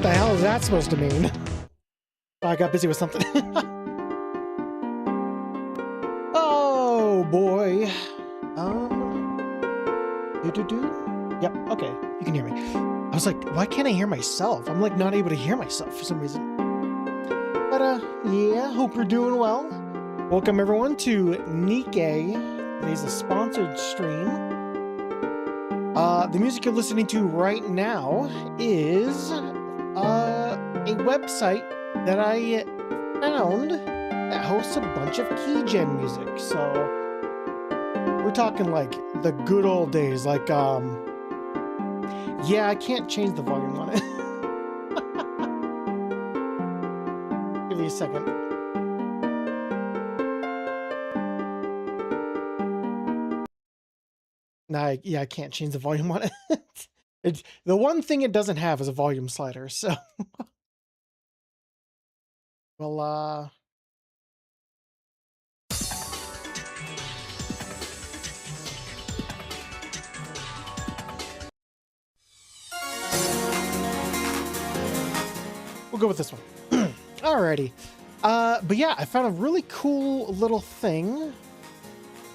the hell is that supposed to mean? I got busy with something. Oh boy. Yep, okay, you can hear me. I was like, why can't I hear myself? I'm like not able to hear myself for some reason. But yeah, hope you're doing well. Welcome everyone to Nikkei. Today's a sponsored stream. The music you're listening to right now is a website that I found that hosts a bunch of keygen music. So we're talking like the good old days, like yeah, I can't change the volume on it. Give me a second. Nah, yeah, I can't change the volume on it. It's the one thing it doesn't have is a volume slider, so well we'll go with this one. Alrighty. But yeah, I found a really cool little thing.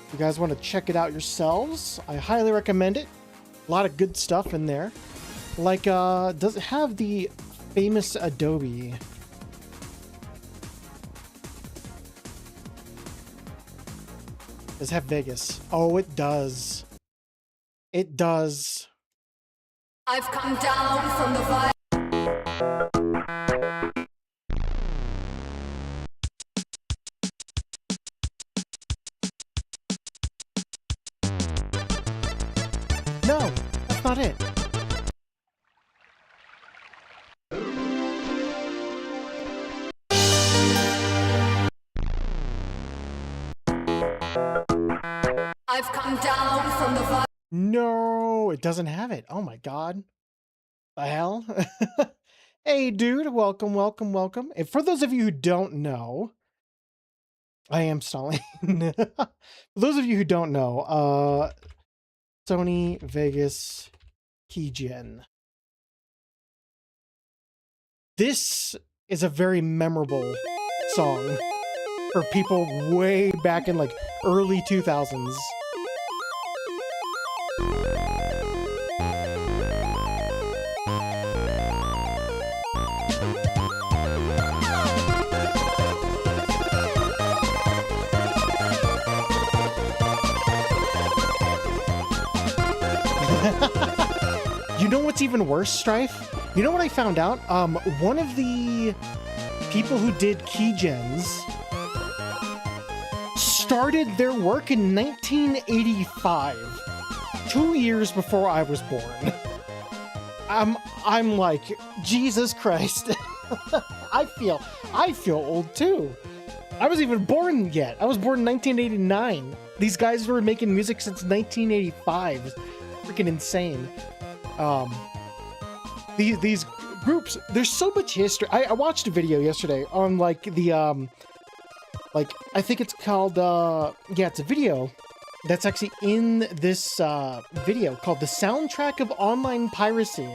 If you guys want to check it out yourselves, I highly recommend it. A lot of good stuff in there. Like, does it have the famous Adobe? Does it have Vegas? Oh, it does. It does. I've come down from the fire. No, that's not it. I've come down from the fire. No, it doesn't have it. Oh my god. The hell? Hey dude, welcome, welcome, welcome. And for those of you who don't know, I am stalling. For those of you who don't know, Sony Vegas Keygen. This is a very memorable song for people way back in like early 2000s. You know what's even worse, Strife? You know what I found out? One of the people who did keygens started their work in 1985, 2 years before I was born. I'm like, Jesus Christ. I feel old too. I wasn't even born yet. I was born in 1989. These guys were making music since 1985. It's freaking insane. These groups, there's so much history. I watched a video yesterday on like the like I think it's called yeah, it's a video that's actually in this video called The Soundtrack of Online Piracy.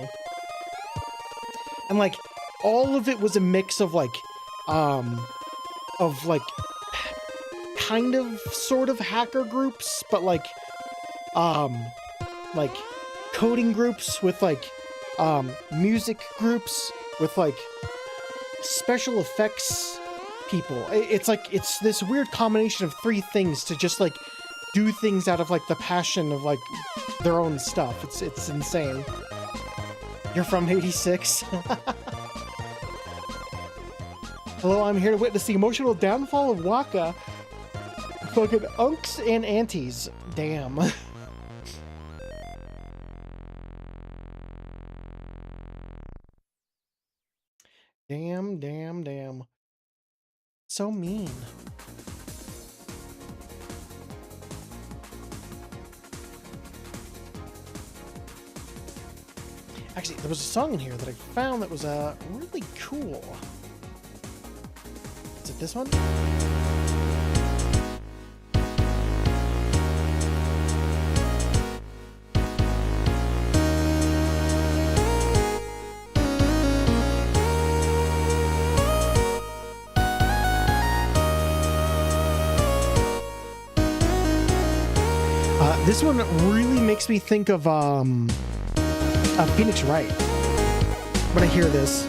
And like all of it was a mix of like kind of sort of hacker groups, but like coding groups with like music groups with like special effects people. It's like it's this weird combination of three things to just like do things out of like the passion of like their own stuff. It's insane. You're from 86? Hello, I'm here to witness the emotional downfall of Waka. Fucking unks and aunties. Damn. Damn. So mean. Actually, there was a song in here that I found that was really cool. Is it this one? This one really makes me think of Phoenix Wright when I hear this.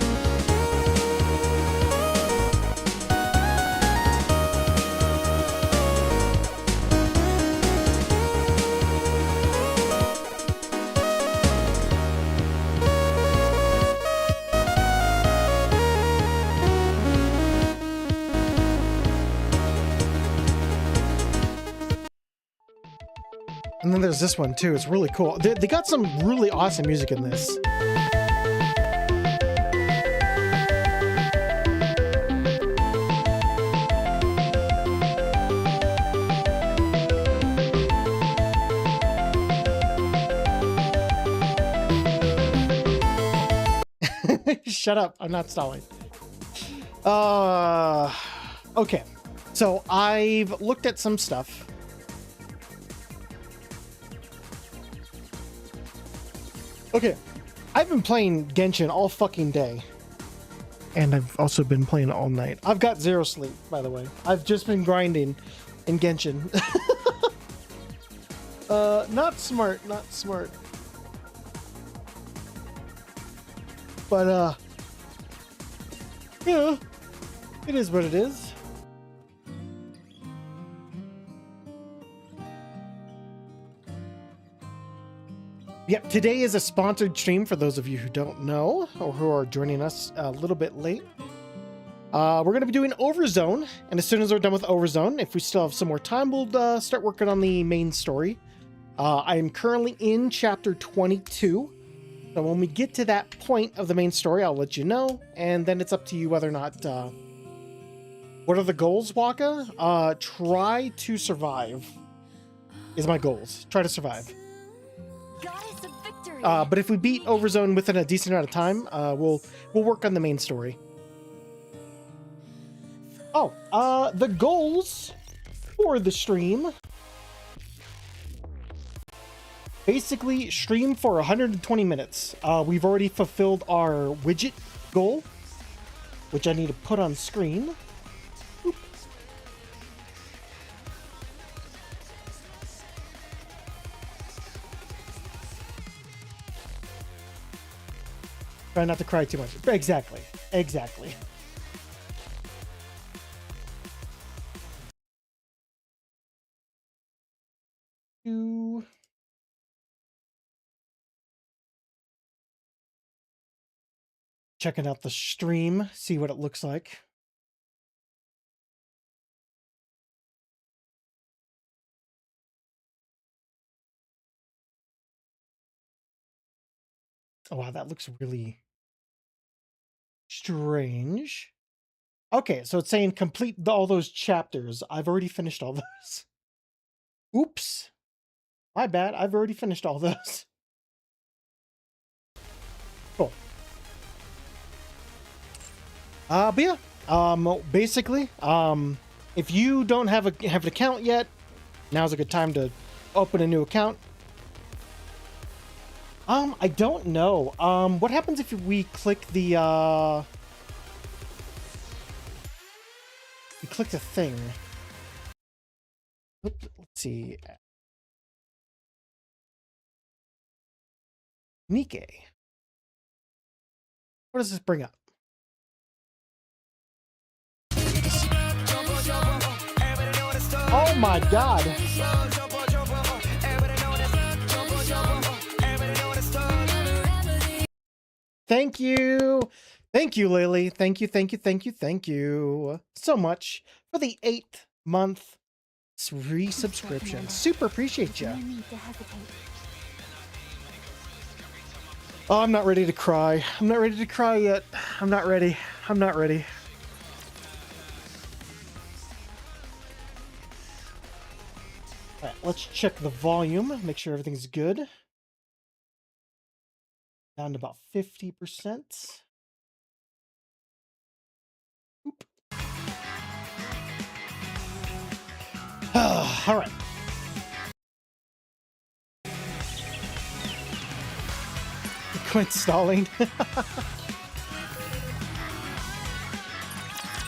And then there's this one too. It's really cool. They got some really awesome music in this. Shut up. I'm not stalling. Okay. So I've looked at some stuff. Okay, I've been playing Genshin all fucking day. And I've also been playing all night. I've got zero sleep, by the way. I've just been grinding in Genshin. Not smart, not smart. But, yeah, it is what it is. Yep, today is a sponsored stream for those of you who don't know or who are joining us a little bit late. We're going to be doing Overzone, and as soon as we're done with Overzone, if we still have some more time, we'll start working on the main story. I am currently in chapter 22, so when we get to that point of the main story, I'll let you know, and then it's up to you whether or not... what are the goals, Waka? Try to survive is my goals. Try to survive. But if we beat Overzone within a decent amount of time, we'll work on the main story. Oh, the goals for the stream. Basically, stream for 120 minutes. We've already fulfilled our widget goal, which I need to put on screen. Oop. Try not to cry too much. Exactly. Exactly. Checking out the stream, see what it looks like. Oh, wow, that looks really strange. Okay, so it's saying complete all those chapters. I've already finished all those. Oops. My bad. I've already finished all those. Cool. But yeah, basically, if you don't have an account yet, now's a good time to open a new account. I don't know. What happens if we click the, we click the thing? Oops, let's see. Nikkei. What does this bring up? Oh my god. Thank you. Thank you, Lily. Thank you, thank you, thank you, thank you so much for the 8th month resubscription. Super appreciate you. Oh, I'm not ready to cry. I'm not ready to cry yet. I'm not ready. I'm not ready. All right, let's check the volume. Make sure everything's good. Down to about 50%. Oop. All right. Quit stalling.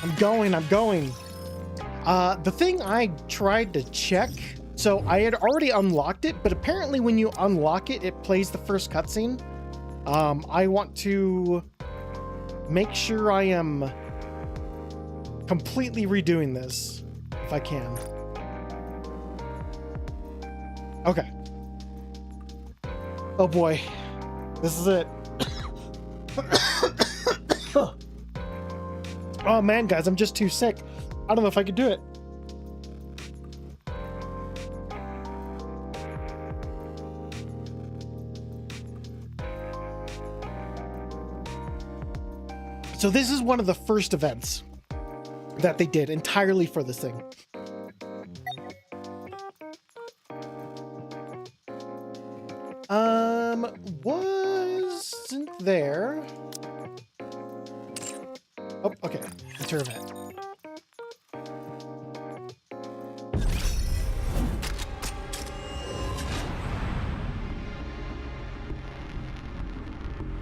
I'm going. The thing I tried to check So I had already unlocked it, but apparently when you unlock it, it plays the first cutscene. I want to make sure I am completely redoing this, if I can. Okay. Oh boy. This is it. Oh man, guys, I'm just too sick. I don't know if I could do it. So this is one of the first events that they did entirely for this thing. Wasn't there? Oh, okay. Enter event.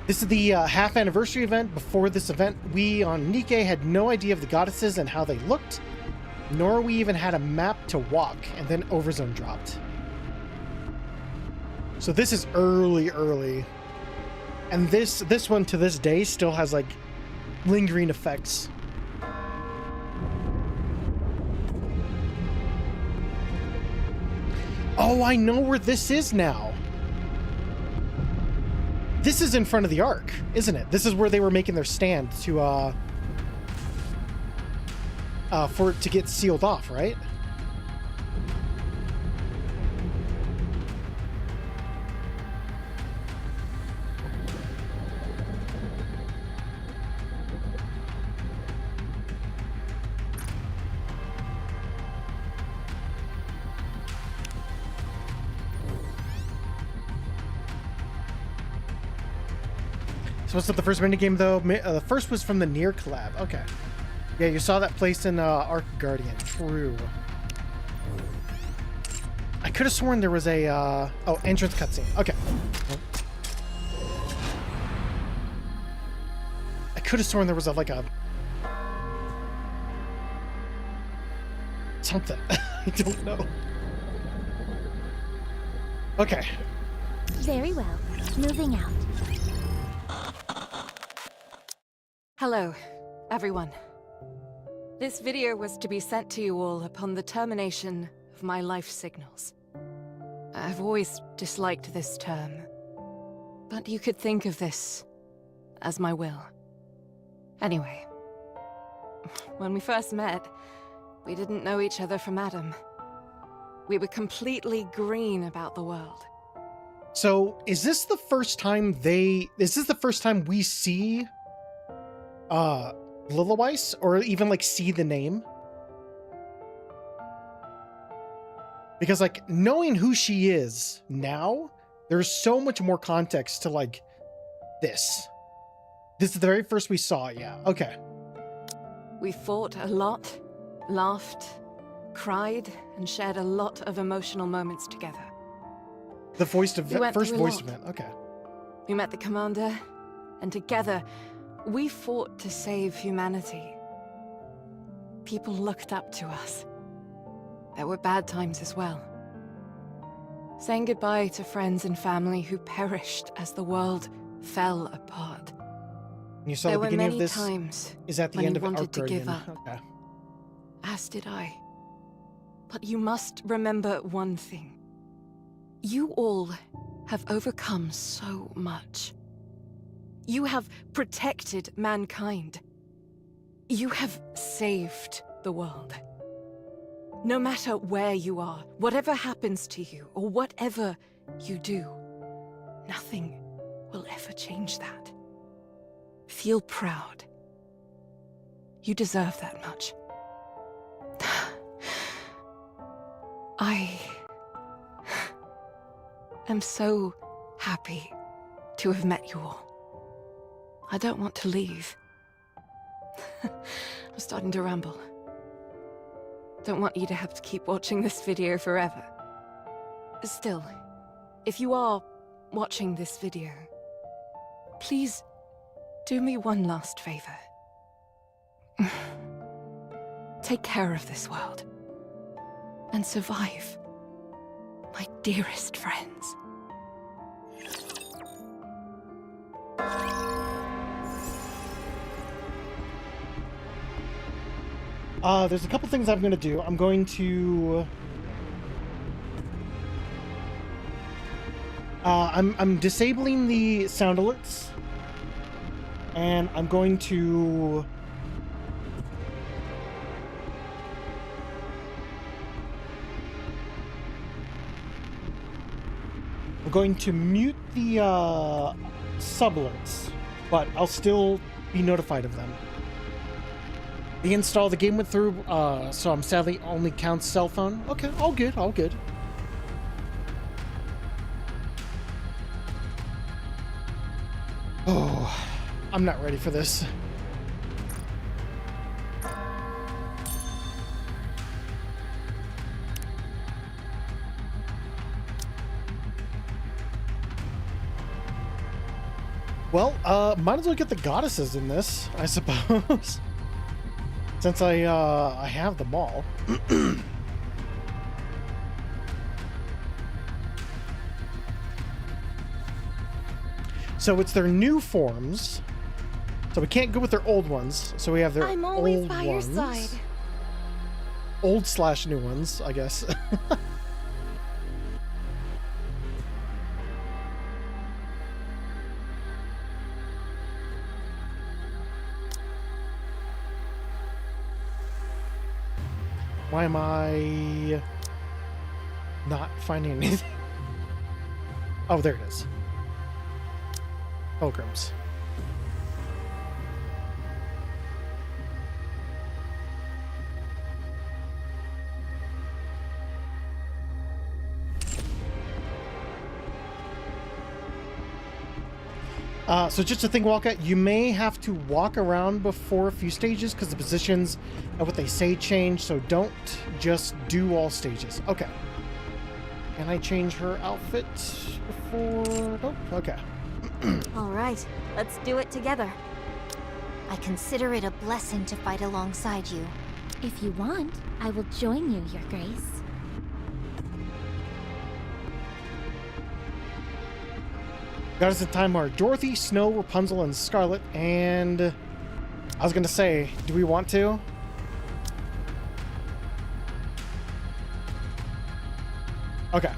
This is the half anniversary event. Before this event, we on Nikke had no idea of the goddesses and how they looked, nor we even had a map to walk, and then Overzone dropped. So this is early. And this one to this day still has like lingering effects. Oh, I know where this is now. This is in front of the Ark, isn't it? This is where they were making their stand to for it to get sealed off, right? So what's up the first minigame though? The first was from the Nier collab. Okay. Yeah, you saw that place in Ark Guardian. True. I could have sworn there was a oh, entrance cutscene. Okay. I could have sworn there was like a something. I don't know. Okay. Very well. Moving out. Hello, everyone. This video was to be sent to you all upon the termination of my life signals. I've always disliked this term, but you could think of this as my will. Anyway, when we first met, we didn't know each other from Adam. We were completely green about the world. So, is this the first time we see Lilyweiss, or even like see the name? Because like knowing who she is now, there's so much more context to like this. This is the very first we saw, yeah. Okay. We fought a lot, laughed, cried, and shared a lot of emotional moments together. The first voiced event, okay. We met the commander, and together we fought to save humanity. People looked up to us. There were bad times as well. Saying goodbye to friends and family who perished as the world fell apart. You saw there the beginning were many of this times is at the when end you of wanted Ark to Guardian. give up. Okay. As did I. But you must remember one thing. You all have overcome so much. You have protected mankind. You have saved the world. No matter where you are, whatever happens to you, or whatever you do, nothing will ever change that. Feel proud. You deserve that much. I am so happy to have met you all. I don't want to leave. I'm starting to ramble. Don't want you to have to keep watching this video forever. Still, if you are watching this video, please do me one last favor. Take care of this world and survive My dearest friends. There's a couple things I'm going to do. I'm going to... I'm disabling the sound alerts. And I'm going to... I'm going to mute the sub alerts, but I'll still be notified of them. The install, the game went through, so I'm sadly only counts cell phone. Okay, all good, all good. Oh, I'm not ready for this. Well, might as well get the goddesses in this, I suppose. Since I have them all. So it's their new forms. So we can't go with their old ones. So we have their I'm always old by your ones. side. Old/new ones, I guess. Why am I not finding anything? Oh, there it is. Pilgrims. So just a thing, Walker, you may have to walk around before a few stages because the positions and what they say change, so don't just do all stages. Okay. Can I change her outfit before? Nope. Okay. All right, let's do it together. I consider it a blessing to fight alongside you. If you want, I will join you, Your Grace. Goddess of Time are Dorothy, Snow, Rapunzel, and Scarlet. And I was gonna say, do we want to? Okay.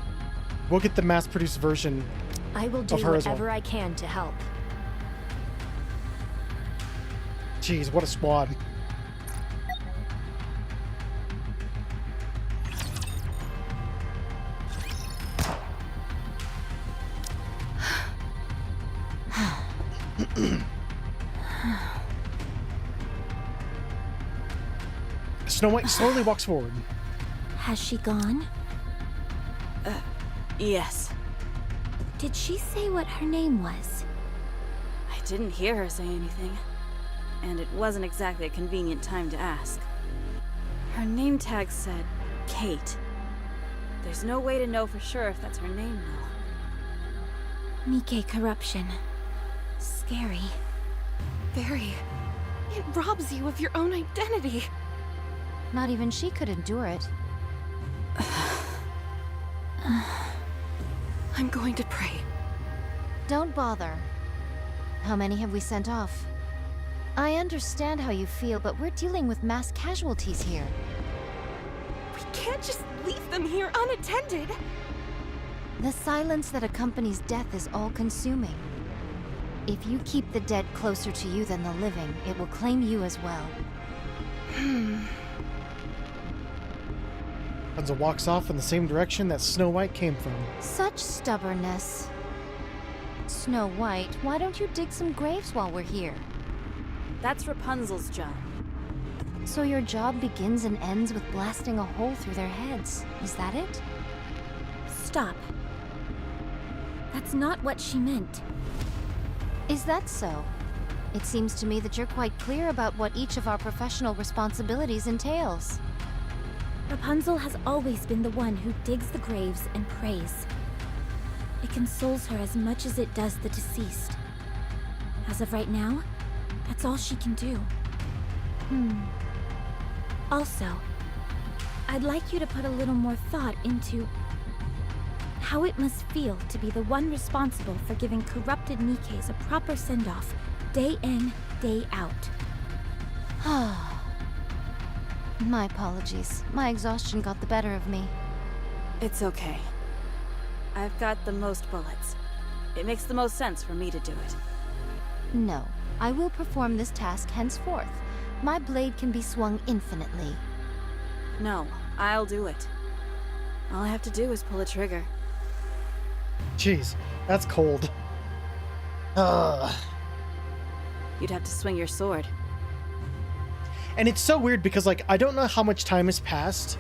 We'll get the mass-produced version I will do of her as whatever well. I can to help. Jeez, what a squad. Snow White slowly walks forward. Has she gone? Yes. Did she say what her name was? I didn't hear her say anything. And it wasn't exactly a convenient time to ask. Her name tag said Kate. There's no way to know for sure if that's her name, though. Nikkei corruption. Scary. Very. It robs you of your own identity. Not even she could endure it. I'm going to pray. Don't bother. How many have we sent off? I understand how you feel, but we're dealing with mass casualties here. We can't just leave them here unattended. The silence that accompanies death is all-consuming. If you keep the dead closer to you than the living, it will claim you as well. Rapunzel walks off in the same direction that Snow White came from. Such stubbornness. Snow White, why don't you dig some graves while we're here? That's Rapunzel's job. So your job begins and ends with blasting a hole through their heads. Is that it? Stop. That's not what she meant. Is that so? It seems to me that you're quite clear about what each of our professional responsibilities entails. Rapunzel has always been the one who digs the graves and prays. It consoles her as much as it does the deceased. As of right now, that's all she can do. Also, I'd like you to put a little more thought into how it must feel to be the one responsible for giving corrupted Nikes a proper send-off, day in, day out. My apologies. My exhaustion got the better of me. It's okay. I've got the most bullets. It makes the most sense for me to do it. No, I will perform this task henceforth. My blade can be swung infinitely. No, I'll do it. All I have to do is pull a trigger. Jeez, that's cold. You'd have to swing your sword. And it's so weird because, like, I don't know how much time has passed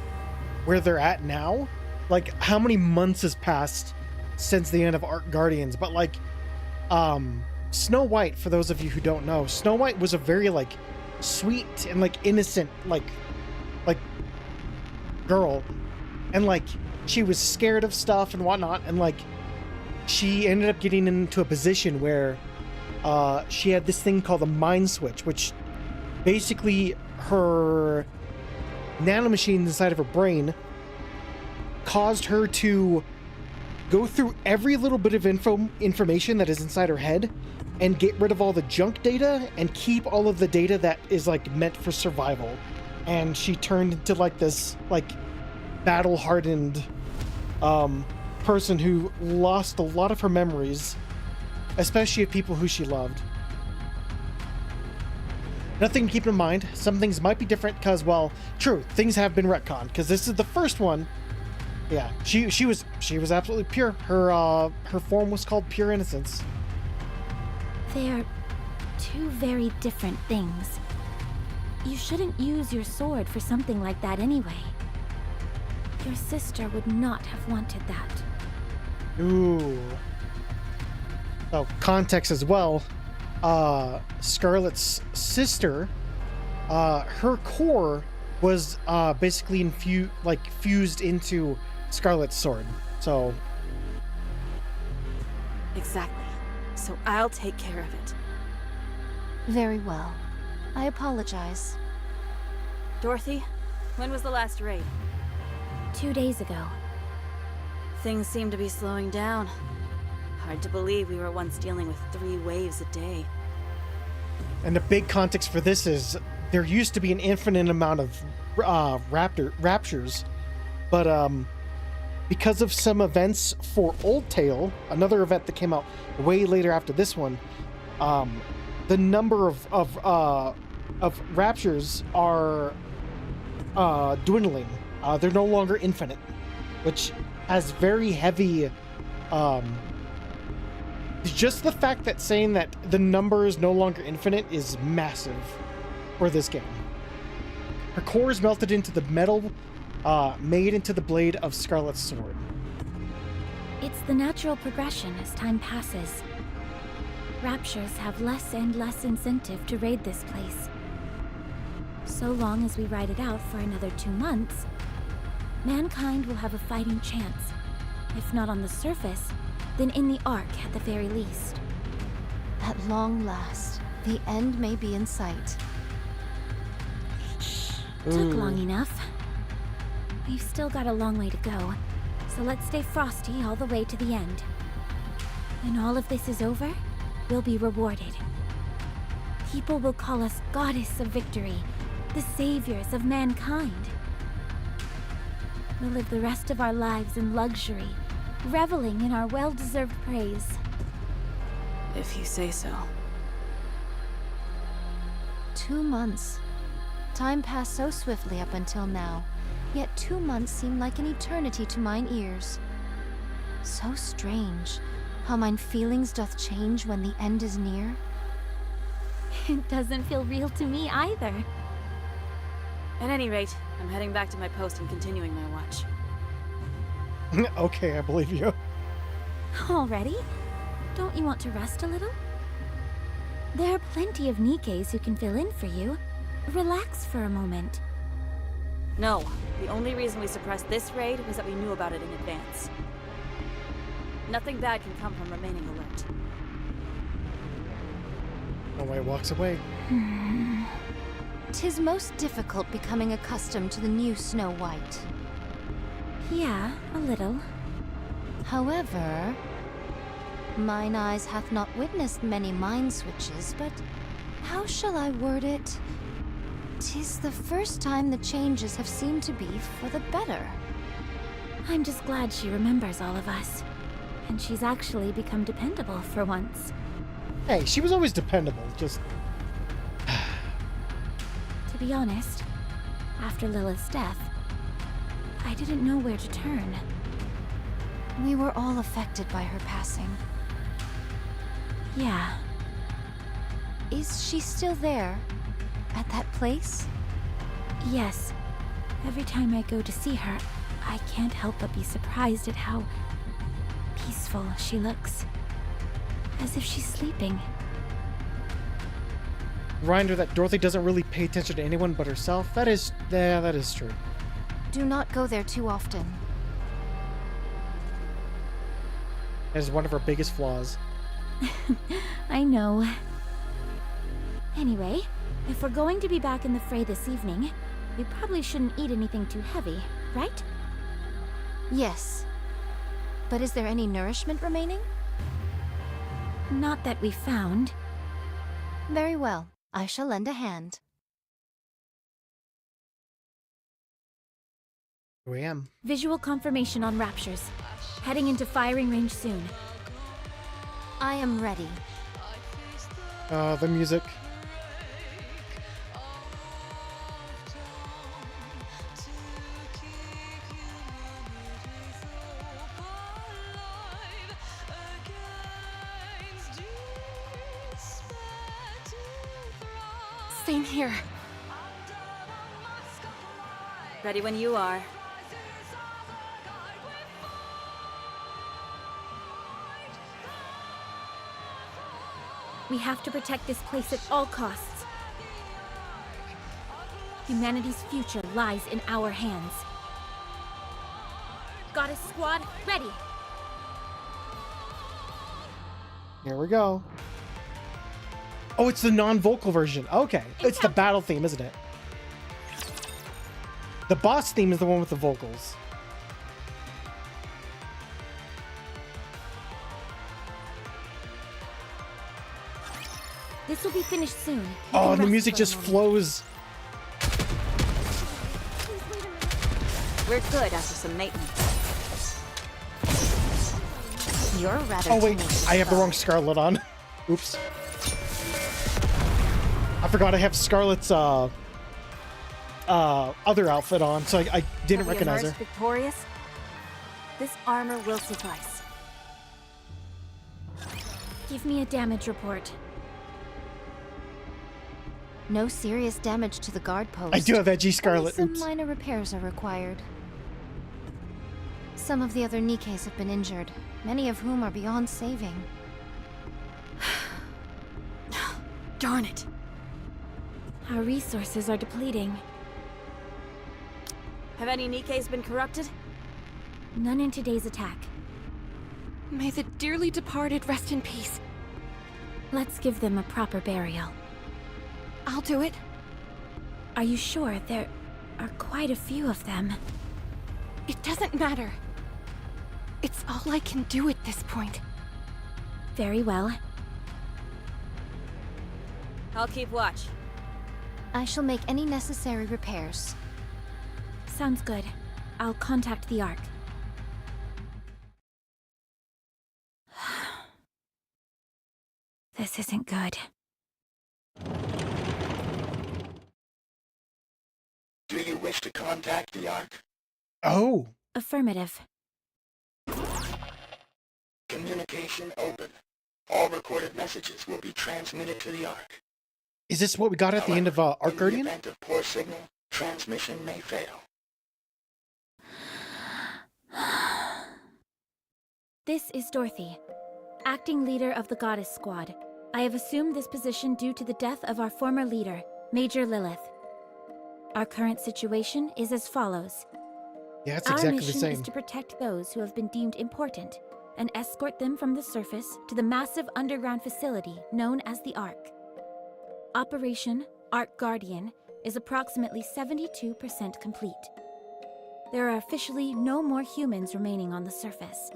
where they're at now. Like, how many months has passed since the end of Arc Guardians. But, like, Snow White, for those of you who don't know, Snow White was a very, like, sweet and, like, innocent, like, girl. And, like, she was scared of stuff and whatnot. And, like, she ended up getting into a position where she had this thing called a mind switch, which basically her nanomachine inside of her brain caused her to go through every little bit of information that is inside her head and get rid of all the junk data and keep all of the data that is, like, meant for survival. And she turned into, like, this, like, battle-hardened person who lost a lot of her memories, especially of people who she loved. Nothing to keep in mind. Some things might be different because, well, true, things have been retconned. Because this is the first one. Yeah, she was absolutely pure. Her form was called Pure Innocence. They're two very different things. You shouldn't use your sword for something like that anyway. Your sister would not have wanted that. Ooh. Oh, context as well. Scarlet's sister, her core was basically fused into Scarlet's sword. So Exactly. So I'll take care of it. Very well. I apologize. Dorothy, when was the last raid? 2 days ago. Things seem to be slowing down. Hard to believe we were once dealing with 3 waves a day. And the big context for this is there used to be an infinite amount of raptures, but because of some events for Old Tale, another event that came out way later after this one, the number of raptures are dwindling. They're no longer infinite, which has very heavy. Just the fact that saying that the number is no longer infinite is massive for this game. Her core is melted into the metal made into the blade of Scarlet's sword. It's the natural progression as time passes. Raptures have less and less incentive to raid this place. So long as we ride it out for another 2 months, mankind will have a fighting chance. If not on the surface, then in the Ark at the very least. At long last, the end may be in sight. Took long enough. We've still got a long way to go, so let's stay frosty all the way to the end. When all of this is over, we'll be rewarded. People will call us Goddess of Victory, the saviors of mankind. We'll live the rest of our lives in luxury, reveling in our well-deserved praise. If you say so. 2 months. Time passed so swiftly up until now, yet 2 months seem like an eternity to mine ears. So strange, how mine feelings doth change when the end is near. It doesn't feel real to me either. At any rate, I'm heading back to my post and continuing my watch. Okay, I believe you. Already? Don't you want to rest a little? There are plenty of Nikes who can fill in for you. Relax for a moment. No, the only reason we suppressed this raid was that we knew about it in advance. Nothing bad can come from remaining alert. No way walks away. 'Tis most difficult becoming accustomed to the new Snow White. Yeah, a little. However, mine eyes hath not witnessed many mind switches, but how shall I word it? 'Tis the first time the changes have seemed to be for the better. I'm just glad she remembers all of us. And she's actually become dependable for once. Hey, she was always dependable, just... To be honest, after Lilith's death, I didn't know where to turn. We were all affected by her passing. Yeah, Is she still there? At that place? yes. Every time I go to see her, I can't help but be surprised at how peaceful she looks. As if she's sleeping. Reminder that Dorothy doesn't really pay attention to anyone but herself. That is true. Do not go there too often. That is one of her biggest flaws. I know. Anyway, if we're going to be back in the fray this evening, we probably shouldn't eat anything too heavy, right? Yes. But is there any nourishment remaining? Not that we found. Very well. I shall lend a hand. Here I am. Visual confirmation on raptures. Heading into firing range soon. I am ready. The music. Same here. Ready when you are. We have to protect this place at all costs. Humanity's future lies in our hands. Goddess Squad, ready! Here we go. Oh, it's the non-vocal version. Okay. It's the battle theme, isn't it? The boss theme is the one with the vocals. This will be finished soon. You Oh, can and the rest music for a just moment. flows. We're good after some maintenance. You're rather Oh, wait. tenacious, I have the though. wrong Scarlet on. Oops. I forgot I have Scarlet's, other outfit on, so I didn't Have we recognize her. emerged victorious? This armor will suffice. Give me a damage report. No serious damage to the guard post. I do have edgy Scarlet. Only Oops. some minor repairs are required. Some of the other Nikkes have been injured, many of whom are beyond saving. Darn it. Our resources are depleting. Have any Nikkes been corrupted? None in today's attack. May the dearly departed rest in peace. Let's give them a proper burial. I'll do it. Are you sure? There are quite a few of them. It doesn't matter. It's all I can do at this point. Very well. I'll keep watch. I shall make any necessary repairs. Sounds good. I'll contact the Ark. This isn't good. Do you wish to contact the Ark? Oh. Affirmative. Communication open. All recorded messages will be transmitted to the Ark. Is this what we got at the end of Ark In the Guardian? event of poor signal, transmission may fail. This is Dorothy, acting leader of the Goddess Squad. I have assumed this position due to the death of our former leader, Major Lilith. Our current situation is as follows. Yeah, it's Our exactly the mission same. is to protect those who have been deemed important and escort them from the surface to the massive underground facility known as the Ark. Operation Ark Guardian is approximately 72% complete. There are officially no more humans remaining on the surface.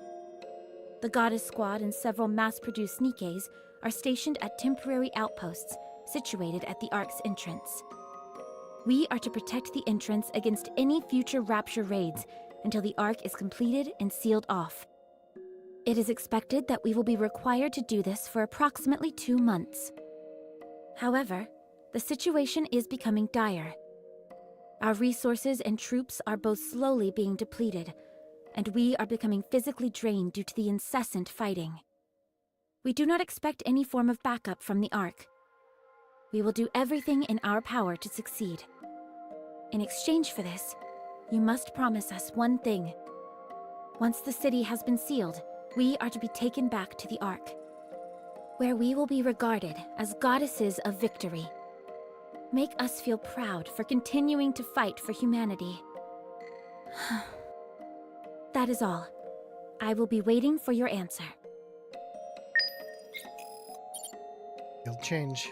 The Goddess Squad and several mass-produced Nikkes are stationed at temporary outposts situated at the Ark's entrance. We are to protect the entrance against any future Rapture raids until the Ark is completed and sealed off. It is expected that we will be required to do this for approximately 2 months. However, the situation is becoming dire. Our resources and troops are both slowly being depleted, and we are becoming physically drained due to the incessant fighting. We do not expect any form of backup from the Ark. We will do everything in our power to succeed. In exchange for this, you must promise us one thing. Once the city has been sealed, we are to be taken back to the Ark, where we will be regarded as goddesses of victory. Make us feel proud for continuing to fight for humanity. That is all. I will be waiting for your answer. You'll change.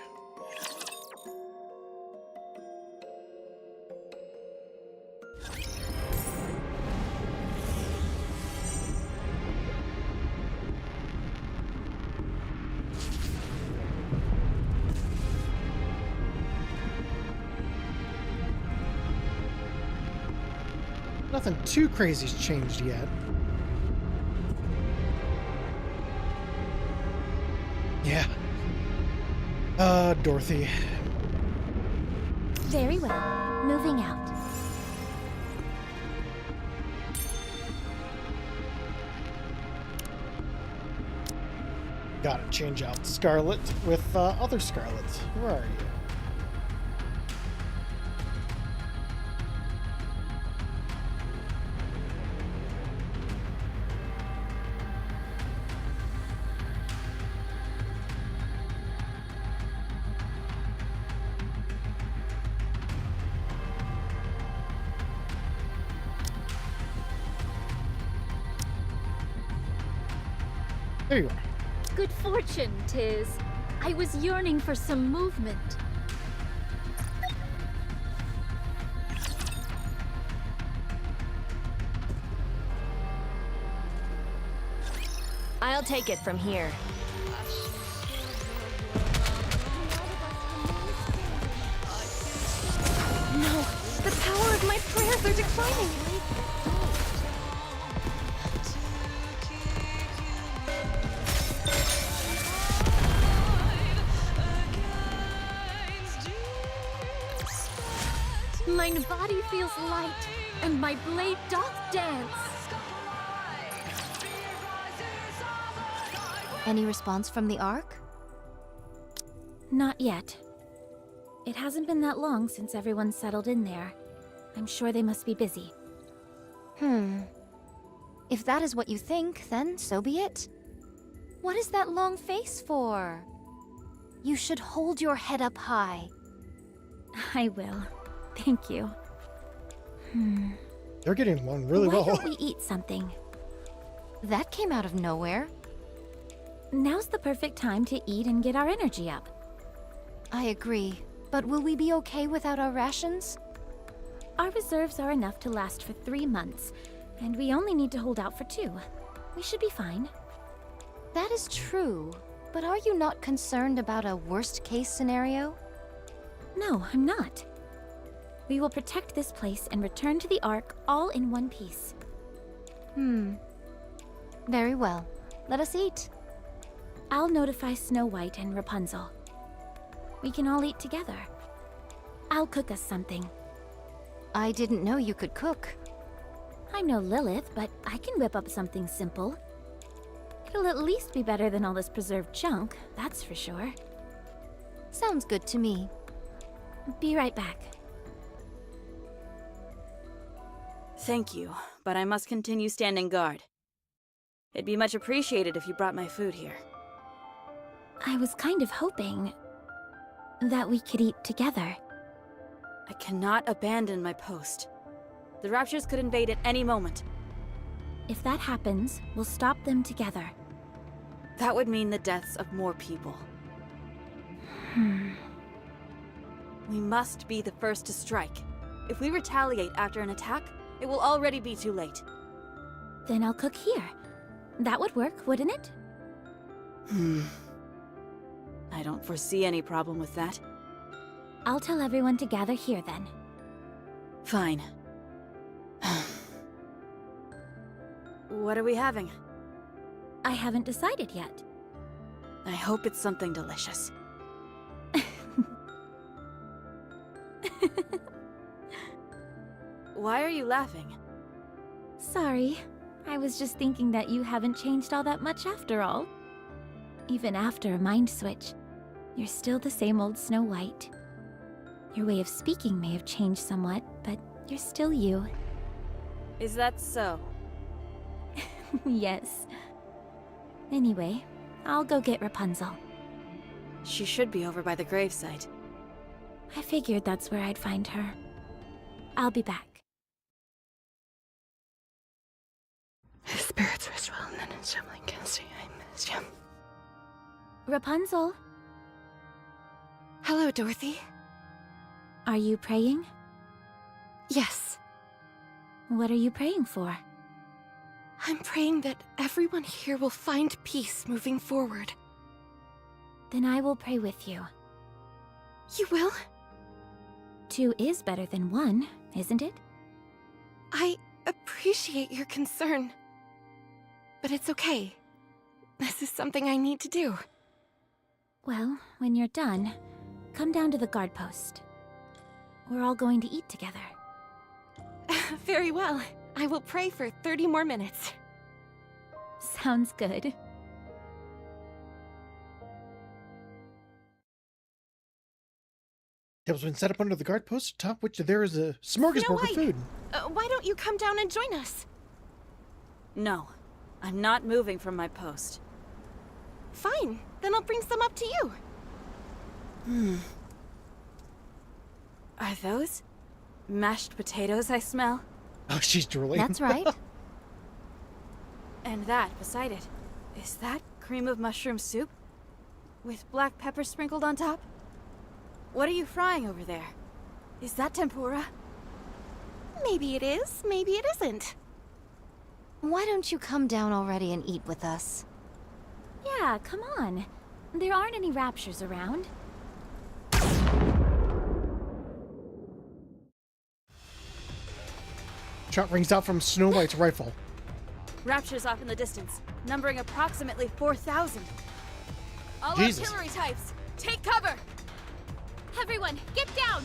Nothing too crazy's changed yet. Yeah. Dorothy. Very well. Moving out. Gotta change out Scarlet with other Scarlet. Where are you? There you are. Good fortune, 'tis. I was yearning for some movement. I'll take it from here. No! The power of my prayers are declining! Mine body feels light, and my blade doth dance. Any response from the Ark? Not yet. It hasn't been that long since everyone settled in there. I'm sure they must be busy. If that is what you think, then so be it. What is that long face for? You should hold your head up high. I will. Thank you. They're getting along really Why well. don't we eat something? That came out of nowhere. Now's the perfect time to eat and get our energy up. I agree. But will we be okay without our rations? Our reserves are enough to last for 3 months, and we only need to hold out for 2. We should be fine. That is true. But are you not concerned about a worst-case scenario? No, I'm not. We will protect this place and return to the Ark all in one piece. Very well. Let us eat. I'll notify Snow White and Rapunzel. We can all eat together. I'll cook us something. I didn't know you could cook. I'm no Lilith, but I can whip up something simple. It'll at least be better than all this preserved junk, that's for sure. Sounds good to me. Be right back. Thank you, but I must continue standing guard. It'd be much appreciated if you brought my food here. I was kind of hoping that we could eat together. I cannot abandon my post. The Raptures could invade at any moment. If that happens, we'll stop them together. That would mean the deaths of more people. We must be the first to strike. If we retaliate after an attack, it will already be too late. Then I'll cook here. That would work, wouldn't it? I don't foresee any problem with that. I'll tell everyone to gather here then. Fine. What are we having? I haven't decided yet. I hope it's something delicious. Why are you laughing? Sorry. I was just thinking that you haven't changed all that much after all. Even after a mind switch, you're still the same old Snow White. Your way of speaking may have changed somewhat, but you're still you. Is that so? Yes. Anyway, I'll go get Rapunzel. She should be over by the gravesite. I figured that's where I'd find her. I'll be back. Spirits rest well, and then it's Shambling Casting. I missed you. Rapunzel, Hello, Dorothy. are you praying? Yes. What are you praying for? I'm praying that everyone here will find peace moving forward. Then I will pray with you. You will? 2 is better than 1, isn't it? I appreciate your concern. But it's okay. This is something I need to do. Well, when you're done, come down to the guard post. We're all going to eat together. Very well. I will pray for 30 more minutes. Sounds good. Tables been set up under the guard post, atop which there is a smorgasbord of food. Why don't you come down and join us? No, I'm not moving from my post. Fine. Then I'll bring some up to you. Are those mashed potatoes I smell? Oh, she's drooling. That's right. And that beside it. Is that cream of mushroom soup? With black pepper sprinkled on top? What are you frying over there? Is that tempura? Maybe it is, maybe it isn't. Why don't you come down already and eat with us? Yeah, come on. There aren't any raptures around. Shot rings out from Snow White's rifle. Raptures off in the distance, numbering approximately 4,000. All Jesus. artillery types, take cover! Everyone, get down!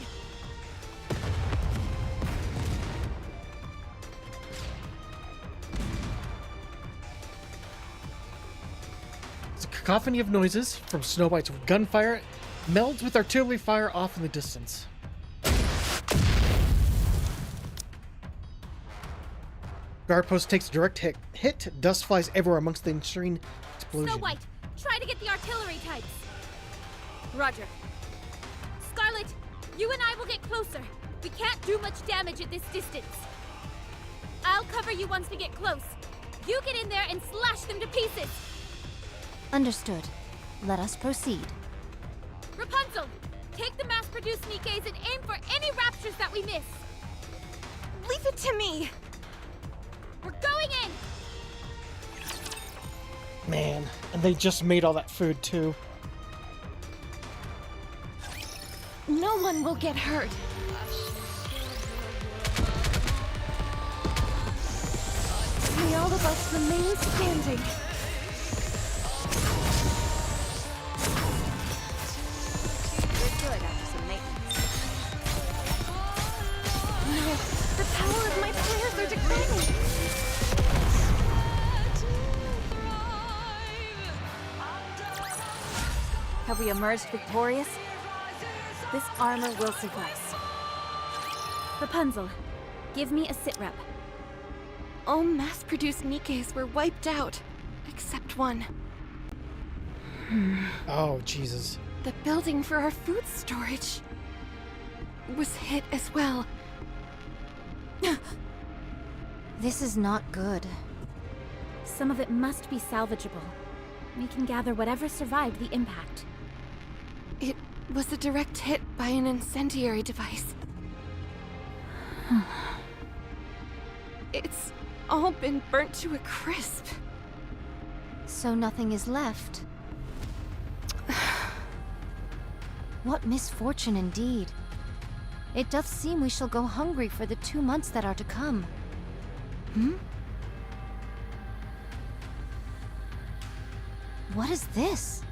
It's a cacophony of noises from Snow White's gunfire melds with artillery fire off in the distance. Guard post takes a direct hit. Dust flies everywhere amongst the ensuing explosion. Snow White, try to get the artillery types. Roger. Scarlet, you and I will get closer. We can't do much damage at this distance. I'll cover you once we get close. You get in there and slash them to pieces. Understood. Let us proceed. Rapunzel, take the mass-produced Nikes and aim for any raptures that we miss. Leave it to me! We're going in! Man, and they just made all that food too. No one will get hurt. May all of us remain standing. You're good after some maintenance. No, the power of my prayers are declining. Have we emerged victorious? This armor will suffice. Rapunzel, give me a sit rep. All mass-produced Nikes were wiped out, except one. Oh, Jesus. The building for our food storage was hit as well. This is not good. Some of it must be salvageable. We can gather whatever survived the impact. It was a direct hit by an incendiary device. It's all been burnt to a crisp. So nothing is left. What misfortune indeed. It doth seem we shall go hungry for the 2 months that are to come. What is this?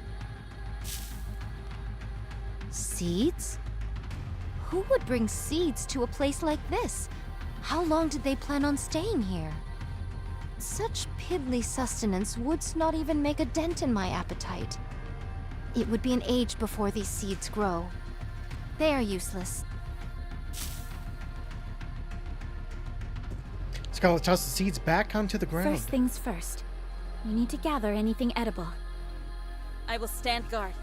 Seeds? Who would bring seeds to a place like this? How long did they plan on staying here? Such piddly sustenance would not even make a dent in my appetite. It would be an age before these seeds grow. They are useless. Scarlet tosses the seeds back onto the ground. First things first. We need to gather anything edible. I will stand guard.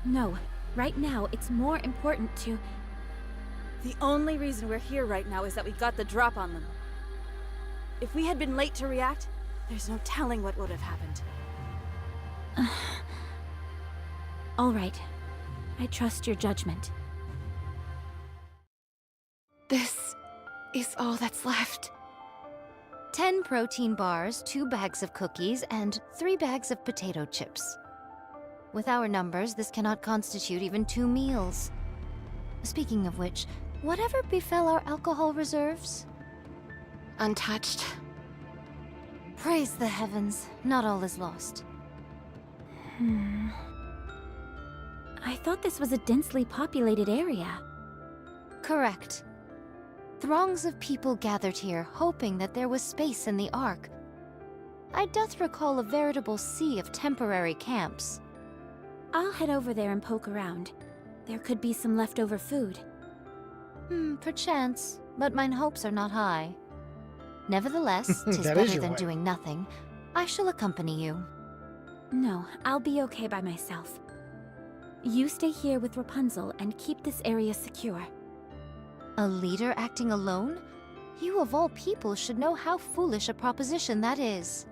No, right now it's more important to... The only reason we're here right now is that we got the drop on them. If we had been late to react, there's no telling what would have happened. All right. I trust your judgment. This is all that's left. 10 protein bars, 2 bags of cookies, and 3 bags of potato chips. With our numbers, this cannot constitute even 2 meals. Speaking of which, whatever befell our alcohol reserves? Untouched. Praise the heavens, not all is lost. I thought this was a densely populated area. Correct. Throngs of people gathered here, hoping that there was space in the Ark. I doth recall a veritable sea of temporary camps. I'll head over there and poke around. There could be some leftover food. Perchance, but mine hopes are not high. Nevertheless, 'tis That is better your than way. doing nothing. I shall accompany you. No, I'll be okay by myself. You stay here with Rapunzel and keep this area secure. A leader acting alone? You of all people should know how foolish a proposition that is.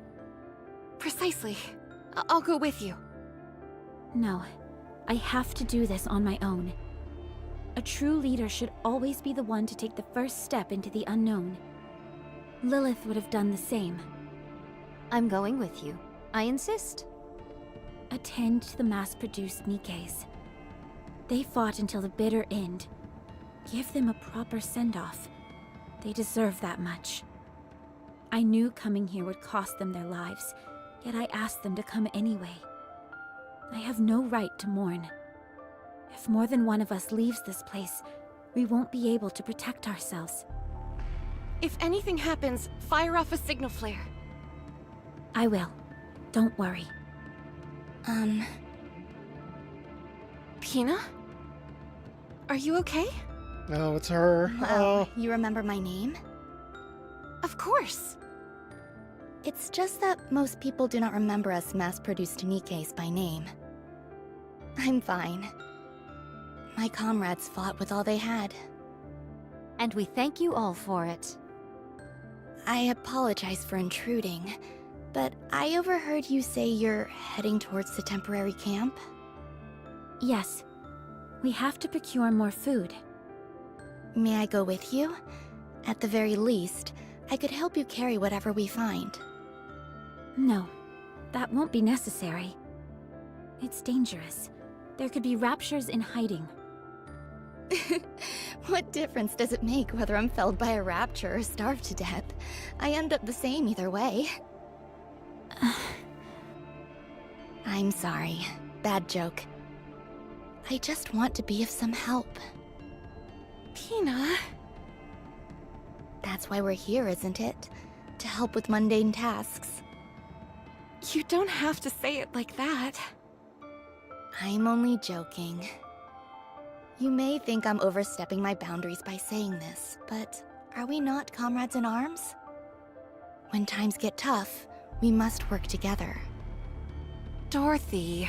Precisely. I'll go with you. No, I have to do this on my own. A true leader should always be the one to take the first step into the unknown. Lilith would have done the same. I'm going with you. I insist. Attend to the mass-produced Nikes. They fought until the bitter end. Give them a proper send-off. They deserve that much. I knew coming here would cost them their lives, yet I asked them to come anyway. I have no right to mourn. If more than one of us leaves this place, we won't be able to protect ourselves. If anything happens, fire off a signal flare. I will. Don't worry. Pina? Are you okay? Oh, it's her. Wow, you remember my name? Of course. It's just that most people do not remember us mass-produced Nikes by name. I'm fine. My comrades fought with all they had. And we thank you all for it. I apologize for intruding, but I overheard you say you're heading towards the temporary camp? Yes. We have to procure more food. May I go with you? At the very least, I could help you carry whatever we find. No, that won't be necessary. It's dangerous. There could be raptures in hiding. What difference does it make whether I'm felled by a rapture or starved to death? I end up the same either way. I'm sorry. Bad joke. I just want to be of some help. Pina? That's why we're here, isn't it? To help with mundane tasks. You don't have to say it like that. I'm only joking. You may think I'm overstepping my boundaries by saying this, but are we not comrades in arms? When times get tough, we must work together. Dorothy.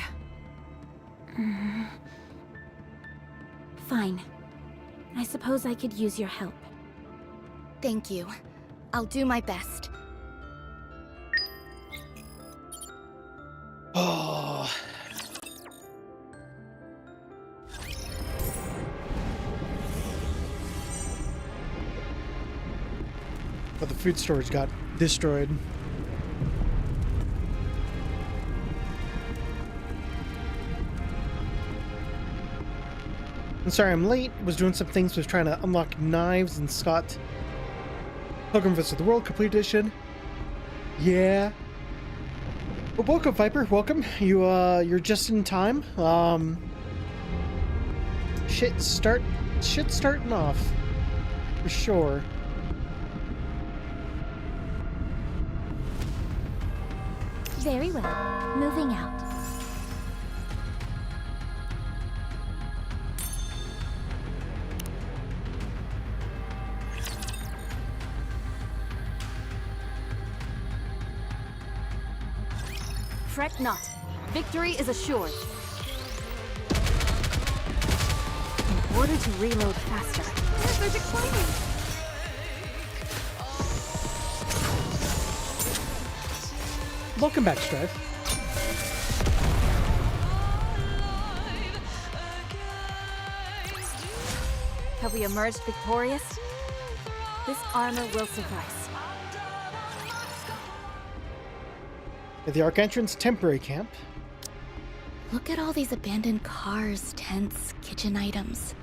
Fine. I suppose I could use your help. Thank you. I'll do my best. Oh. But the food storage got destroyed. I'm sorry I'm late. Was doing some things, was trying to unlock knives and Scott. Pilgrim vs. the World Complete Edition. Yeah. Well, welcome, Viper. Welcome. You're just in time. Shit's starting off. For sure. Very well. Moving out. Fret not. Victory is assured. In order to reload faster. They're declining. Welcome back, Strife. Have we emerged victorious? This armor will suffice. At the Ark entrance temporary camp. Look at all these abandoned cars, tents, kitchen items.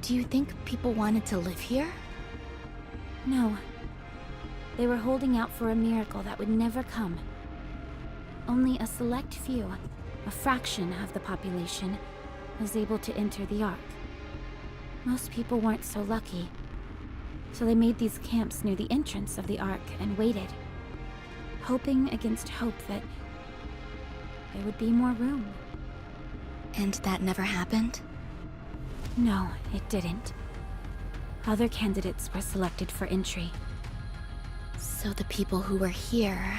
Do you think people wanted to live here? No. They were holding out for a miracle that would never come. Only a select few, a fraction of the population, was able to enter the Ark. Most people weren't so lucky, so they made these camps near the entrance of the Ark and waited, hoping against hope that there would be more room. And that never happened? No, it didn't. Other candidates were selected for entry. So the people who were here...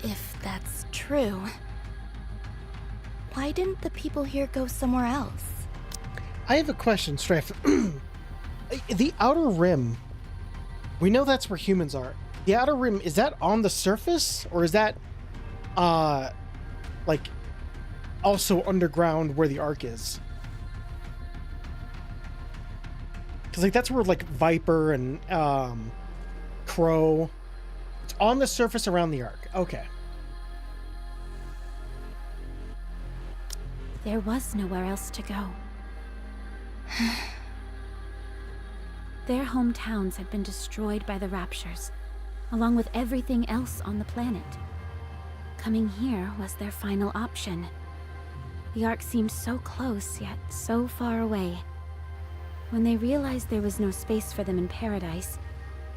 If that's true, why didn't the people here go somewhere else? I have a question, Strife. The Outer Rim, we know that's where humans are. The Outer Rim, is that on the surface? Or is that, like, also underground where the Ark is? Because, like, that's where, like, Viper and, Crow... It's on the surface around the Ark. Okay. There was nowhere else to go. Their hometowns had been destroyed by the Raptures, along with everything else on the planet. Coming here was their final option. The Ark seemed so close, yet so far away. When they realized there was no space for them in paradise,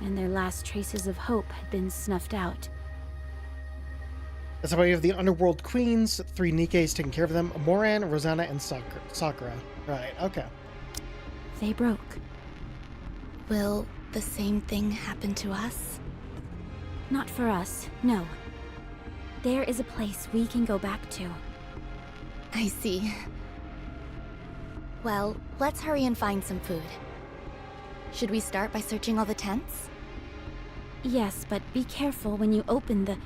and their last traces of hope had been snuffed out. That's why you have the Underworld Queens, 3 Nikes taking care of them, Moran, Rosanna, and Sakura. Right, okay. They broke. Will the same thing happen to us? Not for us, no. There is a place we can go back to. I see. Well, let's hurry and find some food. Should we start by searching all the tents? Yes, but be careful when you open the...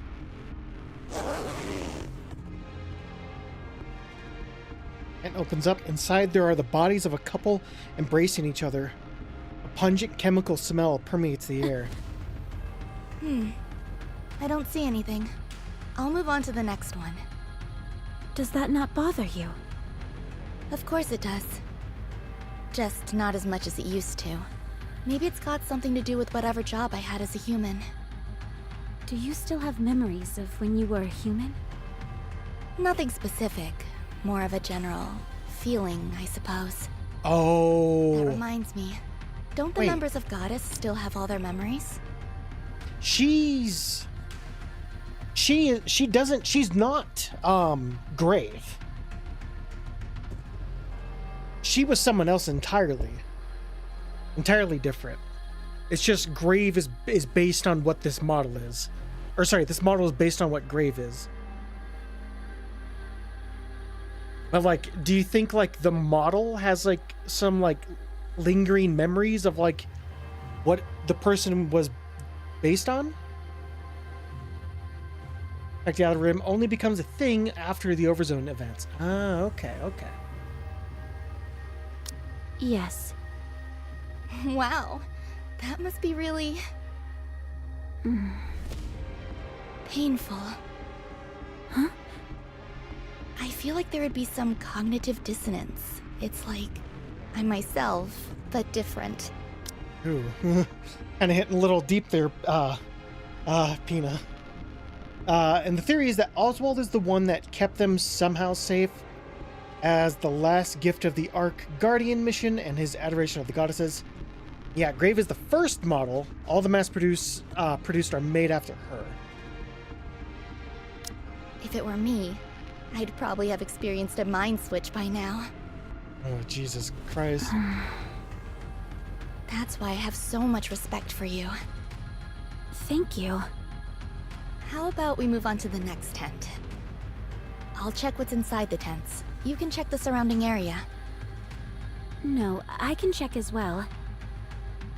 It opens up. Inside there are the bodies of a couple embracing each other. A pungent chemical smell permeates the air. I don't see anything. I'll move on to the next one. Does that not bother you? Of course it does. Just not as much as it used to. Maybe it's got something to do with whatever job I had as a human. Do you still have memories of when you were a human? Nothing specific. More of a general feeling, I suppose. Oh. That reminds me. Don't the Wait. members of Goddess still have all their memories? She's not Grave. She was someone else entirely different. It's just Grave is based on what this model is. Or sorry, this model is based on what Grave is. But like, do you think like the model has like some like lingering memories of like what the person was based on? Like the Outer Rim only becomes a thing after the Overzone events. Ah, okay. Yes. Wow. That must be really... painful. Huh? I feel like there would be some cognitive dissonance. It's like I'm myself, but different. Ooh, kind of hitting a little deep there, Pina. And the theory is that Oswald is the one that kept them somehow safe as the last gift of the Ark Guardian mission and his adoration of the goddesses. Yeah, Grave is the first model. All the produced are made after her. If it were me, I'd probably have experienced a mind switch by now. Oh, Jesus Christ. That's why I have so much respect for you. Thank you. How about we move on to the next tent? I'll check what's inside the tents. You can check the surrounding area. No, I can check as well.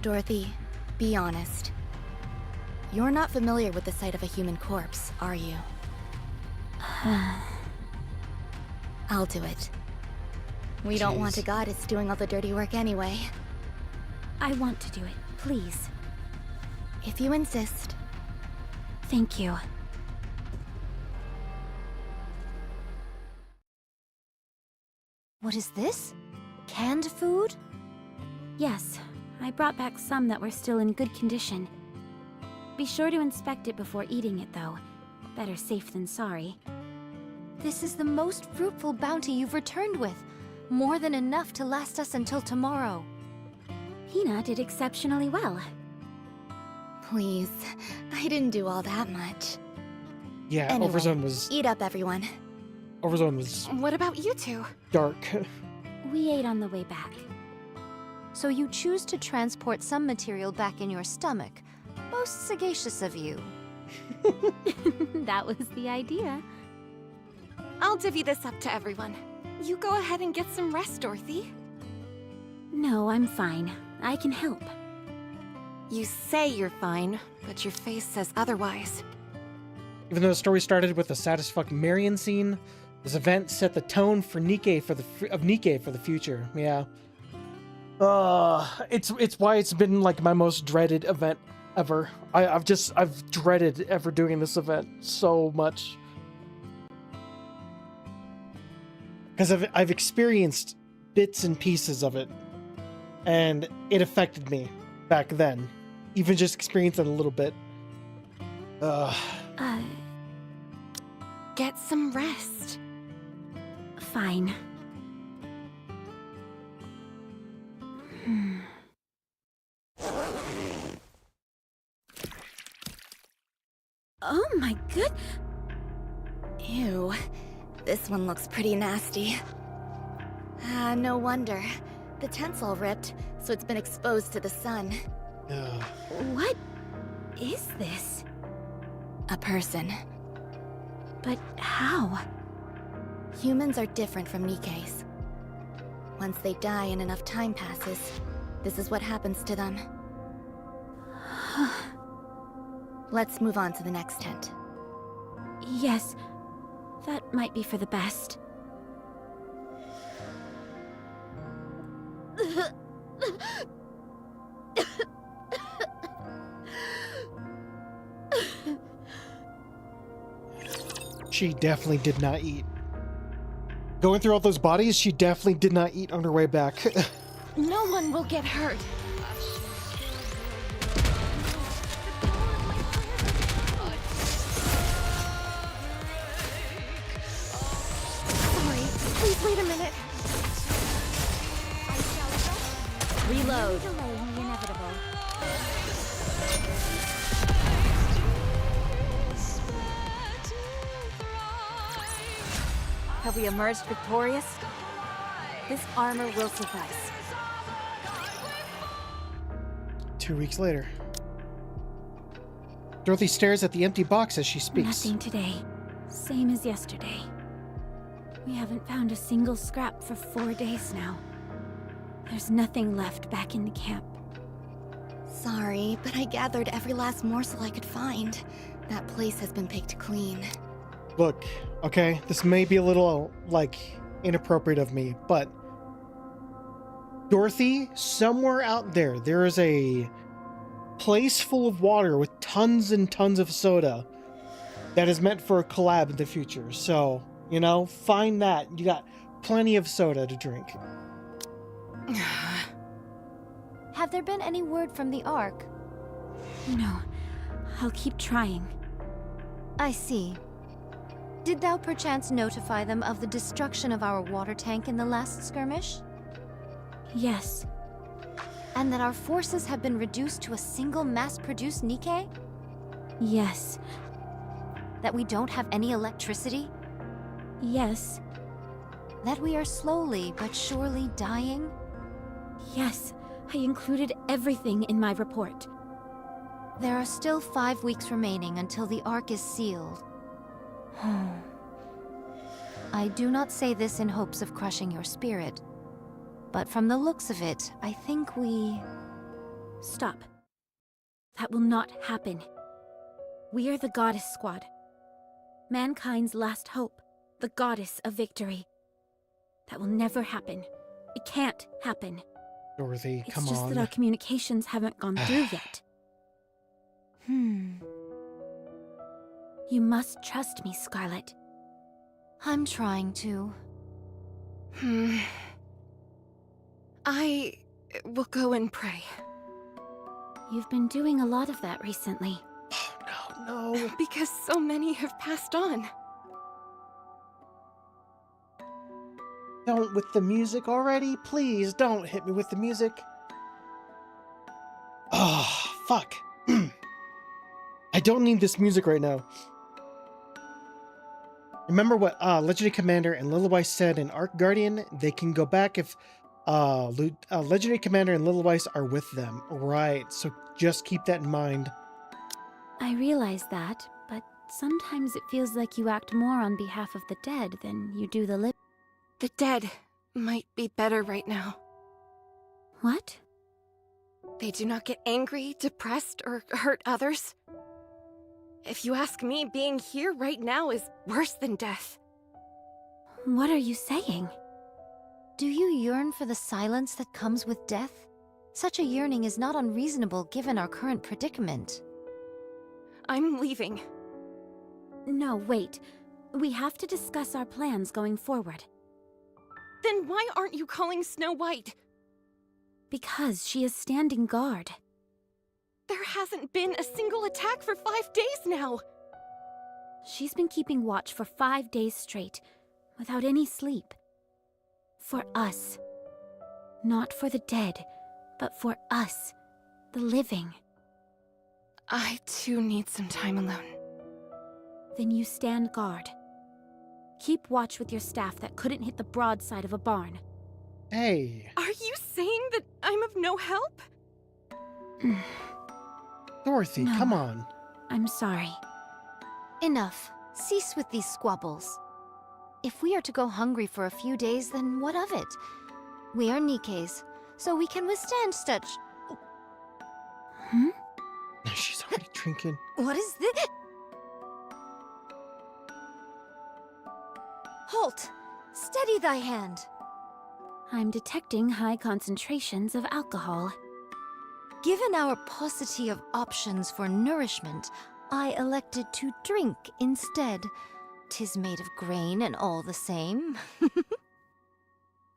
Dorothy, be honest. You're not familiar with the sight of a human corpse, are you? I'll do it. We don't want a goddess doing all the dirty work anyway. I want to do it, please. If you insist. Thank you. What is this? Canned food? Yes, I brought back some that were still in good condition. Be sure to inspect it before eating it, though. Better safe than sorry. This is the most fruitful bounty you've returned with. More than enough to last us until tomorrow. Hina did exceptionally well. Please, I didn't do all that much. Yeah, Anyway, Overzone was eat up, everyone. What about you two? dark. We ate on the way back. So you choose to transport some material back in your stomach. Most sagacious of you. That was the idea. I'll divvy this up to everyone. You go ahead and get some rest, Dorothy. No, I'm fine. I can help. You say you're fine, but your face says otherwise. Even though the story started with the saddest fucking Marion scene, this event set the tone for Nikke for the future. Yeah. It's why it's been like my most dreaded event ever. I've dreaded ever doing this event so much. Because I've experienced bits and pieces of it, and it affected me back then. Even just experiencing a little bit. Get some rest. Fine. Oh my good. Ew. This one looks pretty nasty. No wonder. The tent's all ripped, so it's been exposed to the sun. What is this? A person. But how? Humans are different from Nikke's. Once they die and enough time passes, this is what happens to them. Let's move on to the next tent. Yes, that might be for the best. She definitely did not eat. Going through all those bodies, she definitely did not eat on her way back. No one will get hurt. Sorry, please wait a minute. Reload. Delaying the inevitable. Have we emerged victorious? This armor will suffice. 2 weeks later. Dorothy stares at the empty box as she speaks. Nothing today. Same as yesterday. We haven't found a single scrap for 4 days now. There's nothing left back in the camp. Sorry, but I gathered every last morsel I could find. That place has been picked clean. Look, okay, this may be a little, like, inappropriate of me, but Dorothy, somewhere out there, there is a place full of water with tons and tons of soda. that is meant for a collab in the future. So, you know, find that. You got plenty of soda to drink. Have there been any word from the Ark? No. I'll keep trying. I see. Did thou perchance notify them of the destruction of our water tank in the last skirmish? Yes. And that our forces have been reduced to a single mass-produced Nikke? Yes. That we don't have any electricity? Yes. That we are slowly but surely dying? Yes. I included everything in my report. There are still 5 weeks remaining until the Ark is sealed. I do not say this in hopes of crushing your spirit, but from the looks of it, I think we... Stop. That will not happen. We are the Goddess Squad. Mankind's last hope. The Goddess of Victory. That will never happen. It can't happen. Dorothy, come It's just on. that our communications haven't gone through yet. You must trust me, Scarlet. I'm trying to. I will go and pray. You've been doing a lot of that recently. No. Because so many have passed on. Don't with the music already. Please don't hit me with the music. Oh, fuck. I don't need this music right now. Remember what Legendary Commander and Little Weiss said in Arc Guardian? They can go back if Legendary Commander and Little Weiss are with them. Right, so just keep that in mind. I realize that, but sometimes it feels like you act more on behalf of the dead than you do the living. The dead might be better right now. What? They do not get angry, depressed, or hurt others. If you ask me, being here right now is worse than death. What are you saying? Do you yearn for the silence that comes with death? Such a yearning is not unreasonable given our current predicament. I'm leaving. No, wait. We have to discuss our plans going forward. Then why aren't you calling Snow White? Because she is standing guard. There hasn't been a single attack for 5 days now! She's been keeping watch for 5 days straight, without any sleep. For us. Not for the dead, but for us, the living. I too need some time alone. Then you stand guard. Keep watch with your staff that couldn't hit the broadside of a barn. Hey. Are you saying that I'm of no help? Dorothy, No. come on. I'm sorry. Enough. Cease with these squabbles. If we are to go hungry for a few days, then what of it? We are Nikkes, so we can withstand such... She's already drinking. What is this? Halt! Steady thy hand! I'm detecting high concentrations of alcohol. Given our paucity of options for nourishment, I elected to drink instead. 'Tis made of grain and all the same.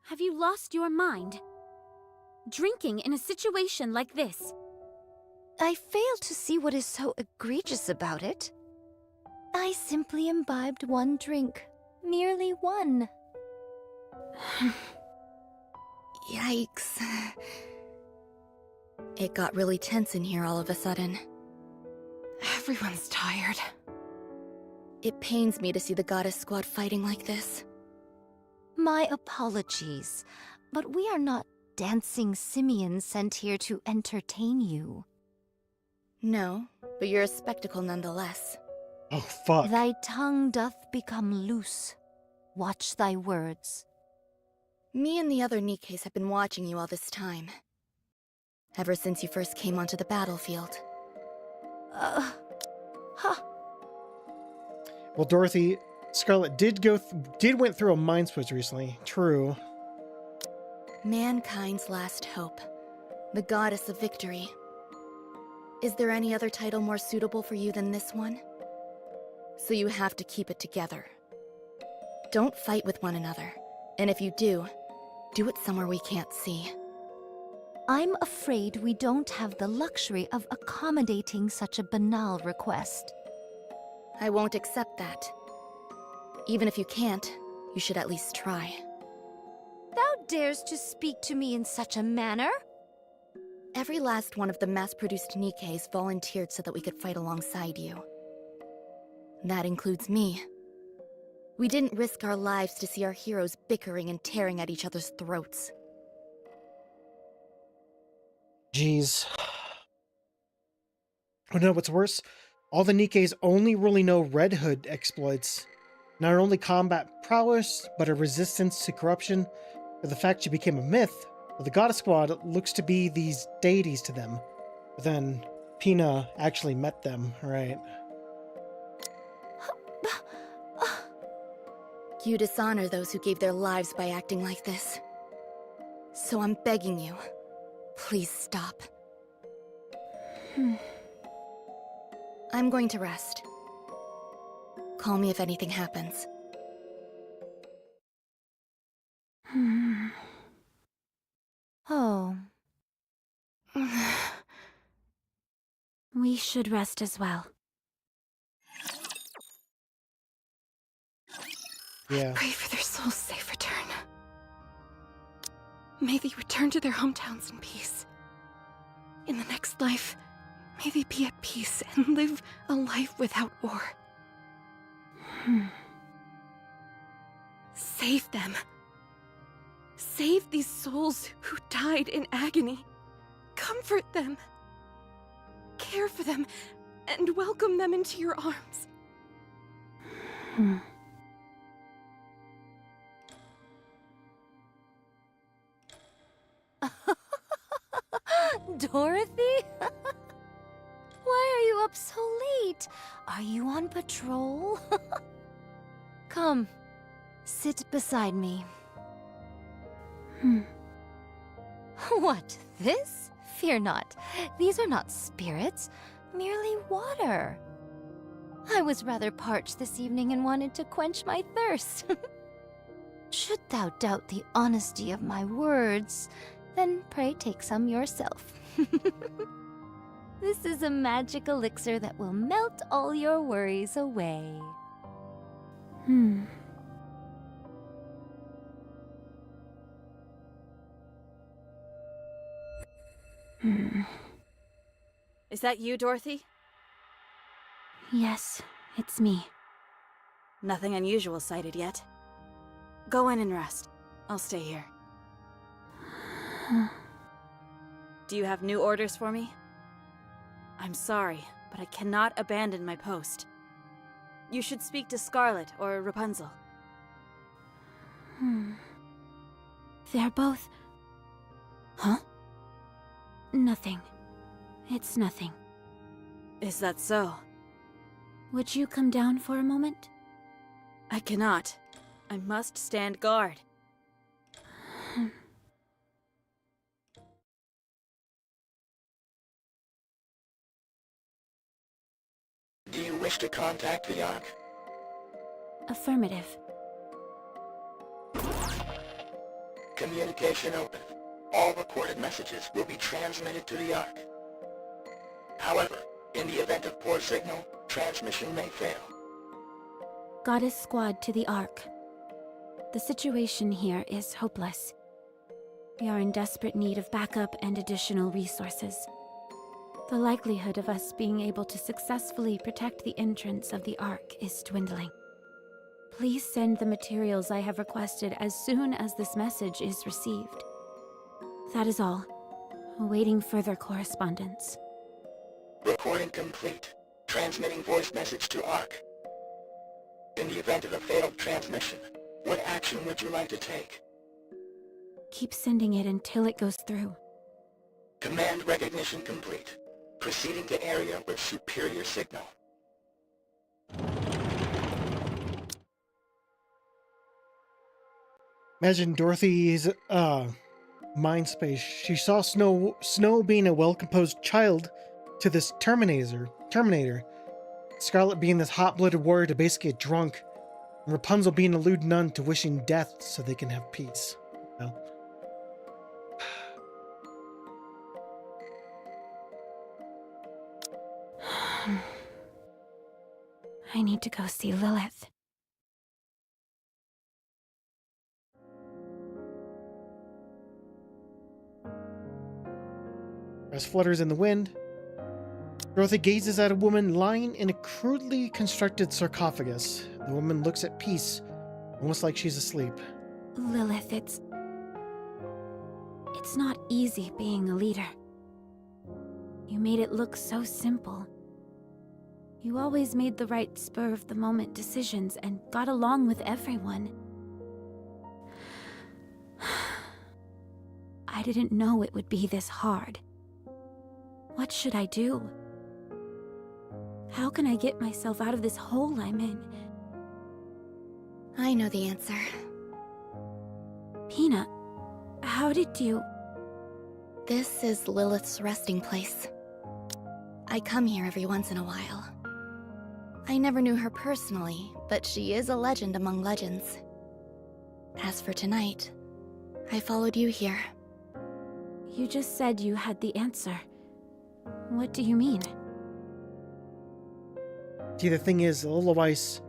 Have you lost your mind? Drinking in a situation like this. I fail to see what is so egregious about it. I simply imbibed one drink. Merely one. Yikes. It got really tense in here all of a sudden. Everyone's tired. It pains me to see the Goddess Squad fighting like this. My apologies, but we are not dancing simians sent here to entertain you. No, but you're a spectacle nonetheless. Oh, fuck. Thy tongue doth become loose. Watch thy words. Me and the other Nikkes have been watching you all this time. Ever since you first came onto the battlefield. Well, Dorothy, Scarlet did went through a mind switch recently. True. Mankind's last hope. The Goddess of Victory. Is there any other title more suitable for you than this one? so you have to keep it together. Don't fight with one another, and if you do it somewhere we can't see. I'm afraid we don't have the luxury of accommodating such a banal request. I won't accept that. Even if you can't, you should at least try. Thou dares to speak to me in such a manner? Every last one of the mass-produced Nikkeis volunteered so that we could fight alongside you. That includes me. We didn't risk our lives to see our heroes bickering and tearing at each other's throats. Jeez. Oh no, what's worse? All the Nikkeis only really know Red Hood exploits. Not only combat prowess, but a resistance to corruption, or the fact she became a myth. Well, the Goddess Squad looks to be these deities to them. But then, Pina actually met them, right? You dishonor those who gave their lives by acting like this. So I'm begging you, please stop. I'm going to rest. Call me if anything happens. Oh. We should rest as well. Yeah. Pray for their souls' safe return. May they return to their hometowns in peace. In the next life, may they be at peace and live a life without war. Save them. Save these souls who died in agony. Comfort them. Care for them and welcome them into your arms. Dorothy? Why are you up so late? Are you on patrol? Come, sit beside me. What, this? Fear not. These are not spirits, merely water. I was rather parched this evening and wanted to quench my thirst. Should thou doubt the honesty of my words, then pray take some yourself. This is a magic elixir that will melt all your worries away. Is that you, Dorothy? Yes, it's me. Nothing unusual sighted yet. Go in and rest. I'll stay here. Do you have new orders for me? I'm sorry, but I cannot abandon my post. You should speak to Scarlet or Rapunzel. They're both... Huh? Nothing. It's nothing. Is that so? Would you come down for a moment? I cannot. I must stand guard. Do you wish to contact the Ark? Affirmative. Communication open. All recorded messages will be transmitted to the Ark. However, in the event of poor signal, transmission may fail. Goddess Squad to the Ark. The situation here is hopeless. We are in desperate need of backup and additional resources. The likelihood of us being able to successfully protect the entrance of the Ark is dwindling. Please send the materials I have requested as soon as this message is received. That is all. Awaiting further correspondence. Recording complete. Transmitting voice message to Ark. In the event of a failed transmission, what action would you like to take? Keep sending it until it goes through. Command recognition complete. Proceeding to area with superior signal. Imagine Dorothy's mind space. She saw Snow being a well-composed child to this Terminator. Scarlet being this hot-blooded warrior to basically get drunk, and Rapunzel being a lewd nun to wishing death so they can have peace. Well, I need to go see Lilith. as flutters in the wind, Dorothy gazes at a woman lying in a crudely constructed sarcophagus. The woman looks at peace, almost like she's asleep. Lilith, it's not easy being a leader. You made it look so simple. You always made the right spur-of-the-moment decisions and got along with everyone. I didn't know it would be this hard. What should I do? How can I get myself out of this hole I'm in? I know the answer. Peanut, how did you... This is Lilith's resting place. I come here every once in a while. I never knew her personally, but she is a legend among legends. As for tonight, I followed you here. You just said you had the answer. What do you mean? See, the thing is, Lola Weiss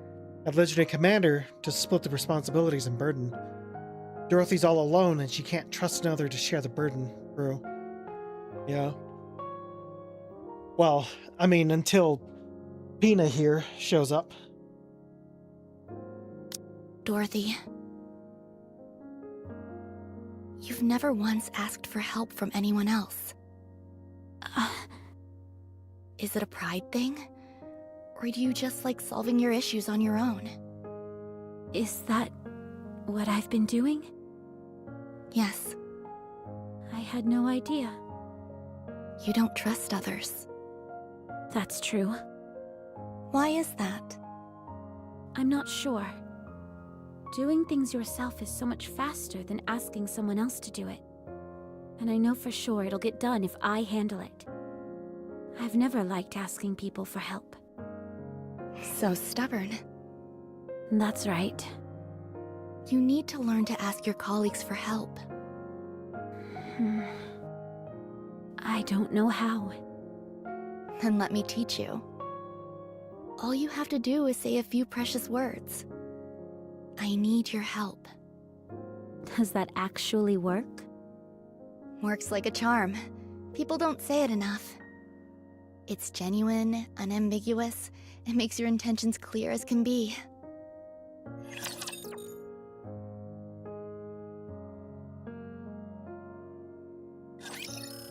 had legendary commander to split the responsibilities and burden. Dorothy's all alone and she can't trust another to share the burden. True. Yeah. Well, I mean, until Pina here shows up. Dorothy, you've never once asked for help from anyone else. Is it a pride thing? Or do you just like solving your issues on your own? Is that what I've been doing? Yes. I had no idea. You don't trust others. That's true. Why is that? I'm not sure. Doing things yourself is so much faster than asking someone else to do it. And I know for sure it'll get done if I handle it. I've never liked asking people for help. So stubborn. That's right. You need to learn to ask your colleagues for help. I don't know how. Then let me teach you. All you have to do is say a few precious words. I need your help. Does that actually work? Works like a charm. People don't say it enough. It's genuine, unambiguous, and makes your intentions clear as can be.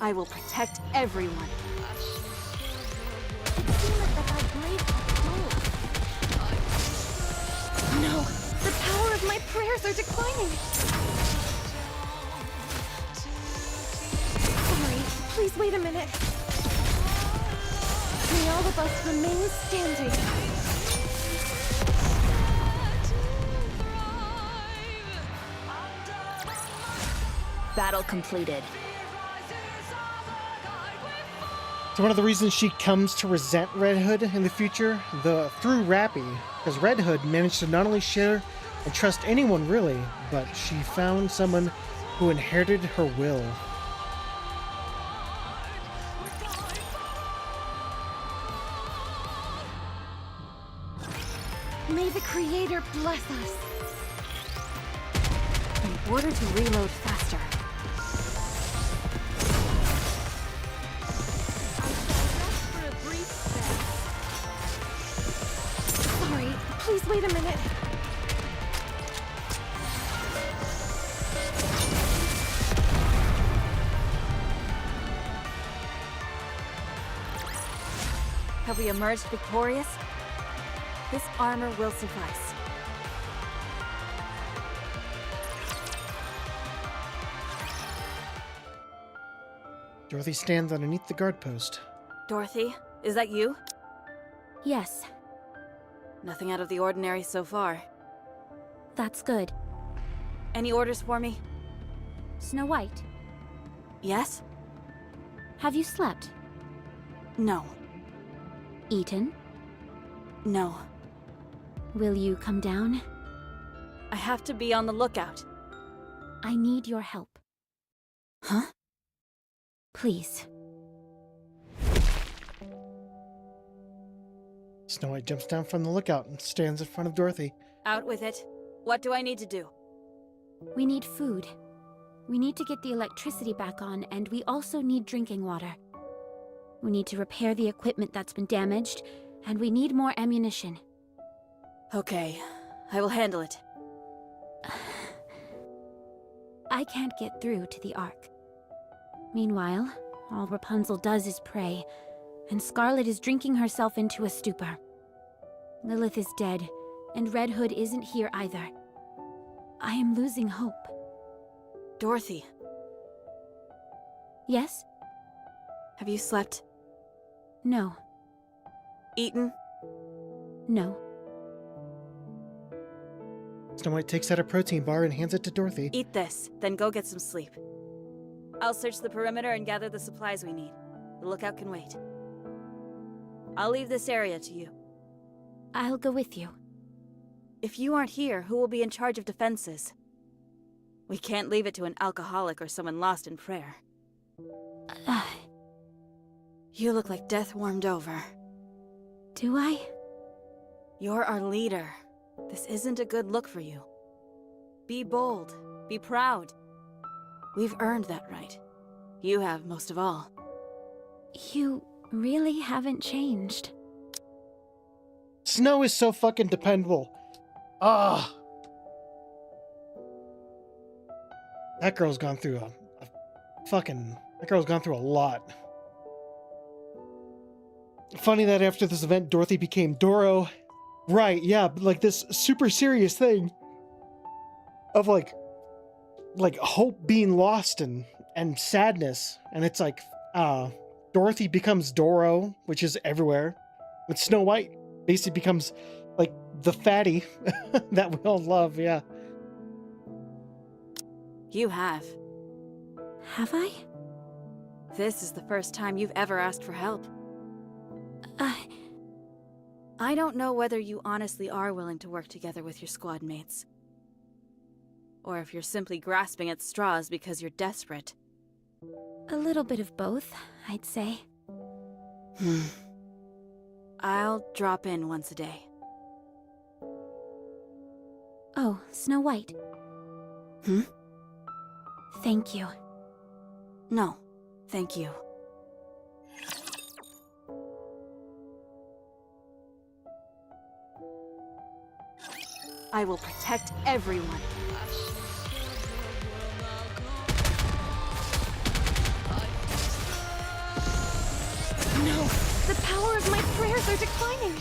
I will protect everyone. No! The power of my prayers are declining! Sorry, please wait a minute. May all of us remain standing. Battle completed. So one of the reasons she comes to resent Red Hood in the future, through Rappy, because Red Hood managed to not only share and trust anyone really, but she found someone who inherited her will. May the Creator bless us. In order to reload faster, Sorry, please wait a minute. have we emerged victorious? This armor will suffice. Dorothy stands underneath the guard post. Dorothy, is that you? Yes, Nothing out of the ordinary so far. that's good. Any orders for me? Snow White, Yes? have you slept? No. Eaten? No. Will you come down? I have to be on the lookout. I need your help. Huh? Please. Snow White jumps down from the lookout and stands in front of Dorothy. Out with it. What do I need to do? We need food. We need to get the electricity back on, and we also need drinking water. We need to repair the equipment that's been damaged, and we need more ammunition. Okay, I will handle it. I can't get through to the Ark. Meanwhile, all Rapunzel does is pray, and Scarlet is drinking herself into a stupor. Lilith is dead, and Red Hood isn't here either. I am losing hope. Dorothy, Yes? have you slept? No. Eaten? No. Snow White takes out a protein bar and hands it to Dorothy. Eat this, then go get some sleep. I'll search the perimeter and gather the supplies we need. The lookout can wait. I'll leave this area to you. I'll go with you. If you aren't here, who will be in charge of defenses? We can't leave it to an alcoholic or someone lost in prayer. You look like death warmed over. Do I? You're our leader. This isn't a good look for you. Be bold. Be proud. We've earned that right. You have most of all. You really haven't changed. Snow is so fucking dependable. Ah. That girl's gone through that girl's gone through a lot. Funny that after this event, Dorothy became Doro. Right, yeah, but like this super serious thing of like hope being lost and sadness. And it's like, Dorothy becomes Doro, which is everywhere. But Snow White basically becomes like the fatty that we all love, yeah. You have. Have I? This is the first time you've ever asked for help. I don't know whether you honestly are willing to work together with your squad mates. Or if you're simply grasping at straws because you're desperate. A little bit of both, I'd say. I'll drop in once a day. Oh, Snow White. Thank you. No, thank you. I will protect everyone. No! The power of my prayers are declining!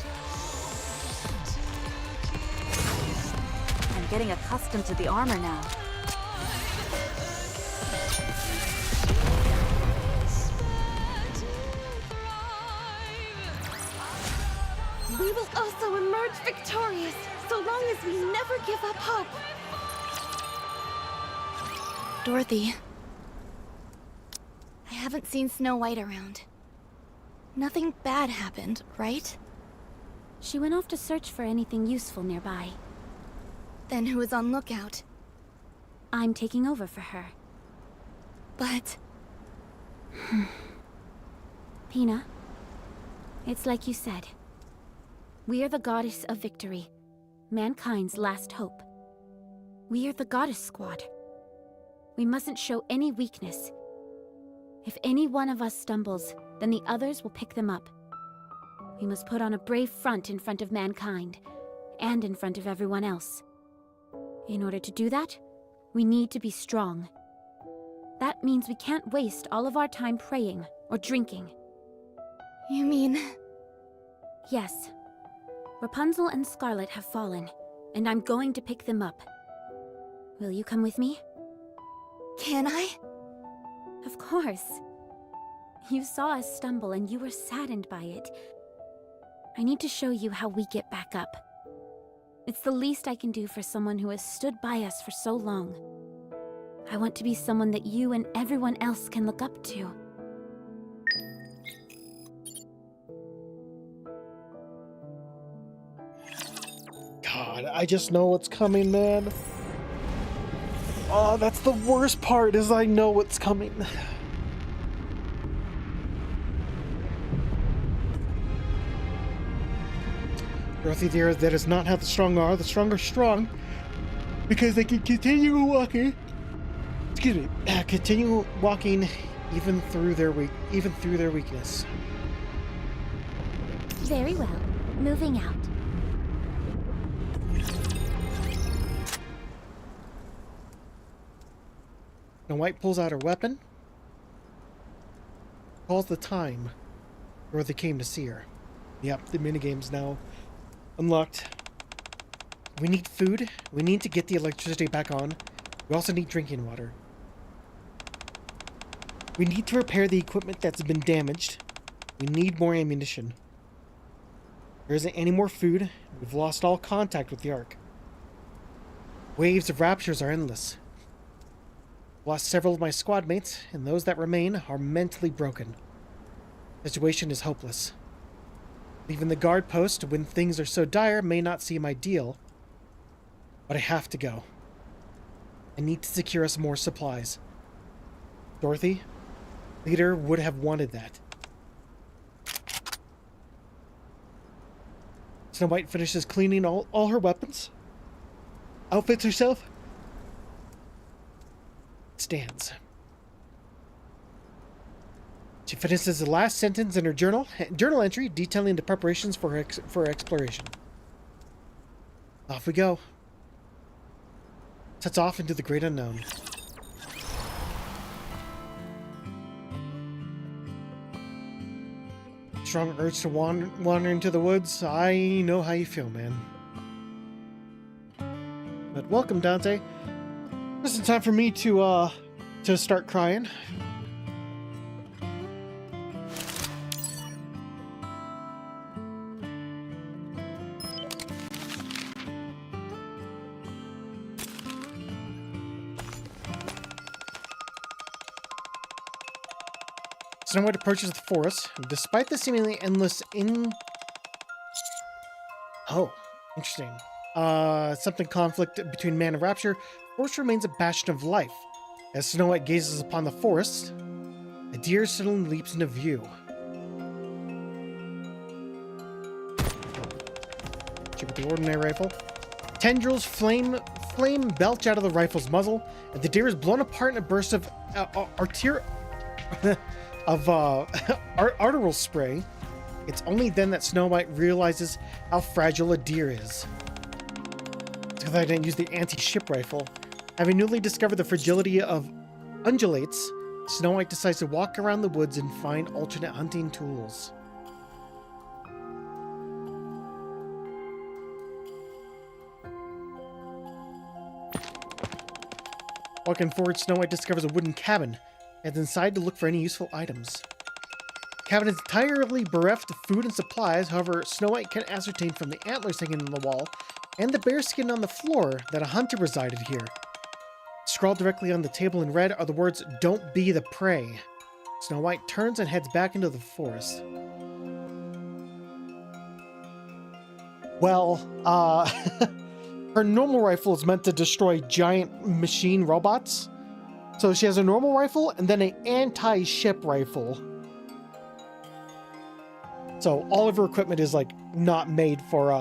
I'm getting accustomed to the armor now. We will also emerge victorious, so long as we never give up hope. Dorothy. I haven't seen Snow White around. Nothing bad happened, right? She went off to search for anything useful nearby. Then who is on lookout? I'm taking over for her. But... Pina, it's like you said. We are the goddess of victory, mankind's last hope. We are the goddess squad. We mustn't show any weakness. If any one of us stumbles, then the others will pick them up. We must put on a brave front in front of mankind, and in front of everyone else. In order to do that, we need to be strong. That means we can't waste all of our time praying or drinking. You mean... Yes. Rapunzel and Scarlet have fallen, and I'm going to pick them up. Will you come with me? Can I? Of course. You saw us stumble and you were saddened by it. I need to show you how we get back up. It's the least I can do for someone who has stood by us for so long. I want to be someone that you and everyone else can look up to. God, I just know what's coming, man. Oh, that's the worst part, is I know what's coming. Dorothy dear, that is not how the strong are. The strong are strong because they can continue walking. Excuse me, continue walking even through their weakness. Very well. Moving out. Snow White pulls out her weapon. Calls the time where they came to see her. Yep, the minigame's now unlocked. We need food. We need to get the electricity back on. We also need drinking water. We need to repair the equipment that's been damaged. We need more ammunition. There isn't any more food. We've lost all contact with the Ark. Waves of raptures are endless. I've lost several of my squad mates, and those that remain are mentally broken. The situation is hopeless. Leaving the guard post when things are so dire may not seem ideal, but I have to go. I need to secure us more supplies. Dorothy, leader would have wanted that. Snow White finishes cleaning all her weapons, outfits herself, stands. She finishes the last sentence in her journal entry detailing the preparations for her exploration. Off we go. Sets off into the great unknown. Strong urge to wander into the woods. I know how you feel, man. But welcome, Dante. This is time for me to start crying. Snow White approaches the forest. Despite the seemingly endless Oh, interesting. Something conflict between man and rapture, forest remains a bastion of life. As Snow White gazes upon the forest, a deer suddenly leaps into view. Shoot with the ordinary rifle. Tendrils flame belch out of the rifle's muzzle, and the deer is blown apart in a burst of arterial spray. It's only then that Snow White realizes how fragile a deer is. It's because I didn't use the anti-ship rifle. Having newly discovered the fragility of undulates, Snow White decides to walk around the woods and find alternate hunting tools. Walking forward, Snow White discovers a wooden cabin and heads inside to look for any useful items. The cabin is entirely bereft of food and supplies. However, Snow White can ascertain from the antlers hanging on the wall and the bear skin on the floor that a hunter resided here. Scrawled directly on the table in red are the words, "Don't be the prey." Snow White turns and heads back into the forest. Well, her normal rifle is meant to destroy giant machine robots. So she has a normal rifle and then an anti-ship rifle. So all of her equipment is like not made for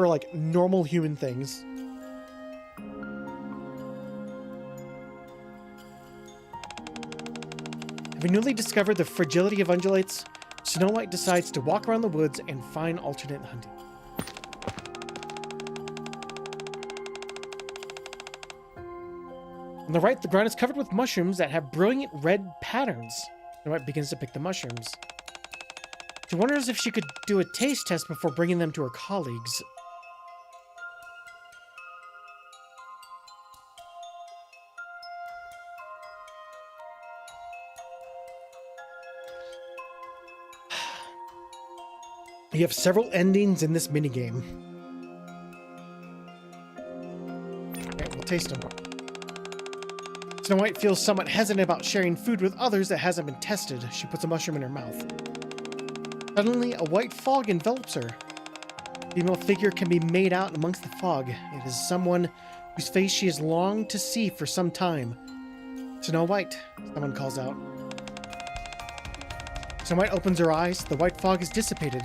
like normal human things. Having newly discovered the fragility of undulates, Snow White decides to walk around the woods and find alternate hunting. On the right, the ground is covered with mushrooms that have brilliant red patterns. Snow White begins to pick the mushrooms. She wonders if she could do a taste test before bringing them to her colleagues. You have several endings in this minigame. Okay, we'll taste them. Snow White feels somewhat hesitant about sharing food with others that hasn't been tested. She puts a mushroom in her mouth. Suddenly, a white fog envelops her. Female figure can be made out amongst the fog. It is someone whose face she has longed to see for some time. Snow White, someone calls out. Snow White opens her eyes. The white fog is dissipated.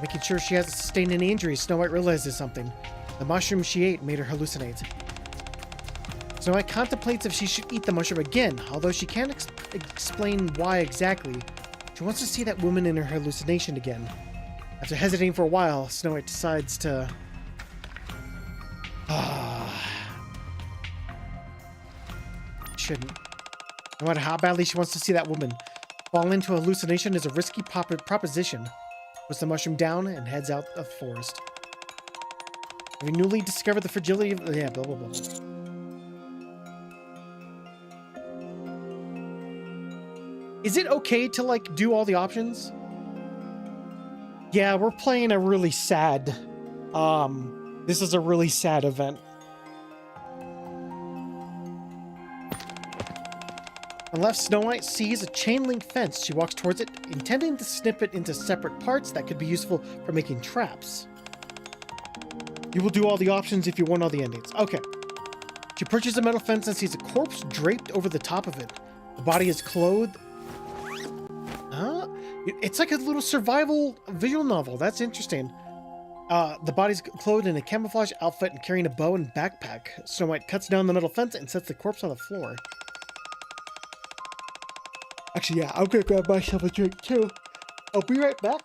Making sure she hasn't sustained any injuries, Snow White realizes something. The mushroom she ate made her hallucinate. Snow White contemplates if she should eat the mushroom again, although she can't explain why exactly. She wants to see that woman in her hallucination again. After hesitating for a while, Snow White decides to... Shouldn't. No matter how badly she wants to see that woman, falling into a hallucination is a risky proposition. Puts the mushroom down and heads out of the forest. Having newly discovered the fragility of... Yeah, blah, blah, blah. Is it okay to, like, do all the options? Yeah, we're playing a really sad... this is a really sad event. On the left, Snow White sees a chain link fence. She walks towards it, intending to snip it into separate parts that could be useful for making traps. You will do all the options if you want all the endings. Okay. She approaches the metal fence and sees a corpse draped over the top of it. The body is clothed... Huh? It's like a little survival visual novel. That's interesting. The body's clothed in a camouflage outfit and carrying a bow and backpack. Snow White cuts down the metal fence and sets the corpse on the floor. Actually, yeah, I'm gonna grab myself a drink too. I'll be right back.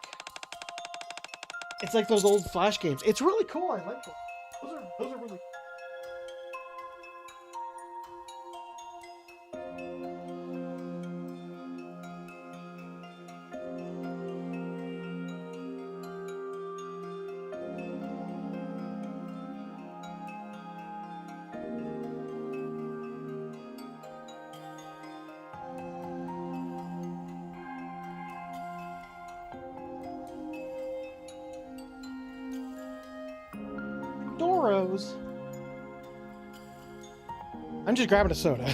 It's like those old Flash games. It's really cool. I like them. Those are really Doros. I'm just grabbing a soda.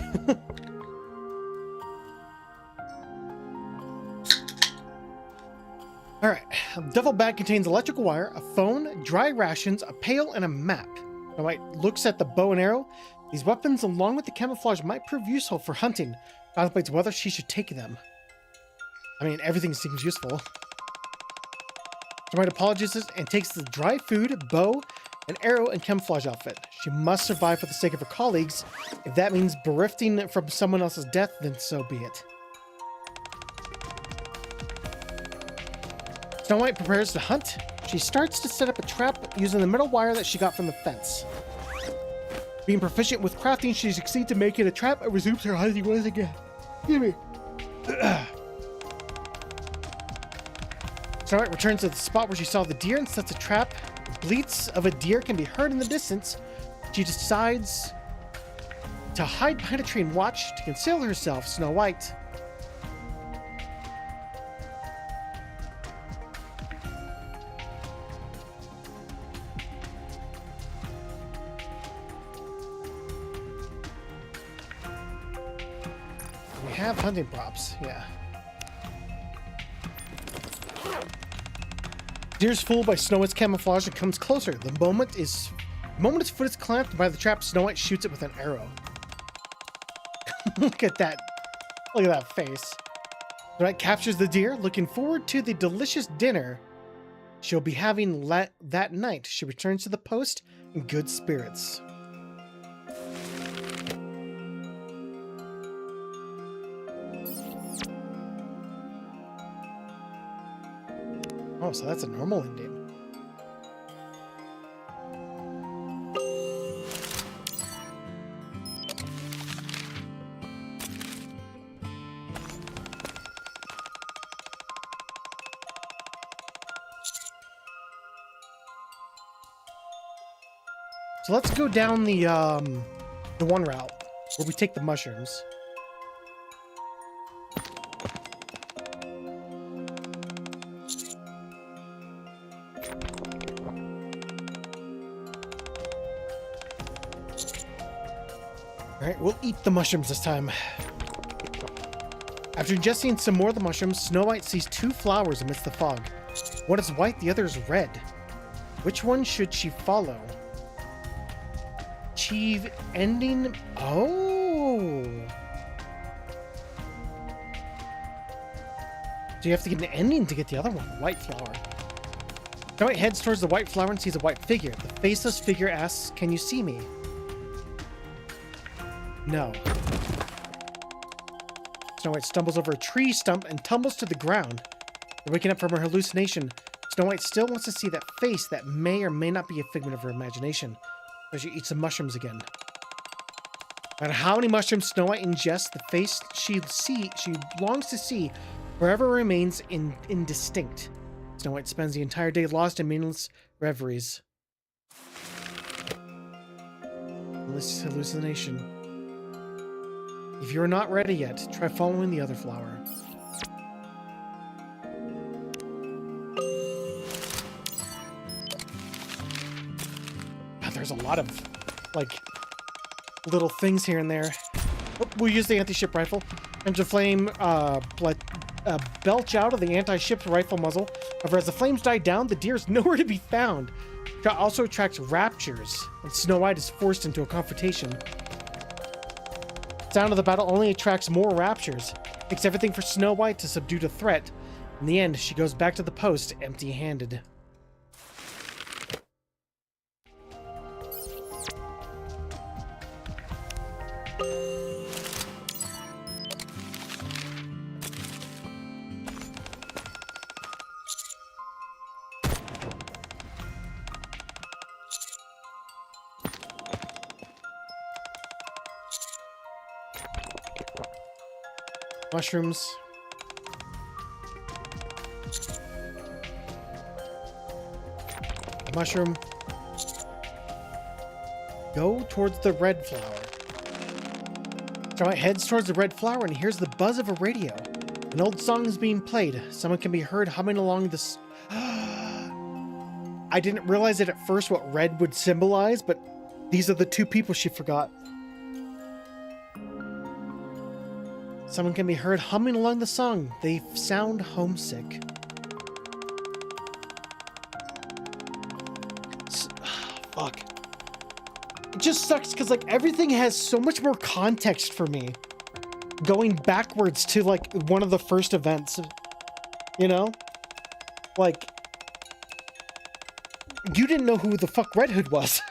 Alright, the duffel bag contains electrical wire, a phone, dry rations, a pail, and a map. Snow White looks at the bow and arrow. These weapons, along with the camouflage, might prove useful for hunting. Contemplates whether she should take them. I mean, everything seems useful. Snow White apologizes and takes the dry food, bow, an arrow, and camouflage outfit. She must survive for the sake of her colleagues. If that means berefting from someone else's death, then so be it. Snow White prepares to hunt. She starts to set up a trap using the metal wire that she got from the fence. Being proficient with crafting, she succeeds in making a trap and resumes her hunting once again. Excuse me. Snow White returns to the spot where she saw the deer and sets a trap. Bleats of a deer can be heard in the distance. She decides to hide behind a tree and watch to conceal herself. Snow White. We have hunting props, yeah. Deer's fooled by Snow White's camouflage and comes closer. The moment its foot is clamped by the trap, Snow White shoots it with an arrow. Look at that. Look at that face. Snow White captures the deer, looking forward to the delicious dinner she'll be having that night. She returns to the post in good spirits. Oh, so that's a normal ending. So let's go down the one route where we take the mushrooms. Alright, we'll eat the mushrooms this time. After ingesting some more of the mushrooms, Snow White sees two flowers amidst the fog. One is white, the other is red. Which one should she follow? Achieve ending... Oh! So you have to get an ending to get the other one, white flower. Snow White heads towards the white flower and sees a white figure. The faceless figure asks, "Can you see me?" No. Snow White stumbles over a tree stump and tumbles to the ground. Waking up from her hallucination, Snow White still wants to see that face that may or may not be a figment of her imagination. So she eats some mushrooms again. No matter how many mushrooms Snow White ingests, the face she longs to see forever remains indistinct. Snow White spends the entire day lost in meaningless reveries. Hallucination. If you're not ready yet, try following the other flower. There's a lot of, like, little things here and there. Oh, we'll use the anti-ship rifle. And the flame belch out of the anti-ship rifle muzzle. However, as the flames die down, the deer is nowhere to be found. It also attracts raptures, and Snow White is forced into a confrontation. The sound of the battle only attracts more raptures. It takes everything for Snow White to subdue the threat. In the end, she goes back to the post empty-handed. Mushrooms. Mushroom. Go towards the red flower. Snow White heads towards the red flower and hears the buzz of a radio. An old song is being played. Someone can be heard humming along this. I didn't realize it at first what red would symbolize, but these are the two people she forgot. Someone can be heard humming along the song. They sound homesick. Fuck. It just sucks because, like, everything has so much more context for me. Going backwards to, like, one of the first events. You know? Like, you didn't know who the fuck Red Hood was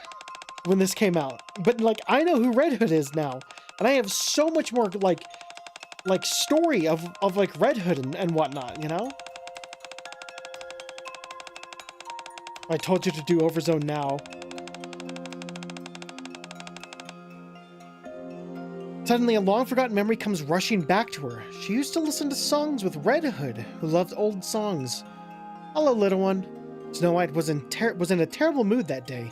when this came out. But, like, I know who Red Hood is now. And I have so much more, like story of like Red Hood and whatnot, you know? I told you to do Overzone now. Suddenly, a long-forgotten memory comes rushing back to her. She used to listen to songs with Red Hood, who loved old songs. Hello, little one. Snow White was in a terrible mood that day.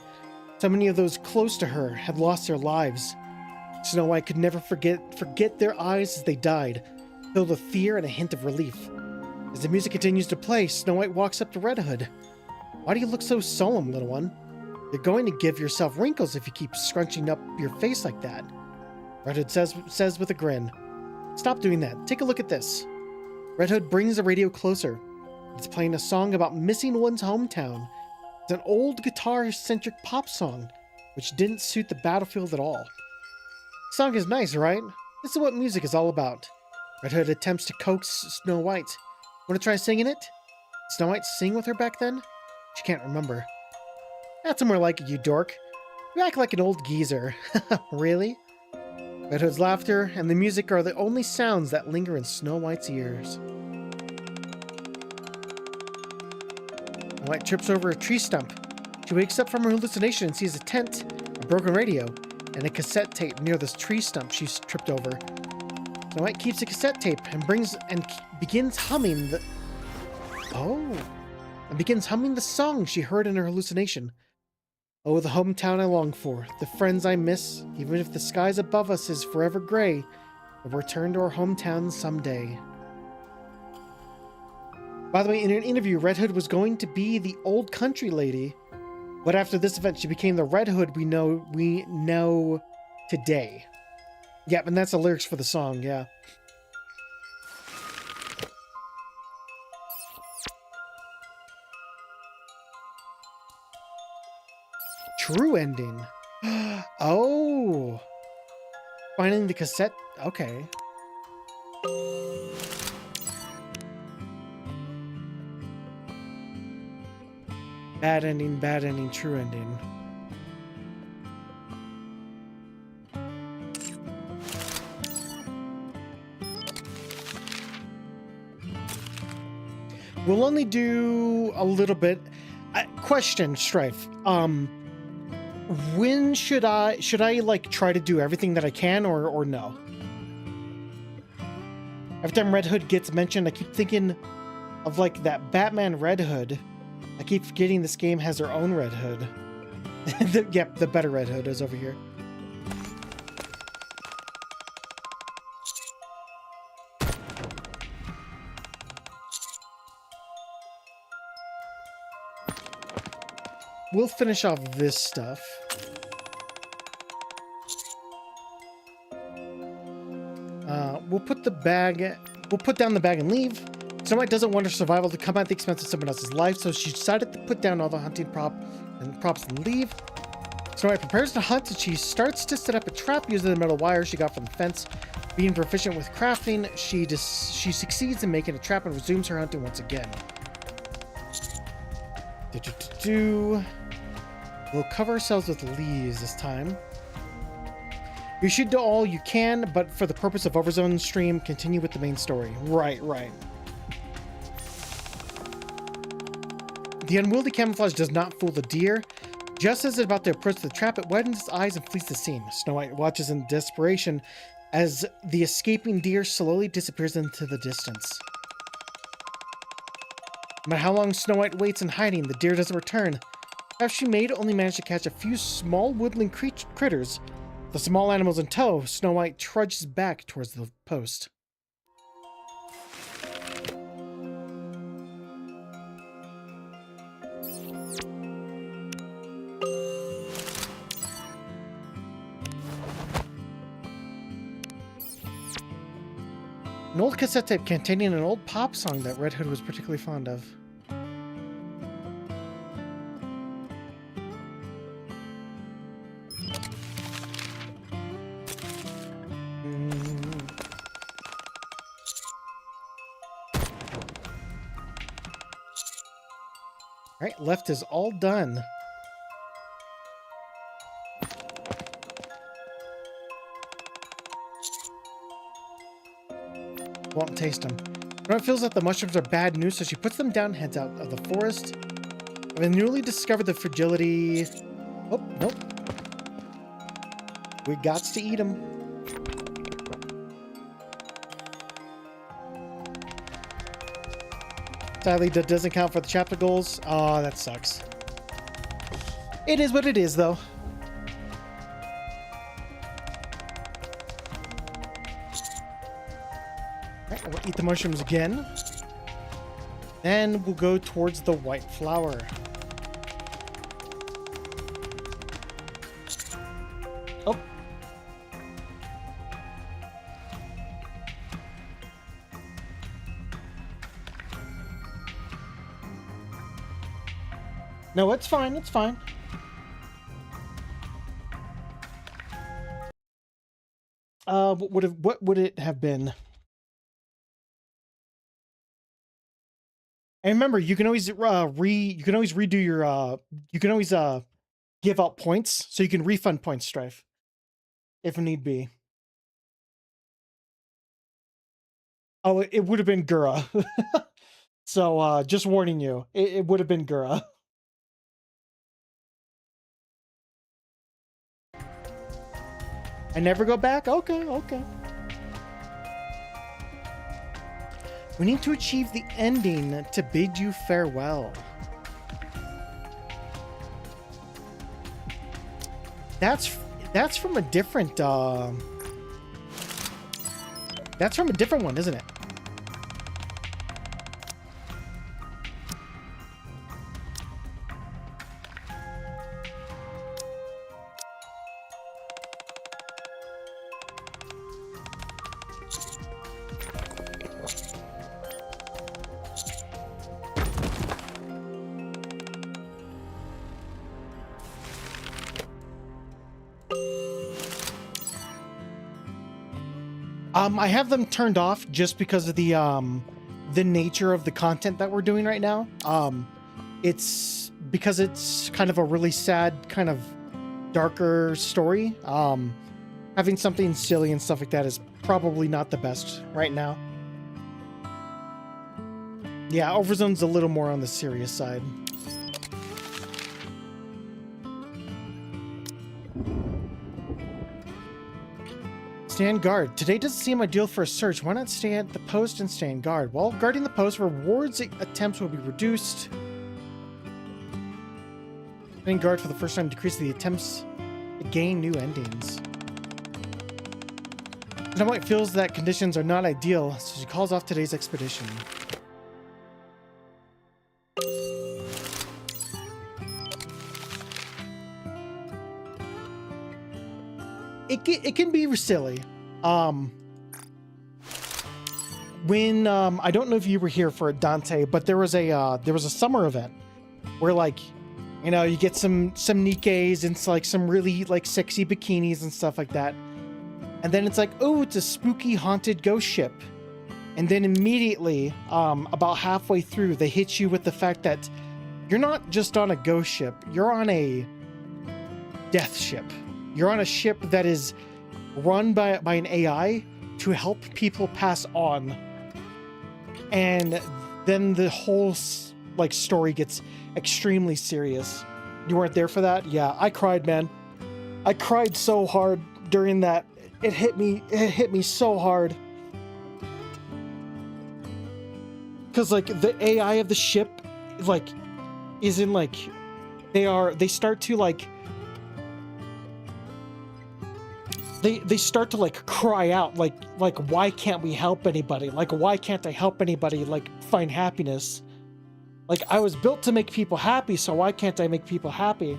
So many of those close to her had lost their lives. Snow White could never forget their eyes as they died, filled with fear and a hint of relief. As the music continues to play, Snow White walks up to Red Hood. Why do you look so solemn, little one? You're going to give yourself wrinkles if you keep scrunching up your face like that. Red Hood says with a grin. Stop doing that. Take a look at this. Red Hood brings the radio closer. It's playing a song about missing one's hometown. It's an old guitar-centric pop song, which didn't suit the battlefield at all. The song is nice, right? This is what music is all about. Red Hood attempts to coax Snow White. Want to try singing it? Did Snow White sing with her back then? She can't remember. That's more like it, you dork. You act like an old geezer. Really? Red Hood's laughter and the music are the only sounds that linger in Snow White's ears. Snow White trips over a tree stump. She wakes up from her hallucination and sees a tent, a broken radio, and a cassette tape near this tree stump she's tripped over. Snow White keeps the cassette tape and begins humming the song she heard in her hallucination. Oh, the hometown I long for, the friends I miss, even if the skies above us is forever gray, we'll return to our hometown someday. By the way, in an interview, Red Hood was going to be the old country lady, but after this event, she became the Red Hood we know today. Yeah, and that's the lyrics for the song, yeah. true ending. Oh. Finding the cassette. Okay. Bad ending, true ending. We'll only do a little bit. Question, Strife. When should I like try to do everything that I can or no? Every time Red Hood gets mentioned, I keep thinking of like that Batman Red Hood. I keep forgetting this game has their own Red Hood. Yep, the better Red Hood is over here. We'll finish off this stuff. We'll put down the bag and leave. Snow White doesn't want her survival to come at the expense of someone else's life, so she decided to put down all the hunting props and leave. Snow White prepares to hunt, and she starts to set up a trap using the metal wire she got from the fence. Being proficient with crafting, she succeeds in making a trap and resumes her hunting once again. We'll cover ourselves with leaves this time. You should do all you can, but for the purpose of Overzone stream, continue with the main story. Right. The unwieldy camouflage does not fool the deer. Just as it's about to approach the trap, it widens its eyes and flees the scene. Snow White watches in desperation as the escaping deer slowly disappears into the distance. No matter how long Snow White waits in hiding, the deer doesn't return. After she only managed to catch a few small woodland critters, the small animals in tow, Snow White trudges back towards the post. An old cassette tape containing an old pop song that Red Hood was particularly fond of. Alright, left is all done. Won't taste them. Grant feels that the mushrooms are bad news, so she puts them down and heads out of the forest. Having newly discovered the fragility... Oh, nope. We gots to eat them. Sadly, that doesn't count for the chapter goals. Oh, that sucks. It is what it is, though. Right, we'll eat the mushrooms again. Then we'll go towards the white flower. Oh. No, it's fine. It's fine. What would it have been? And remember, you can always redo your you can always give out points, so you can refund points, Strife, if need be. Oh, it would have been Gura. So just warning you, it would have been Gura. I never go back? Okay, okay. We need to achieve the ending to bid you farewell. That's from a different that's from a different one, isn't it? I have them turned off just because of the nature of the content that we're doing right now. It's because it's kind of a really sad, kind of darker story. Having something silly and stuff like that is probably not the best right now. Yeah, Overzone's a little more on the serious side. Stand guard. Today doesn't seem ideal for a search. Why not stay at the post and stand guard? While guarding the post, rewards attempts will be reduced. Standing guard for the first time decreases the attempts to gain new endings. Dynamite feels that conditions are not ideal, so she calls off today's expedition. It can be silly. When I don't know if you were here for it, Dante, but there was a summer event where, like, you know, you get some Nikes and like some really like sexy bikinis and stuff like that, and then it's like, oh, it's a spooky haunted ghost ship, and then immediately about halfway through they hit you with the fact that you're not just on a ghost ship, you're on a death ship. You're on a ship that is run by an AI to help people pass on. And then the whole like story gets extremely serious. You weren't there for that? Yeah, I cried, man. I cried so hard during that. It hit me so hard. Cause like the AI of the ship like isn't like they start to like They start to like cry out like why can't we help anybody? Like why can't I help anybody like find happiness? Like I was built to make people happy, so why can't I make people happy?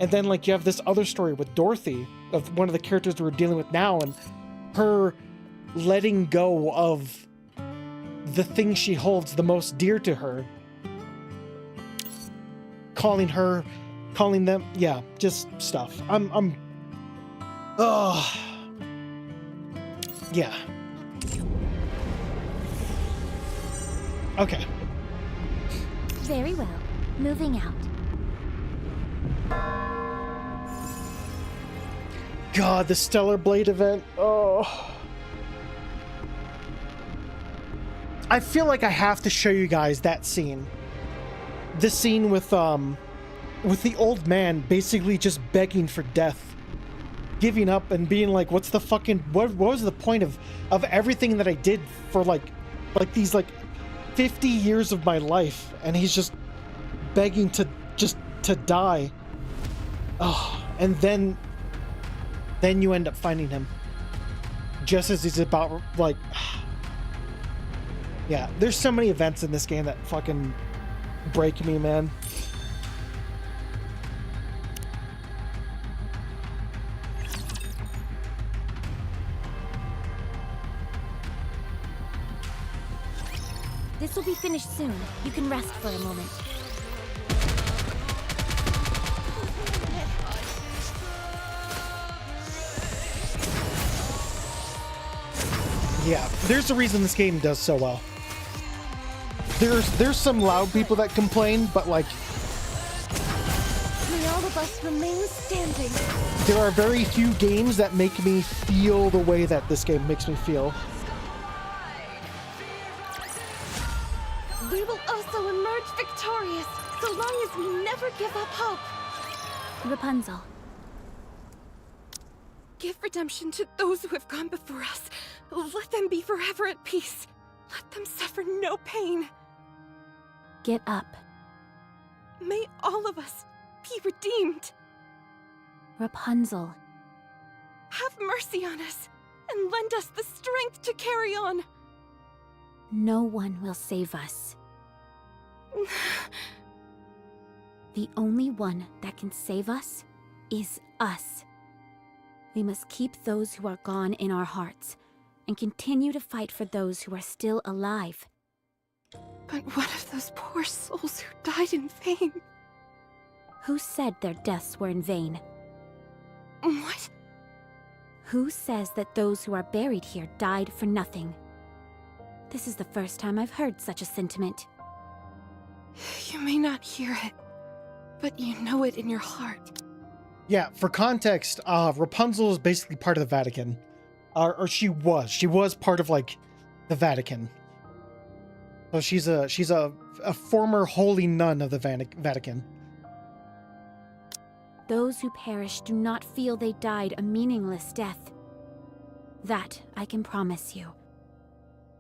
And then like you have this other story with Dorothy, of one of the characters we're dealing with now, and her letting go of the thing she holds the most dear to her. Calling them, yeah, just stuff. Oh, yeah. Okay. Very well. Moving out. God, the Stellar Blade event. Oh. I feel like I have to show you guys that scene. The scene with the old man basically just begging for death. Giving up and being like, what's the fucking, what was the point of everything that I did for like these like 50 years of my life, and he's just begging to die. Oh, and then you end up finding him just as he's about like, yeah, there's so many events in this game that fucking break me, man. This will be finished soon. You can rest for a moment. Yeah, there's a reason this game does so well. There's some loud people that complain, but like, May all of us remain standing. there are very few games that make me feel the way that this game makes me feel. We will also emerge victorious, so long as we never give up hope. Rapunzel. Give redemption to those who have gone before us. Let them be forever at peace. Let them suffer no pain. Get up. May all of us be redeemed. Rapunzel. Have mercy on us and lend us the strength to carry on. No one will save us. The only one that can save us is us. We must keep those who are gone in our hearts and continue to fight for those who are still alive. But what of those poor souls who died in vain? Who said their deaths were in vain? What? Who says that those who are buried here died for nothing? This is the first time I've heard such a sentiment. You may not hear it, but you know it in your heart. Yeah, for context, Rapunzel is basically part of the Vatican. Or she was. She was part of, like, the Vatican. So she's a former holy nun of the Vatican. Those who perish do not feel they died a meaningless death. That I can promise you.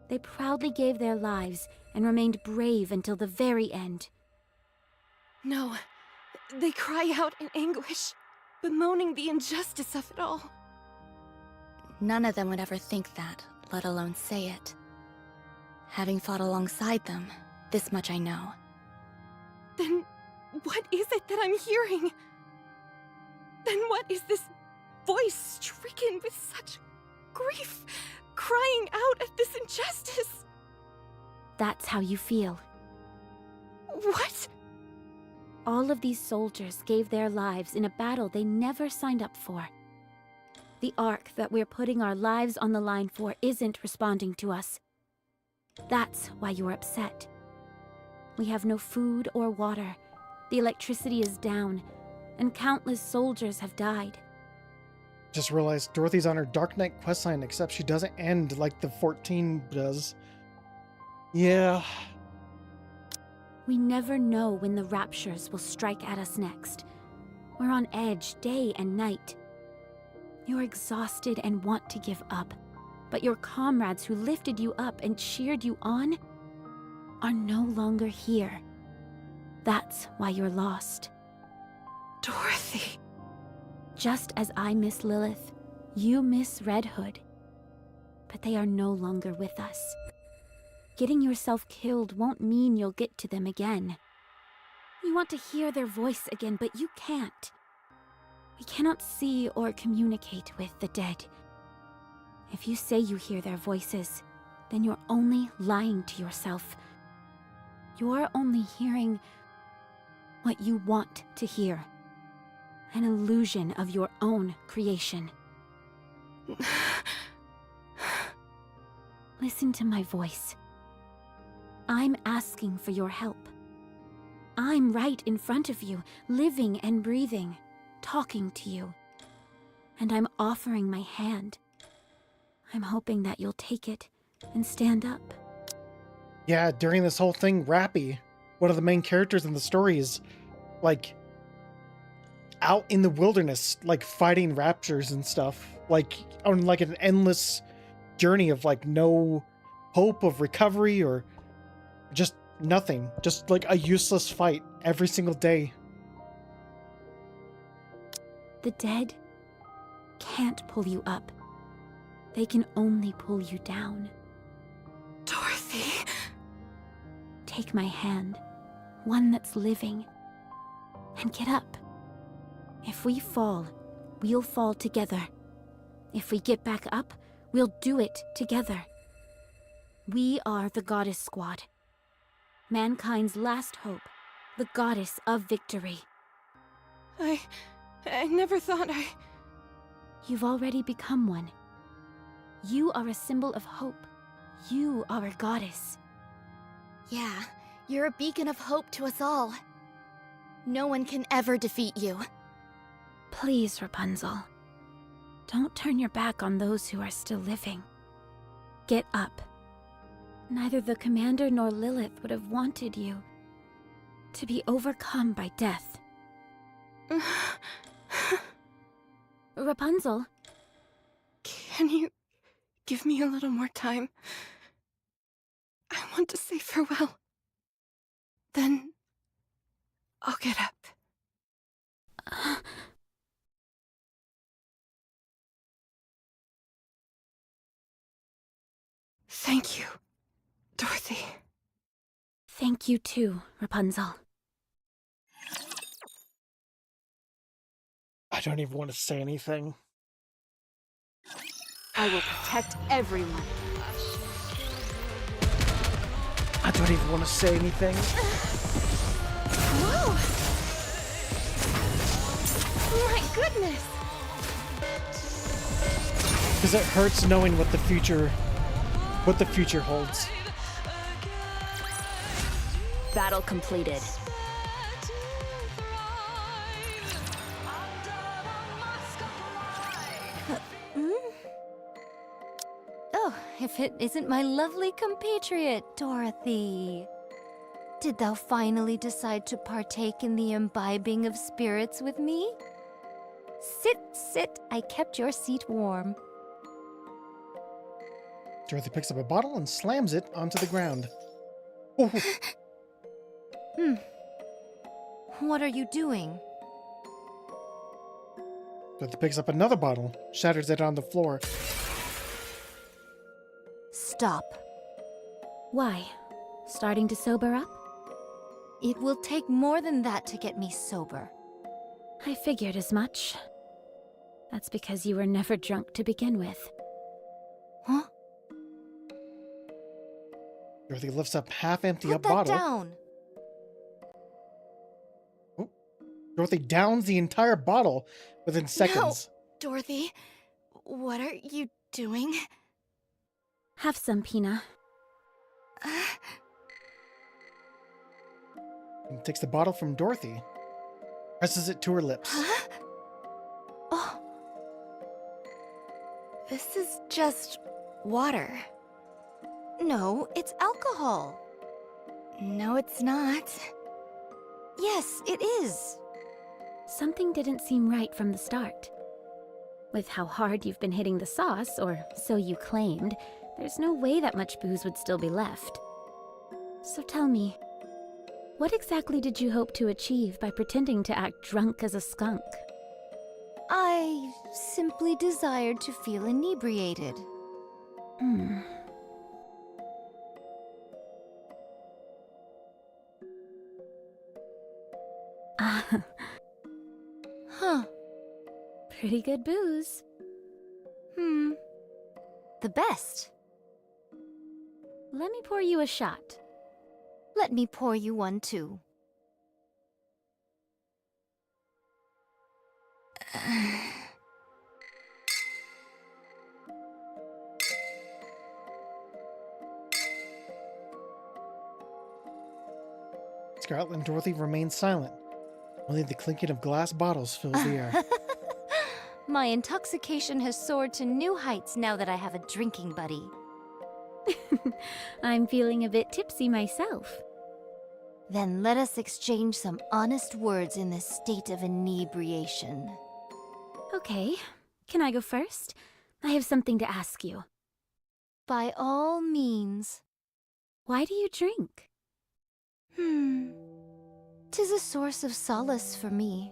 They proudly gave their lives and remained brave until the very end. No, they cry out in anguish, bemoaning the injustice of it all. None of them would ever think that, let alone say it. Having fought alongside them, this much I know. Then what is it that I'm hearing? Then what is this voice stricken with such grief, crying out at this injustice? That's how you feel. What? All of these soldiers gave their lives in a battle they never signed up for. The Ark that we're putting our lives on the line for isn't responding to us. That's why you're upset. We have no food or water. The electricity is down, and countless soldiers have died. Just realized Dorothy's on her Dark Knight questline, except she doesn't end like the 14 does. Yeah. We never know when the raptures will strike at us next. We're on edge day and night. You're exhausted and want to give up, but your comrades who lifted you up and cheered you on are no longer here. That's why you're lost. Dorothy. Just as I miss Lilith, you miss Red Hood. But they are no longer with us. Getting yourself killed won't mean you'll get to them again. You want to hear their voice again, but you can't. We cannot see or communicate with the dead. If you say you hear their voices, then you're only lying to yourself. You're only hearing what you want to hear. An illusion of your own creation. Listen to my voice. I'm asking for your help. I'm right in front of you, living and breathing, talking to you. And I'm offering my hand. I'm hoping that you'll take it and stand up. Yeah, during this whole thing, Rappy, one of the main characters in the story, is, like, out in the wilderness, like, fighting raptures and stuff. Like, on, like, an endless journey of, like, no hope of recovery or just nothing. Just, like, a useless fight every single day. The dead can't pull you up. They can only pull you down. Dorothy. Take my hand, one that's living, and get up. If we fall, we'll fall together. If we get back up, we'll do it together. We are the Goddess Squad. Mankind's last hope, the Goddess of Victory. I never thought You've already become one. You are a symbol of hope. You are a goddess. Yeah, you're a beacon of hope to us all. No one can ever defeat you. Please, Rapunzel. Don't turn your back on those who are still living. Get up. Neither the Commander nor Lilith would have wanted you to be overcome by death. Rapunzel? Can you give me a little more time? I want to say farewell. Then I'll get up. Thank you, Dorothy. Thank you too, Rapunzel. I don't even want to say anything. I will protect everyone. I don't even want to say anything. Whoa! My goodness! Because it hurts knowing what the future holds. Battle completed. Oh, if it isn't my lovely compatriot, Dorothy. Did thou finally decide to partake in the imbibing of spirits with me? Sit, I kept your seat warm. Dorothy picks up a bottle and slams it onto the ground. Oh. What are you doing? Dorothy picks up another bottle, shatters it on the floor. Stop. Why? Starting to sober up? It will take more than that to get me sober. I figured as much. That's because you were never drunk to begin with. Huh? Dorothy lifts up half-empty Put that bottle. down! Oh. Dorothy downs the entire bottle within seconds. No! Dorothy, what are you doing? Have some, Pina. And takes the bottle from Dorothy. Presses it to her lips. Huh? Oh. This is just water. No, it's alcohol. No, it's not. Yes, it is. Something didn't seem right from the start. With how hard you've been hitting the sauce, or so you claimed, there's no way that much booze would still be left. So tell me, what exactly did you hope to achieve by pretending to act drunk as a skunk? I simply desired to feel inebriated. Huh. Pretty good booze. The best. Let me pour you a shot. Let me pour you one too. Scarlet and Dorothy remain silent. Only the clinking of glass bottles fills the air. My intoxication has soared to new heights now that I have a drinking buddy. I'm feeling a bit tipsy myself. Then let us exchange some honest words in this state of inebriation. Okay, can I go first? I have something to ask you. By all means. Why do you drink? 'Tis a source of solace for me.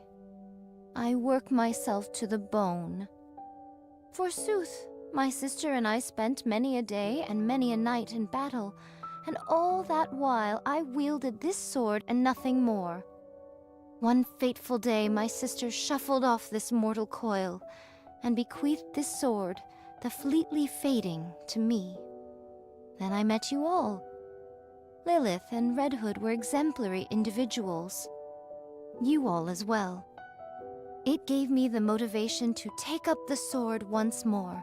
I work myself to the bone. Forsooth, my sister and I spent many a day and many a night in battle, and all that while I wielded this sword and nothing more. One fateful day my sister shuffled off this mortal coil, and bequeathed this sword, the fleetly fading, to me. Then I met you all. Lilith and Red Hood were exemplary individuals. You all as well. It gave me the motivation to take up the sword once more.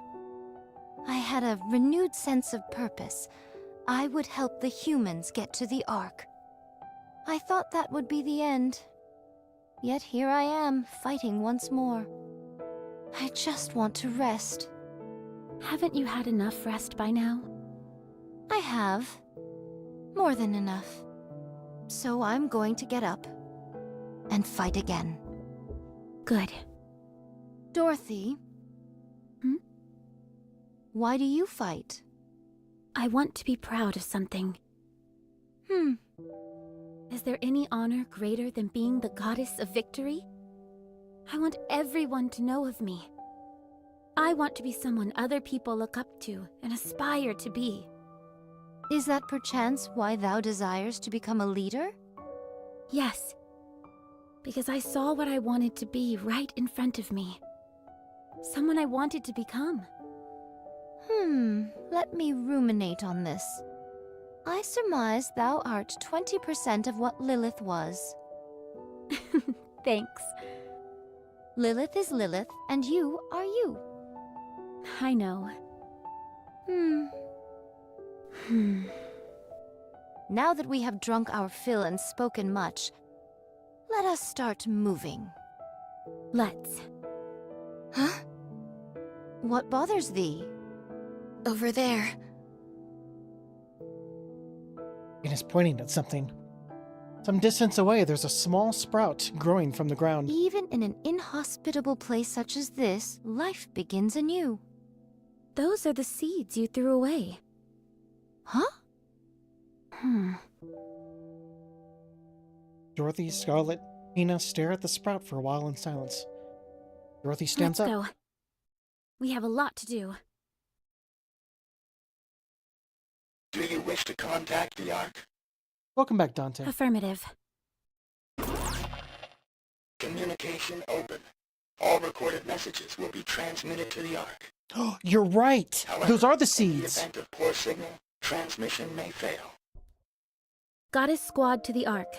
I had a renewed sense of purpose. I would help the humans get to the Ark. I thought that would be the end. Yet here I am, fighting once more. I just want to rest. Haven't you had enough rest by now? I have. More than enough. So I'm going to get up and fight again. Good. Dorothy? Why do you fight? I want to be proud of something. Is there any honor greater than being the goddess of victory? I want everyone to know of me. I want to be someone other people look up to and aspire to be. Is that perchance why thou desires to become a leader? Yes. Because I saw what I wanted to be right in front of me. Someone I wanted to become. Let me ruminate on this. I surmise thou art 20% of what Lilith was. Thanks. Lilith is Lilith, and you are you. I know. Now that we have drunk our fill and spoken much, let us start moving. Let's. Huh? What bothers thee? Over there. It is pointing at something. Some distance away, there's a small sprout growing from the ground. Even in an inhospitable place such as this, life begins anew. Those are the seeds you threw away. Huh? Dorothy, Scarlet, Tina stare at the sprout for a while in silence. Dorothy stands Let's up. go. We have a lot to do. Do you wish to contact the Ark? Welcome back, Dante. Affirmative. Communication open. All recorded messages will be transmitted to the Ark. Oh, you're right! However, Those are the in the seeds! event of poor signal, transmission may fail. Goddess Squad to the Ark.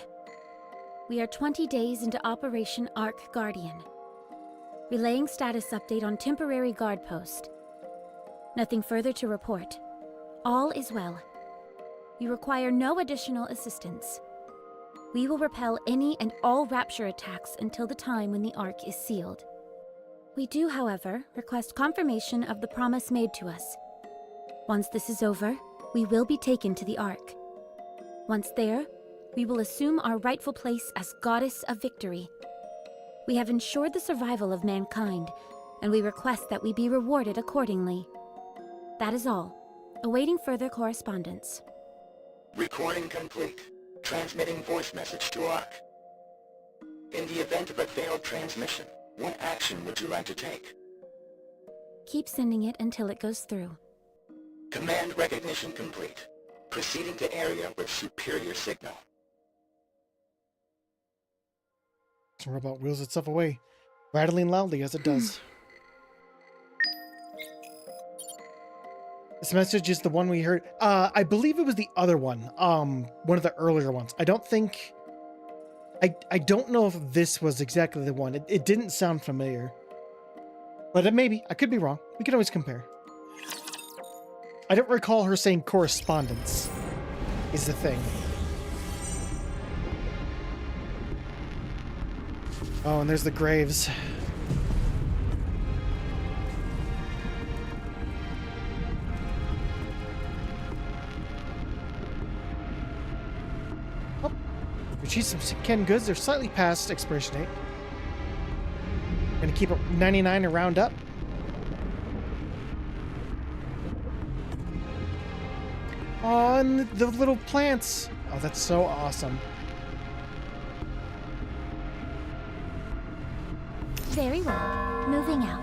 We are 20 days into Operation Ark Guardian. Relaying status update on temporary guard post. Nothing further to report. All is well. You require no additional assistance. We will repel any and all Rapture attacks until the time when the Ark is sealed. We do, however, request confirmation of the promise made to us. Once this is over, we will be taken to the Ark. Once there, we will assume our rightful place as Goddess of Victory. We have ensured the survival of mankind, and we request that we be rewarded accordingly. That is all. Awaiting further correspondence. Recording complete. Transmitting voice message to Ark. In the event of a failed transmission, what action would you like to take? Keep sending it until it goes through. Command recognition complete. Proceeding to area with superior signal. The robot wheels itself away, rattling loudly as it does. This message is the one we heard. I believe it was the other one. One of the earlier ones. I don't think... I don't know if this was exactly the one. It didn't sound familiar. But maybe. I could be wrong. We can always compare. I don't recall her saying correspondence is the thing. Oh, and there's the graves. Oh, we achieved some canned goods. They're slightly past expiration date. Gonna keep it 99 and round up. Oh, and the little plants. Oh, that's so awesome. Very well. Moving out.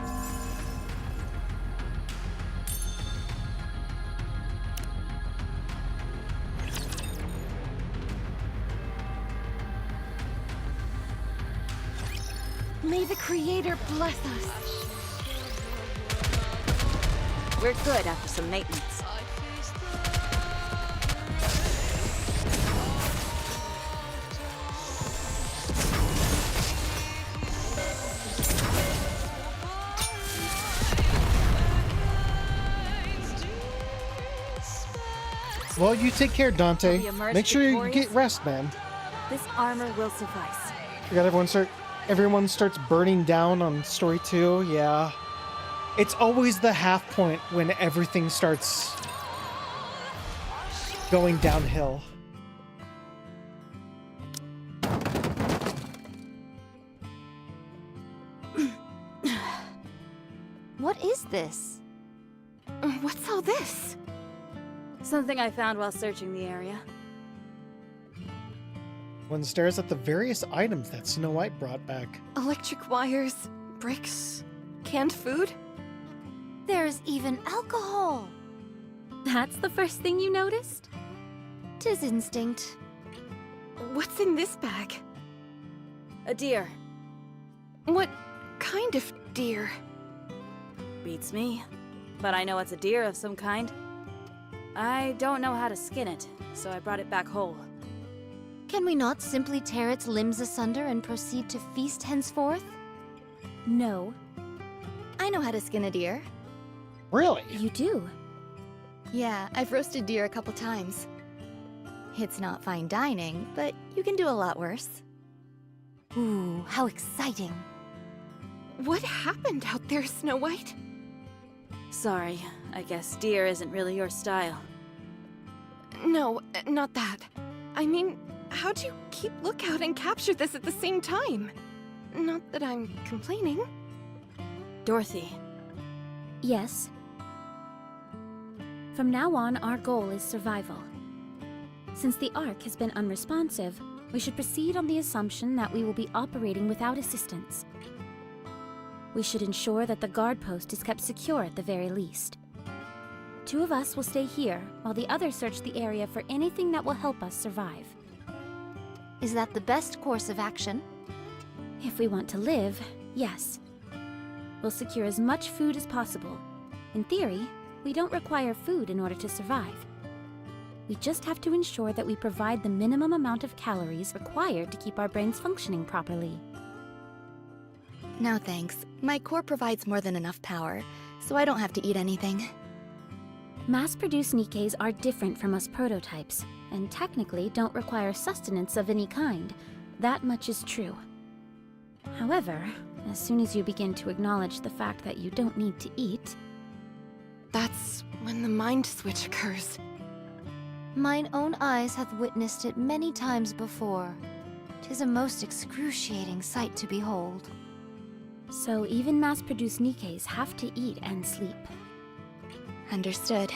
May the Creator bless us. We're good after some maintenance. Well, you take care, Dante. Will we emerge Make sure you victorious? get rest, man. This armor will suffice. We got everyone starts burning down on story 2. Yeah. It's always the half point when everything starts going downhill. What is this? What's all this? Something I found while searching the area. One stares at the various items that Snow White brought back. Electric wires, bricks, canned food? There's even alcohol! That's the first thing you noticed? 'Tis instinct. What's in this bag? A deer. What kind of deer? Beats me. But I know it's a deer of some kind. I don't know how to skin it, so I brought it back whole. Can we not simply tear its limbs asunder and proceed to feast henceforth? No. I know how to skin a deer. Really? You do? Yeah, I've roasted deer a couple times. It's not fine dining, but you can do a lot worse. Ooh, how exciting. What happened out there, Snow White? Sorry, I guess deer isn't really your style. No, not that. I mean, how'd you keep lookout and capture this at the same time? Not that I'm complaining. Dorothy, Yes. From now on, our goal is survival. Since the Ark has been unresponsive, we should proceed on the assumption that we will be operating without assistance. We should ensure that the guard post is kept secure at the very least. 2 of us will stay here, while the others search the area for anything that will help us survive. Is that the best course of action? If we want to live, yes. We'll secure as much food as possible. In theory, we don't require food in order to survive. We just have to ensure that we provide the minimum amount of calories required to keep our brains functioning properly. No thanks. My core provides more than enough power, so I don't have to eat anything. Mass-produced Nikkeis are different from us prototypes, and technically don't require sustenance of any kind. That much is true. However, as soon as you begin to acknowledge the fact that you don't need to eat, That's when the mind switch occurs. Mine own eyes hath witnessed it many times before. 'Tis a most excruciating sight to behold. so even mass-produced Nikkeis have to eat and sleep. Understood.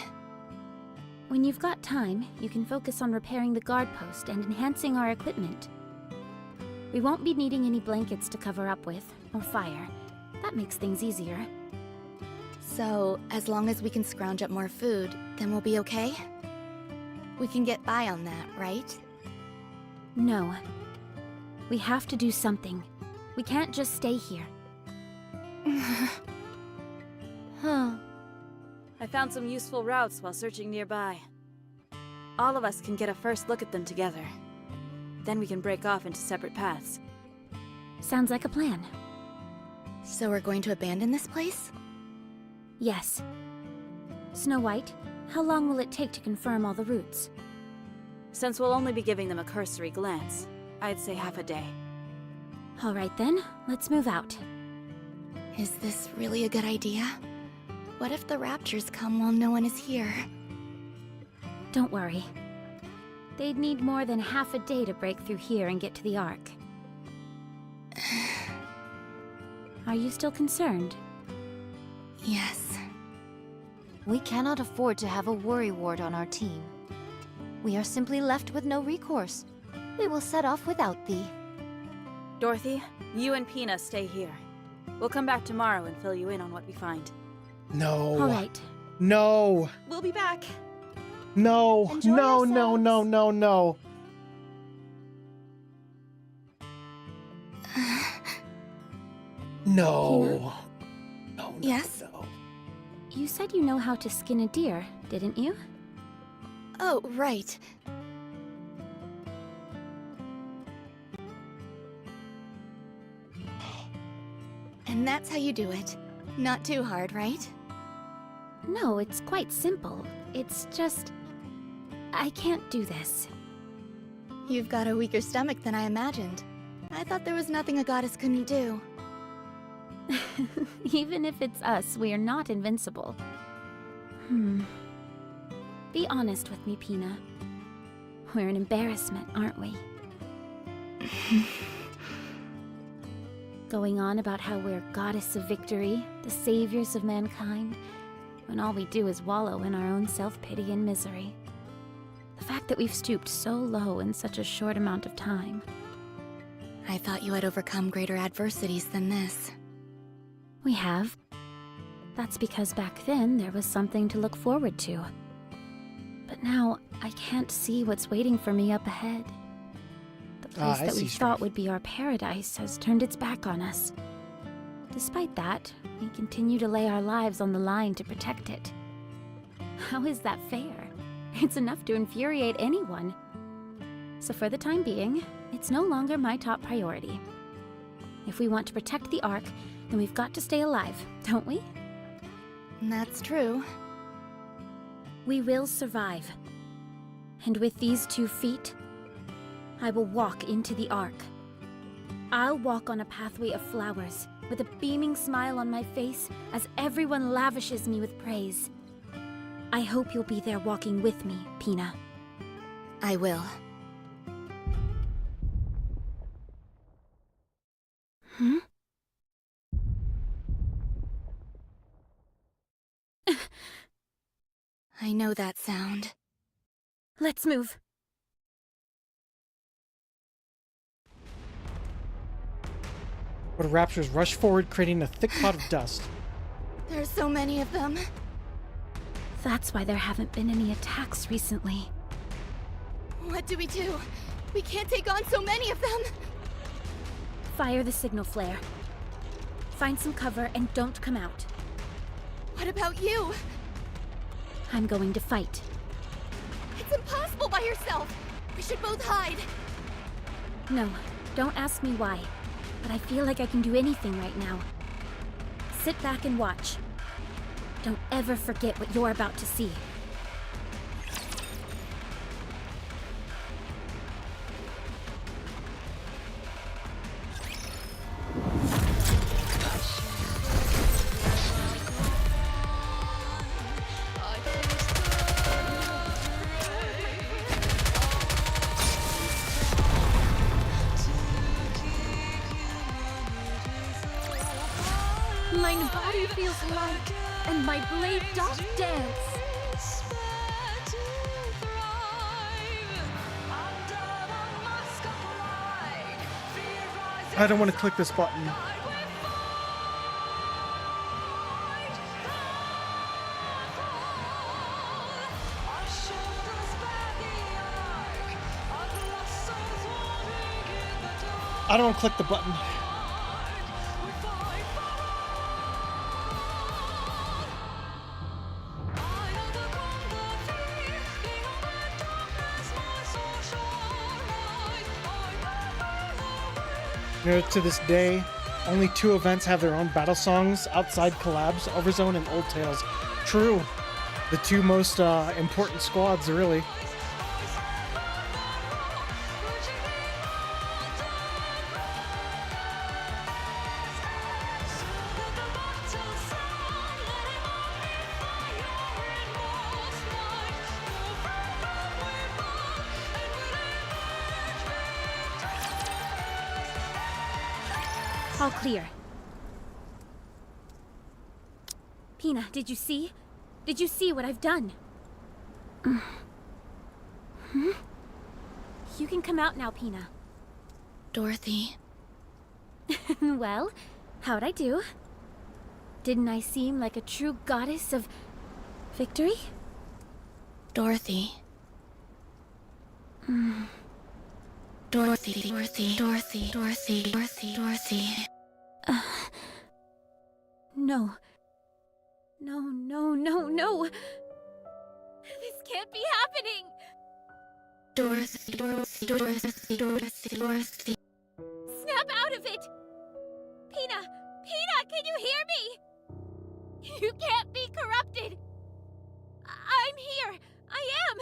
When you've got time, you can focus on repairing the guard post and enhancing our equipment. We won't be needing any blankets to cover up with, or fire. That makes things easier. So, as long as we can scrounge up more food, then we'll be okay? We can get by on that, right? No. We have to do something. We can't just stay here. Huh. I found some useful routes while searching nearby. All of us can get a first look at them together. Then we can break off into separate paths. Sounds like a plan. So we're going to abandon this place? Yes. Snow White, how long will it take to confirm all the routes? Since we'll only be giving them a cursory glance, I'd say half a day. All right then, let's move out. Is this really a good idea? What if the raptors come while no one is here? Don't worry. They'd need more than half a day to break through here and get to the Ark. Are you still concerned? Yes. We cannot afford to have a worry ward on our team. We are simply left with no recourse. We will set off without thee. Dorothy, you and Pina stay here. We'll come back tomorrow and fill you in on what we find. No. All right. No. We'll be back. No. Enjoy No, no, yourselves. no, no, no. No. No, no, Yes? no. You said you know how to skin a deer, didn't you? Oh, right. And that's how you do it. Not too hard, right? No, it's quite simple. It's just... I can't do this. You've got a weaker stomach than I imagined. I thought there was nothing a goddess couldn't do. Even if it's us, we are not invincible. Be honest with me, Pina. We're an embarrassment, aren't we? Going on about how we're goddess of victory, the saviors of mankind, when all we do is wallow in our own self-pity and misery. The fact that we've stooped so low in such a short amount of time. I thought you had overcome greater adversities than this. We have. That's because back then there was something to look forward to. But now, I can't see what's waiting for me up ahead. The place I that we see, thought Strife. would be our paradise has turned its back on us. Despite that, we continue to lay our lives on the line to protect it. How is that fair? It's enough to infuriate anyone. So for the time being, it's no longer my top priority. If we want to protect the Ark, then we've got to stay alive, don't we? That's true. We will survive. And with these 2 feet, I will walk into the Ark. I'll walk on a pathway of flowers, with a beaming smile on my face as everyone lavishes me with praise. I hope you'll be there walking with me, Pina. I will. Hmm? I know that sound. Let's move. But raptors rush forward, creating a thick cloud of dust. There's so many of them. That's why there haven't been any attacks recently. What do? We can't take on so many of them! Fire the signal flare. Find some cover and don't come out. What about you? I'm going to fight. It's impossible by yourself! We should both hide! No, don't ask me why. But I feel like I can do anything right now. Sit back and watch. Don't ever forget what you're about to see. My body feels light, and my blade doth dance. I don't want to click this button. I don't want to click the button. You know, to this day, only 2 events have their own battle songs outside collabs, Overzone and Old Tales. True. The 2 most important squads, really. All clear. Pina, did you see? Did you see what I've done? Hmm? You can come out now, Pina. Dorothy. Well, how'd I do? Didn't I seem like a true goddess of victory? Dorothy. Dorothy. No. No. This can't be happening! Dorothy. Snap out of it! Pina! Pina, can you hear me? You can't be corrupted! I'm here! I am!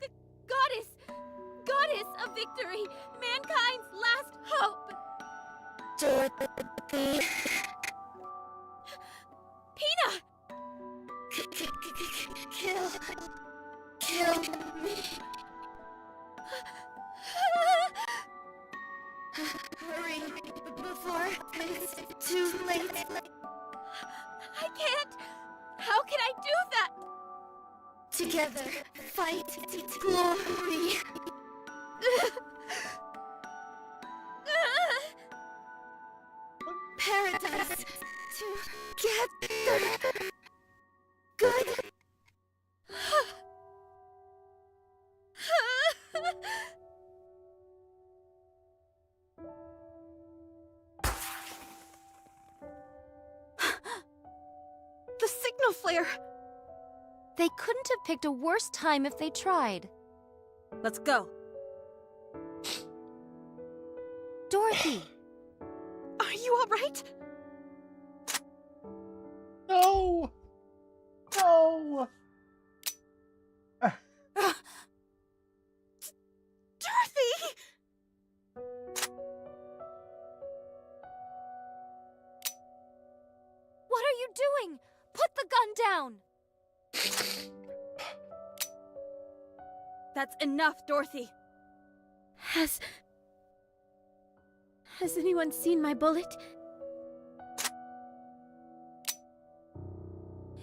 The goddess of victory! Mankind's last hope! Dorothy. Pina! Kill me. Hurry, before it's too late. I can't! How can I do that? Together, fight glory. Paradise together. Good. The signal flare! They couldn't have picked a worse time if they tried. Let's go. Dorothy! Are you alright? No! down! That's enough, Dorothy. Has anyone seen my bullet?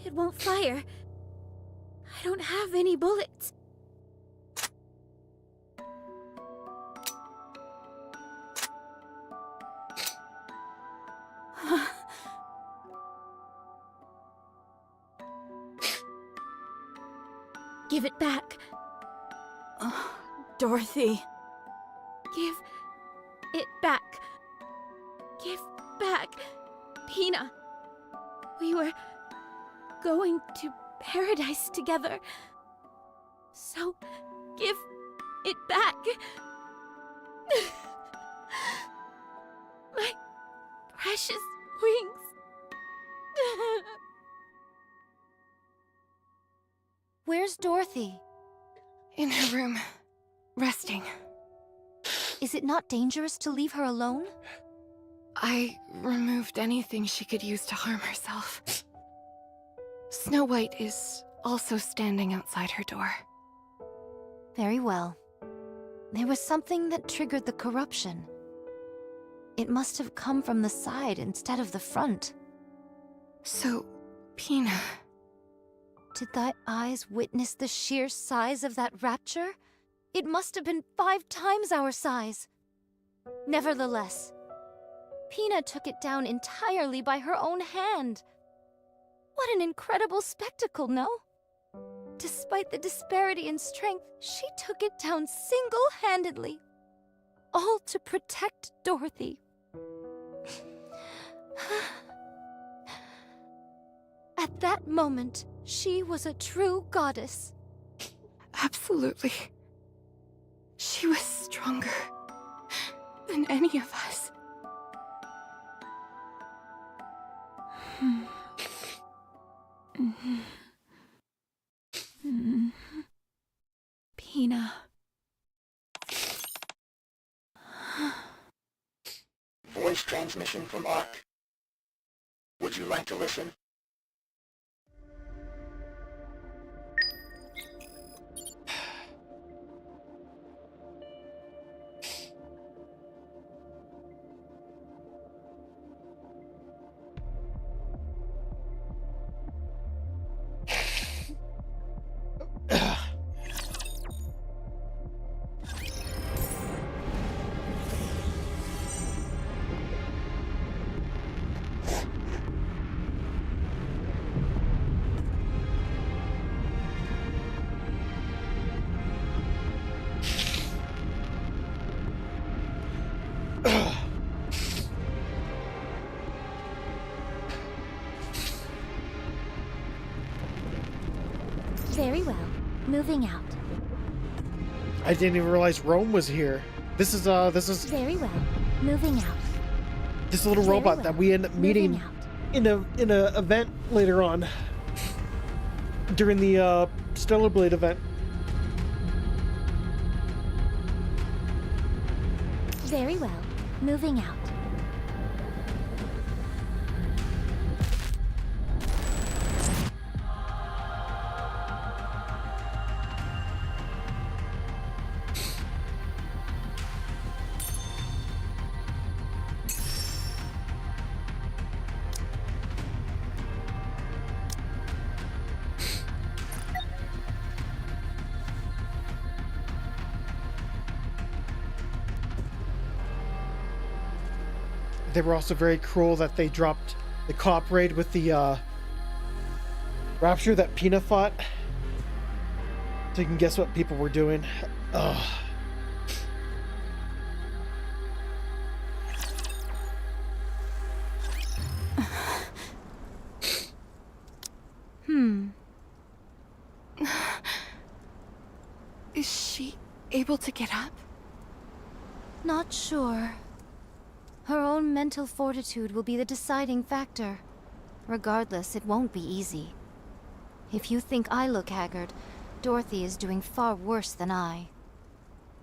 It won't fire. I don't have any bullets. Give it back. Dorothy. Give it back. Give back. Pina. We were going to paradise together. So, give it back. My precious wings. Where's Dorothy? In her room, resting. Is it not dangerous to leave her alone? I removed anything she could use to harm herself. Snow White is also standing outside her door. Very well. There was something that triggered the corruption. It must have come from the side instead of the front. So, Pina... Did thy eyes witness the sheer size of that rapture? It must have been 5 times our size. Nevertheless, Pina took it down entirely by her own hand. What an incredible spectacle, no? Despite the disparity in strength, she took it down single-handedly. All to protect Dorothy. At that moment, she was a true goddess. Absolutely. She was stronger than any of us. Pina. Voice transmission from Ark. Would you like to listen? Very well. Moving out. I didn't even realize Rome was here. This is Very well. Moving out. this little Very robot well. that we end up meeting Moving out. in a event later on during the Stellar Blade event. Very well. Moving out. They were also very cruel that they dropped the cop raid with the rapture that Pina fought. So you can guess what people were doing. Ugh. Is she able to get up? Not sure. Her own mental fortitude will be the deciding factor. Regardless, it won't be easy. If you think I look haggard, Dorothy is doing far worse than I.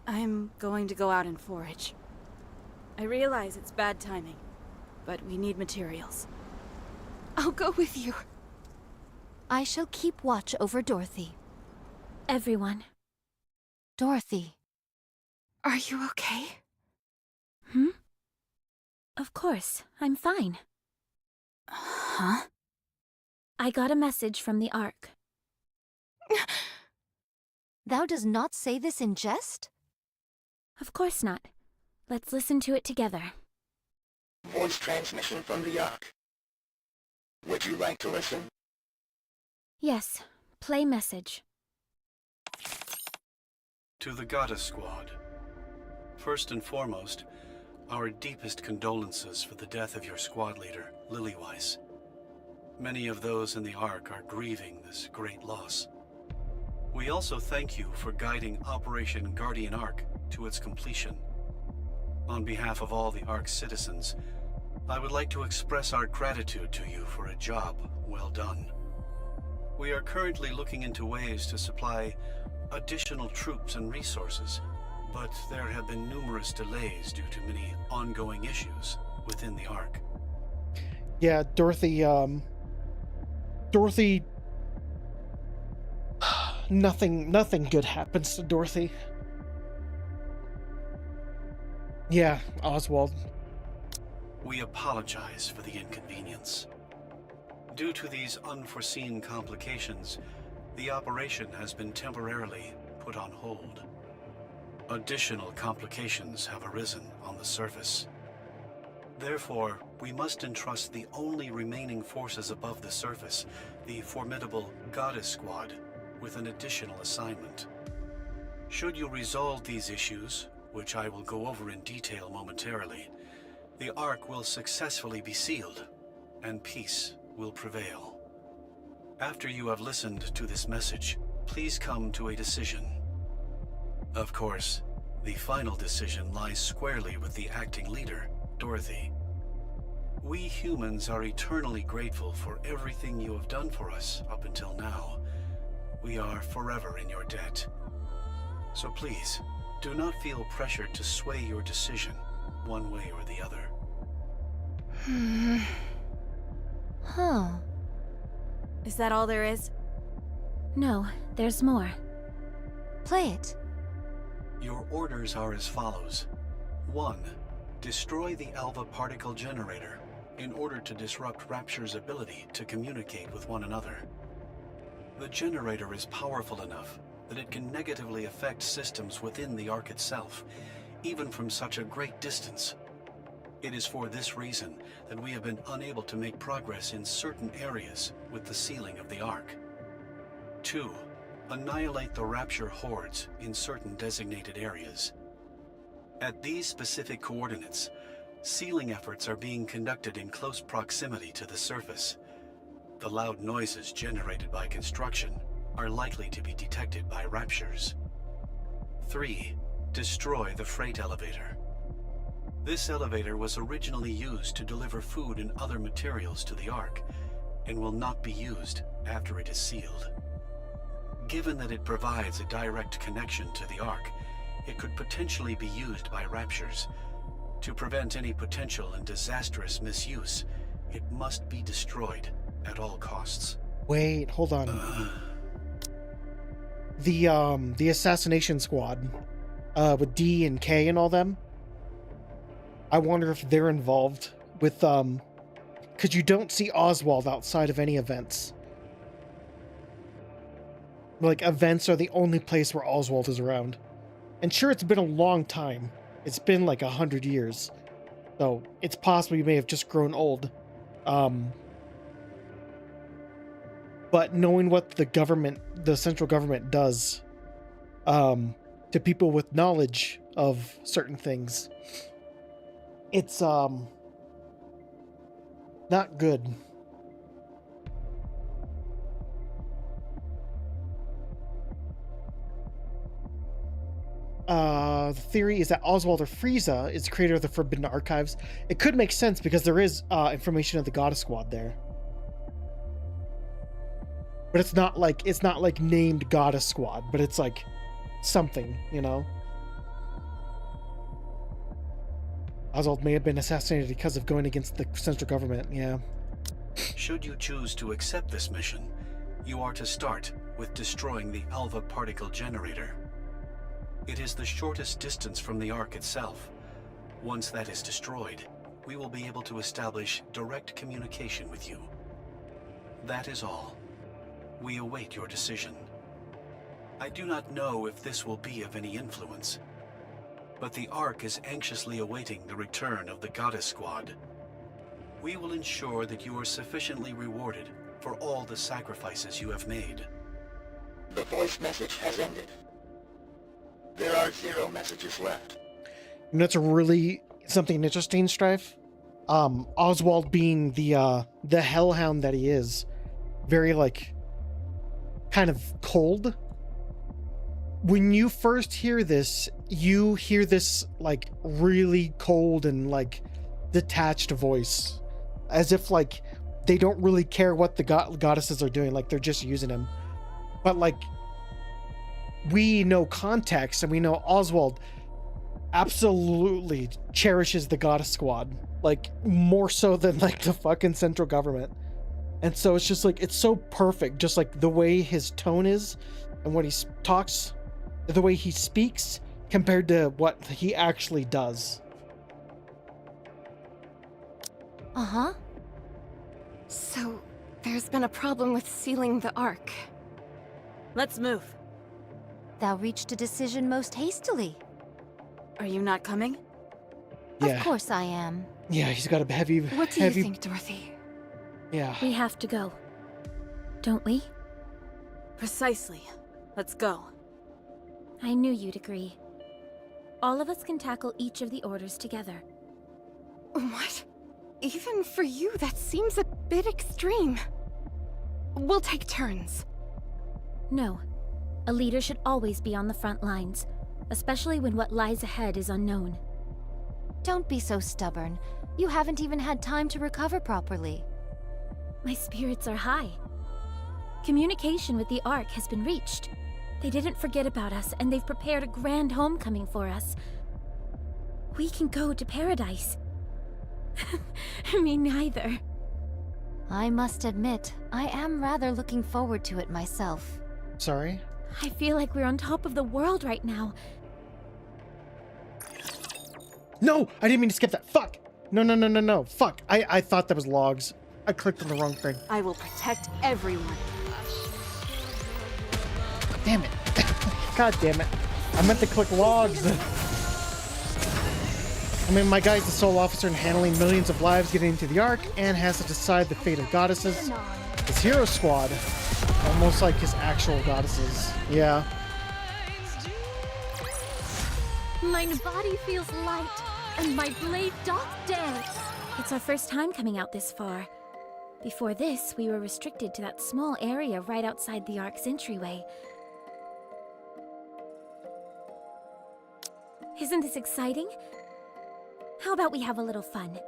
I'm going to go out and forage. I realize it's bad timing, but we need materials. I'll go with you. I shall keep watch over Dorothy. Everyone. Dorothy. Are you okay? Hmm? Of course, I'm fine. Huh? I got a message from the Ark. Thou does not say this in jest? Of course not. Let's listen to it together. Voice transmission from the Ark. Would you like to listen? Yes, play message. To the Goddess Squad. First and foremost, our deepest condolences for the death of your squad leader, Lilyweiss. Many of those in the Ark are grieving this great loss. We also thank you for guiding Operation Guardian Ark to its completion. On behalf of all the Ark's citizens, I would like to express our gratitude to you for a job well done. We are currently looking into ways to supply additional troops and resources, but there have been numerous delays due to many ongoing issues within the Ark. Yeah, Dorothy, nothing good happens to Dorothy. Yeah, Oswald. We apologize for the inconvenience. Due to these unforeseen complications, the operation has been temporarily put on hold. Additional complications have arisen on the surface. Therefore, we must entrust the only remaining forces above the surface, the formidable Goddess Squad, with an additional assignment. Should you resolve these issues, which I will go over in detail momentarily, the Ark will successfully be sealed, and peace will prevail. After you have listened to this message, please come to a decision. Of course, the final decision lies squarely with the acting leader, Dorothy. We humans are eternally grateful for everything you have done for us up until now. We are forever in your debt. So please, do not feel pressured to sway your decision one way or the other. Huh. Is that all there is? No, there's more. Play it. Your orders are as follows. 1. Destroy the Alva particle generator in order to disrupt Rapture's ability to communicate with one another. The generator is powerful enough that it can negatively affect systems within the Ark itself, even from such a great distance. It is for this reason that we have been unable to make progress in certain areas with the sealing of the Ark. 2. Annihilate the Rapture hordes in certain designated areas. At these specific coordinates, sealing efforts are being conducted in close proximity to the surface. The loud noises generated by construction are likely to be detected by Raptures. 3. Destroy the freight elevator. This elevator was originally used to deliver food and other materials to the Ark, and will not be used after it is sealed. Given that it provides a direct connection to the Ark, it could potentially be used by Raptures. To prevent any potential and disastrous misuse, it must be destroyed at all costs. Wait, hold on. The assassination squad, with D and K and all them. I wonder if they're involved with, because you don't see Oswald outside of any events. Like, events are the only place where Oswald is around. And sure, it's been a long time. It's been like 100 years. So, it's possible you may have just grown old. But knowing what the government, the central government does, to people with knowledge of certain things, it's, not good. The theory is that Oswald or Frieza is the creator of the Forbidden Archives. It could make sense because there is information of the Goddess Squad there. But it's not like named Goddess Squad, but it's like something, you know? Oswald may have been assassinated because of going against the central government, yeah. Should you choose to accept this mission, You are to start with destroying the Alva particle generator. It is the shortest distance from the Ark itself. Once that is destroyed, we will be able to establish direct communication with you. That is all. We await your decision. I do not know if this will be of any influence, but the Ark is anxiously awaiting the return of the Goddess Squad. We will ensure that you are sufficiently rewarded for all the sacrifices you have made. The voice message has ended. There are 0 messages left. You know, it's a really something interesting, Strife. Oswald being the hellhound that he is, very like kind of cold. When you first hear this, you hear this like really cold and like detached voice, as if like they don't really care what the goddesses are doing, like they're just using him. But like, we know context, and we know Oswald absolutely cherishes the Goddess Squad, like more so than like the fucking central government. And so it's just like, it's so perfect, just like the way his tone is and what he talks, the way he speaks compared to what he actually does. Uh-huh. So, there's been a problem with sealing the Ark. Let's move. Thou reached a decision most hastily. Are you not coming? Yeah. Of course I am. Yeah, he's got a heavy... What do you think, Dorothy? Yeah. We have to go. Don't we? Precisely. Let's go. I knew you'd agree. All of us can tackle each of the orders together. What? Even for you, that seems a bit extreme. We'll take turns. No. A leader should always be on the front lines, especially when what lies ahead is unknown. Don't be so stubborn. You haven't even had time to recover properly. My spirits are high. Communication with the Ark has been reached. They didn't forget about us, and they've prepared a grand homecoming for us. We can go to paradise. Me neither. I must admit, I am rather looking forward to it myself. Sorry? I feel like we're on top of the world right now. No! I didn't mean to skip that. Fuck! No. Fuck. I thought that was logs. I clicked on the wrong thing. I will protect everyone. Damn it. God damn it. I meant to click logs. I mean, my guy's the sole officer in handling millions of lives getting into the Ark and has to decide the fate of goddesses. His hero squad, almost like his actual goddesses. Yeah. My body feels light, and my blade doth dance. It's our first time coming out this far. Before this, we were restricted to that small area right outside the Ark's entryway. Isn't this exciting? How about we have a little fun?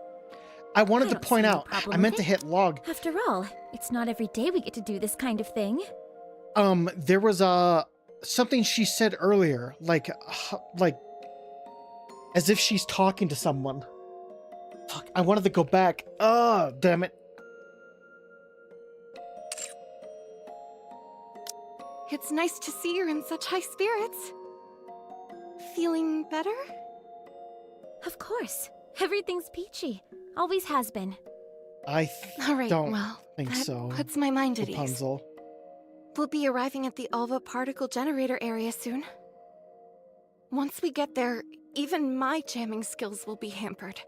I wanted I to don't point see no out, problem I meant with to it. hit log. After all, it's not every day we get to do this kind of thing. There was something she said earlier, like as if she's talking to someone. Fuck, I wanted to go back. Oh, damn it. It's nice to see you're in such high spirits. Feeling better? Of course. Everything's peachy. Always has been. I All right, don't well, think that so. puts my mind at ease. Rapunzel. We'll be arriving at the Alva particle generator area soon. Once we get there, even my jamming skills will be hampered.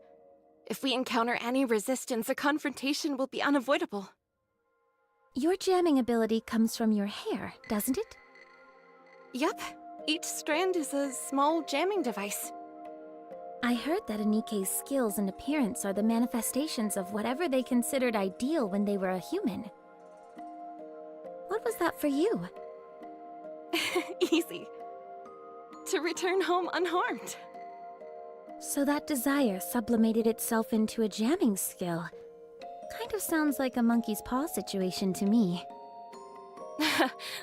If we encounter any resistance, a confrontation will be unavoidable. Your jamming ability comes from your hair, doesn't it? Yup. Each strand is a small jamming device. I heard that Anike's skills and appearance are the manifestations of whatever they considered ideal when they were a human. What was that for you? Easy. To return home unharmed. So that desire sublimated itself into a jamming skill. Kind of sounds like a monkey's paw situation to me.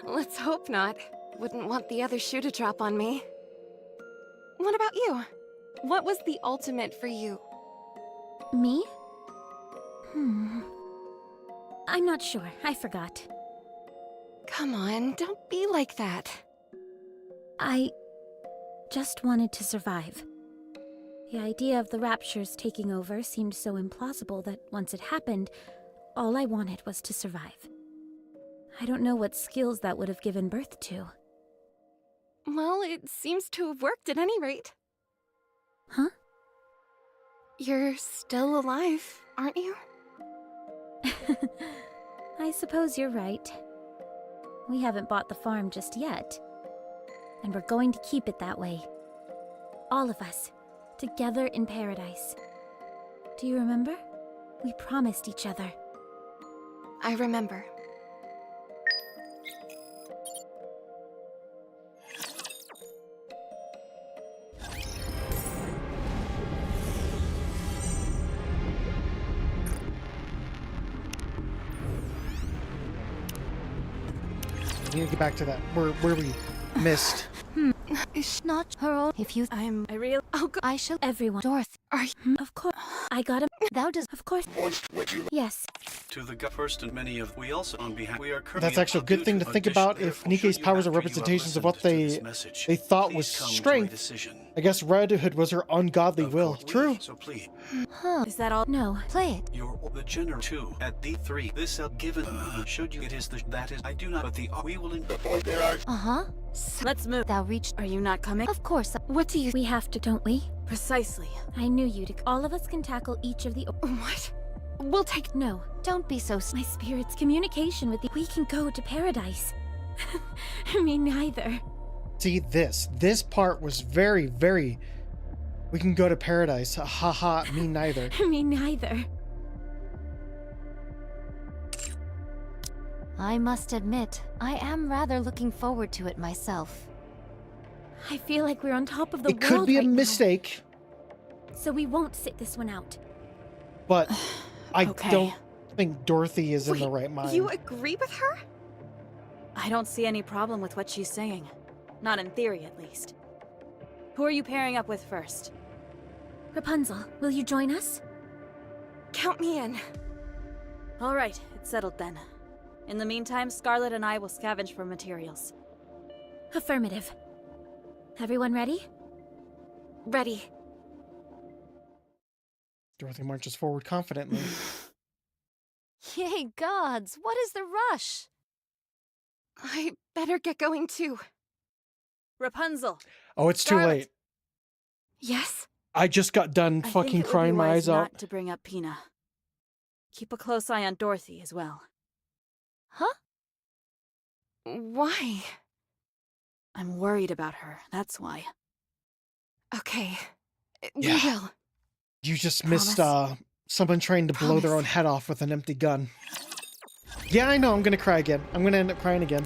Let's hope not. Wouldn't want the other shoe to drop on me. What about you? What was the ultimate for you? Me? I'm not sure. I forgot. Come on, don't be like that. I just wanted to survive. The idea of the raptures taking over seemed so implausible that once it happened, all I wanted was to survive. I don't know what skills that would have given birth to. Well, it seems to have worked at any rate. Huh? You're still alive, aren't you? I suppose you're right. We haven't bought the farm just yet. And we're going to keep it that way. All of us, together in paradise. Do you remember? We promised each other. I remember. We need to get back to that. Where we missed. It's not her own. If you. I really. Oh, God. I shall. Everyone. Dorothy. Are you? Of course. I got him. Thou does. Of course. Voiced would you Yes. To the first and many of we also on behalf we are currently That's actually a good thing to think about if Nikkei's powers are representations of what they thought was strength. I guess Redhood was her ungodly will. True. So please, Huh. Is that all? No. Play it. your the general 2 at the 3. This given should you it is the that is I do not but the we will before there are Uh-huh. Let's move. Thou reached. Are you not coming? Of course. What do you... We have to, don't we? Precisely. I knew you'd. All of us can tackle each of the. What? We'll take... No. Don't be so... My spirit's communication with the. We can go to paradise. Me neither. See, this part was very, very... We can go to paradise. Haha, me neither. Me neither. I must admit, I am rather looking forward to it myself. I feel like we're on top of the It world could be a right now. mistake, So we won't sit this one out. but I Okay. don't think Dorothy is in the Wait, right mind. You agree with her? I don't see any problem with what she's saying. Not in theory, at least. Who are you pairing up with first? Rapunzel, will you join us? Count me in. All right, it's settled then. In the meantime, Scarlet and I will scavenge for materials. Affirmative. Everyone ready? Ready. Dorothy marches forward confidently. Yay gods, what is the rush? I better get going too. Rapunzel! Oh, it's too Scarlet. late. Yes? I just got done I fucking think it would crying be my wise eyes out. not to bring up Pina. Keep a close eye on Dorothy as well. Huh? Why? I'm worried about her, that's why. Okay. Yeah. We will. You just missed Promise? someone trying to blow their Promise. own head off with an empty gun. Yeah, I know, I'm gonna cry again. I'm gonna end up crying again.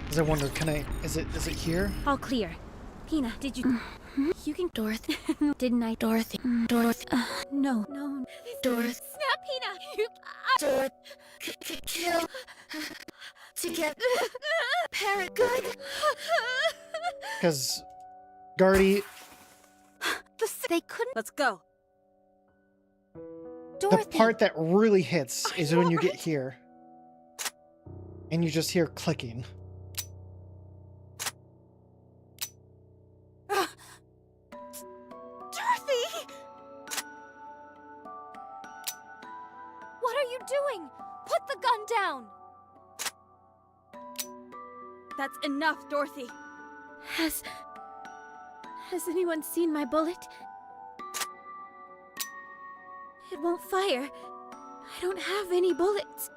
Because I wonder, is it here? All clear. Pina, did you... You can... Dorothy. Didn't I? Dorothy. Dorothy. No, no. Dorothy. Snap, Pina! You... Dorothy. Kill. To get... Parent good. Because Guardy, They couldn't... Let's go! Dorothy. the part that really hits is when you get here. And you just hear clicking. Dorothy! What are you doing? Put the gun down! That's enough, Dorothy! Has anyone seen my bullet? It won't fire. I don't have any bullets.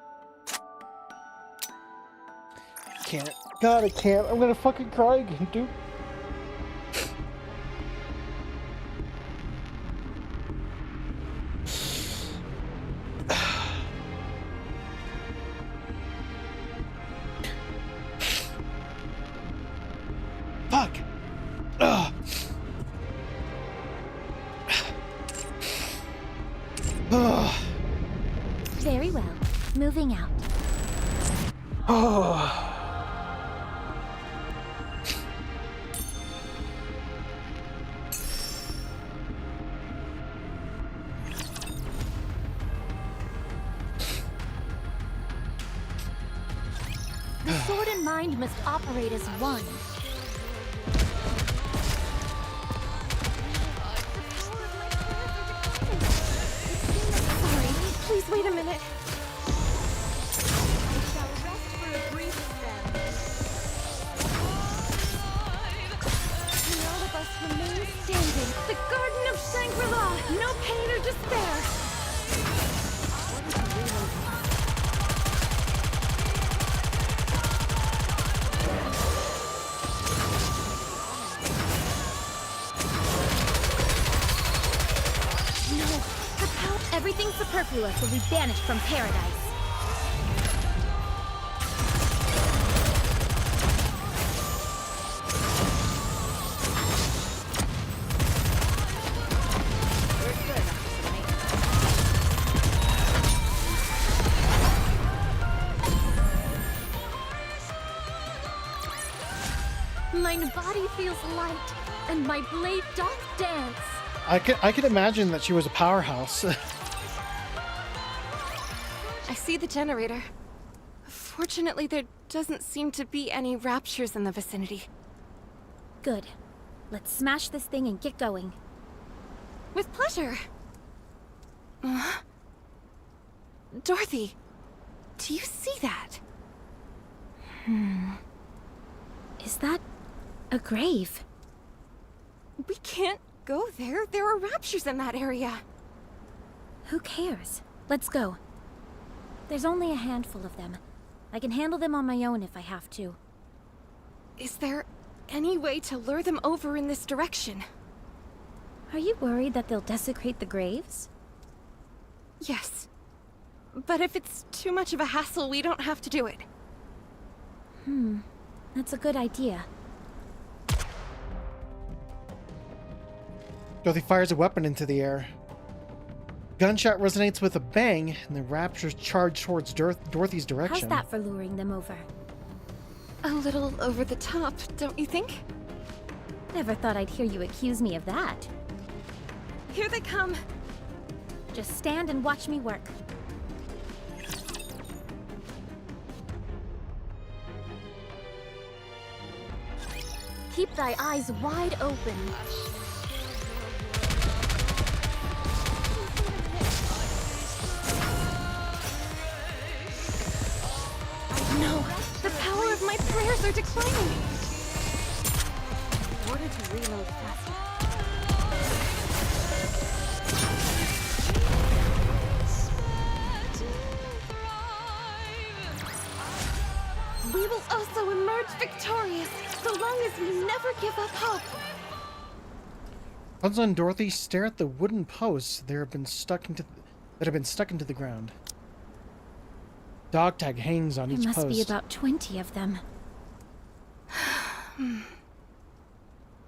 Can't. God, I can't. I'm gonna fucking cry again, dude. Fuck. Ugh. Very well. Moving out. The sword and mind must operate as one. Sorry, please wait a minute. And all of us remain standing. The Garden of Shangri-La! No pain or despair! Everything superfluous will be banished from paradise. My body feels light, and my blade doth dance. I could imagine that she was a powerhouse. I see the generator. Fortunately, there doesn't seem to be any raptures in the vicinity. Good. Let's smash this thing and get going. With pleasure. Dorothy, do you see that? Is that a grave? We can't go there. There are raptures in that area. Who cares? Let's go. There's only a handful of them. I can handle them on my own if I have to. Is there any way to lure them over in this direction? Are you worried that they'll desecrate the graves? Yes. But if it's too much of a hassle, we don't have to do it. That's a good idea. Dorothy fires a weapon into the air. Gunshot resonates with a bang, and the raptors charge towards Dorothy's direction. How's that for luring them over? A little over the top, don't you think? Never thought I'd hear you accuse me of that. Here they come. Just stand and watch me work. Keep thy eyes wide open. No, the power of my prayers are declining. In order to reload faster. We will also emerge victorious, so long as we never give up hope. Rapunzel and Dorothy stare at the wooden posts that have been stuck into the ground. Dog tag hangs on There each must post. be about 20 of them.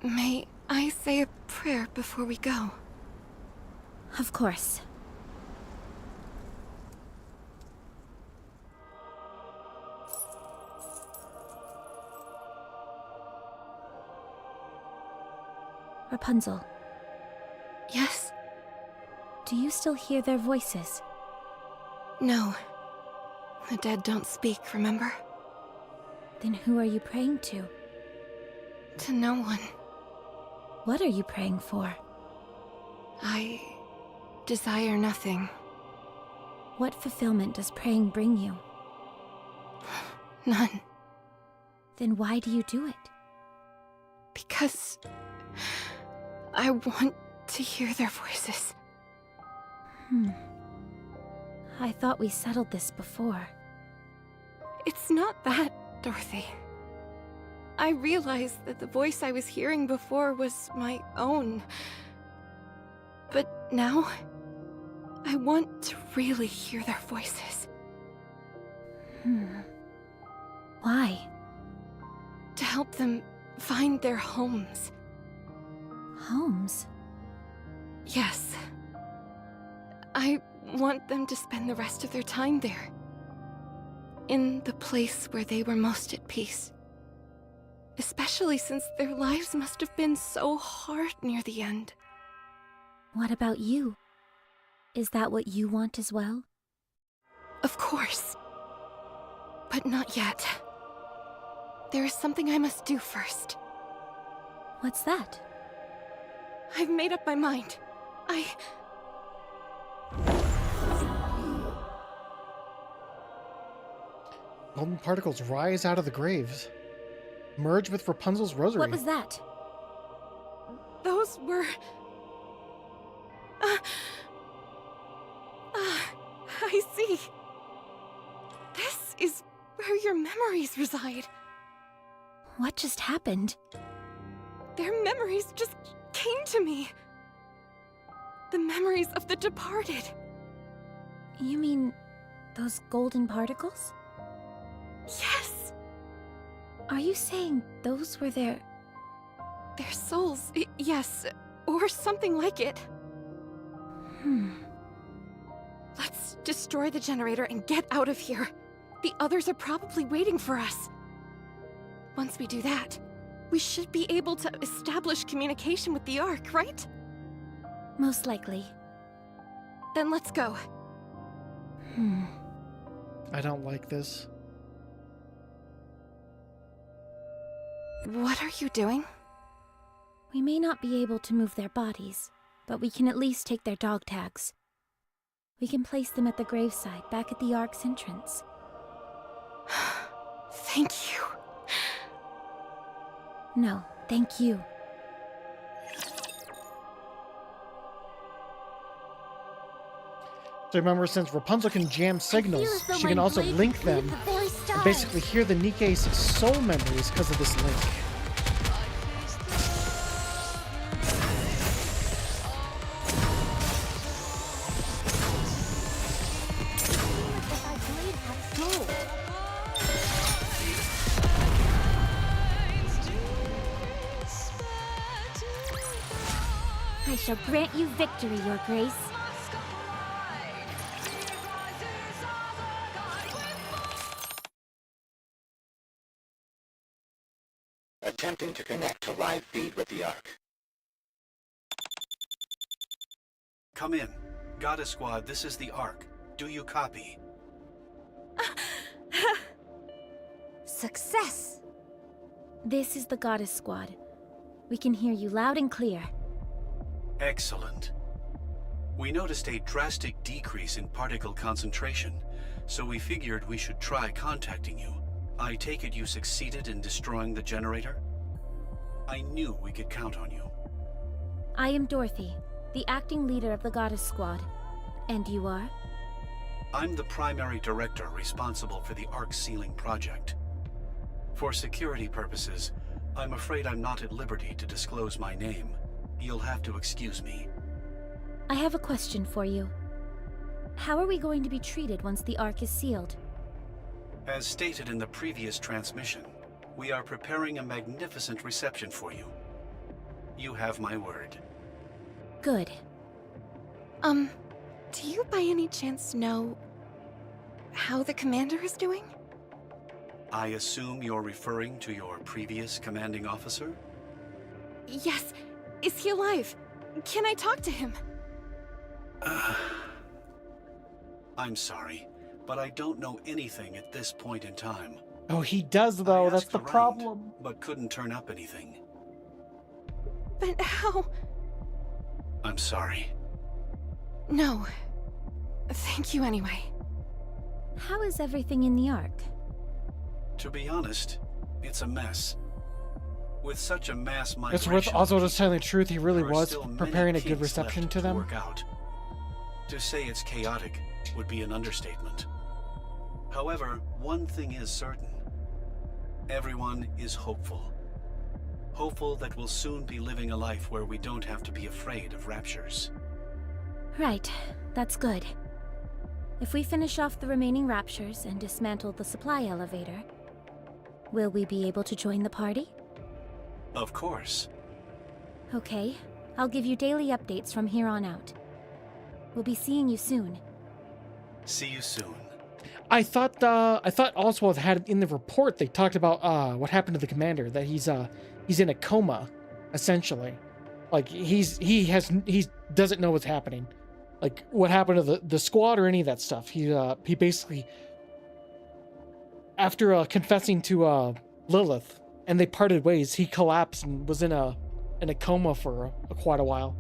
May I say a prayer before we go? Of course. Rapunzel, Yes? do you still hear their voices? No. The dead don't speak, remember? Then who are you praying to? To no one. What are you praying for? I desire nothing. What fulfillment does praying bring you? None. Then why do you do it? Because I want to hear their voices. I thought we settled this before. It's not that, Dorothy. I realized that the voice I was hearing before was my own. But now, I want to really hear their voices. Why? To help them find their homes. Homes? Yes. I want them to spend the rest of their time there. In the place where they were most at peace. Especially since their lives must have been so hard near the end. What about you? Is that what you want as well? Of course. But not yet. There is something I must do first. What's that? I've made up my mind. Golden particles rise out of the graves. Merge with Rapunzel's rosary. What was that? Those were... I see. This is where your memories reside. What just happened? Their memories just came to me. The memories of the departed. You mean those golden particles? Yes. Are you saying those were their souls? Yes, or something like it. Let's destroy the generator and get out of here. The others are probably waiting for us. Once we do that, we should be able to establish communication with the Ark, right? Most likely. Then let's go. I don't like this. What are you doing? We may not be able to move their bodies, but we can at least take their dog tags. We can place them at the graveside back at the Ark's entrance. Thank you. No, thank you. So remember, since Rapunzel can jam signals, she can also link them and basically hear the Nike's soul memories because of this link. I shall grant you victory, Your Grace. Attempting to connect to live feed with the Ark. Come in. Goddess Squad, this is the Ark. Do you copy? Success! This is the Goddess Squad. We can hear you loud and clear. Excellent. We noticed a drastic decrease in particle concentration, so we figured we should try contacting you. I take it you succeeded in destroying the generator? I knew we could count on you. I am Dorothy, the acting leader of the Goddess Squad. And you are? I'm the primary director responsible for the Ark sealing project. For security purposes, I'm afraid I'm not at liberty to disclose my name. You'll have to excuse me. I have a question for you. How are we going to be treated once the Ark is sealed? As stated in the previous transmission, we are preparing a magnificent reception for you. You have my word. Good. Do you by any chance know how the commander is doing? I assume you're referring to your previous commanding officer? Yes. Is he alive? Can I talk to him? I'm sorry, but I don't know anything at this point in time. Oh, he does, though. I That's asked the around, problem. but couldn't turn up anything. But how? I'm sorry. No. Thank you anyway. How is everything in the Ark? To be honest, it's a mess. With such a mass migration, It's worth also just telling the truth. He really there are was still many preparing a good kinks reception left to them. work out. To say it's chaotic would be an understatement. However, one thing is certain. Everyone is hopeful. Hopeful that we'll soon be living a life where we don't have to be afraid of raptures. Right, that's good. If we finish off the remaining raptures and dismantle the supply elevator, will we be able to join the party? Of course. Okay, I'll give you daily updates from here on out. We'll be seeing you soon. See you soon. I thought Oswald had in the report they talked about what happened to the commander, that he's in a coma, essentially. Like he doesn't know what's happening. Like what happened to the squad or any of that stuff. He basically, after confessing to Lilith and they parted ways, he collapsed and was in a coma for quite a while.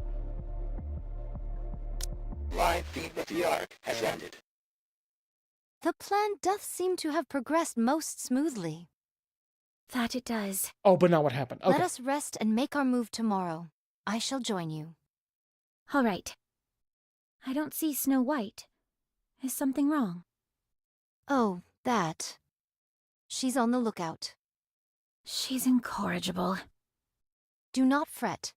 Live feed with the Ark has ended. The plan doth seem to have progressed most smoothly. That it does. Oh, but not what happened. Okay. Let us rest and make our move tomorrow. I shall join you. All right. I don't see Snow White. Is something wrong? Oh, that. She's on the lookout. She's incorrigible. Do not fret.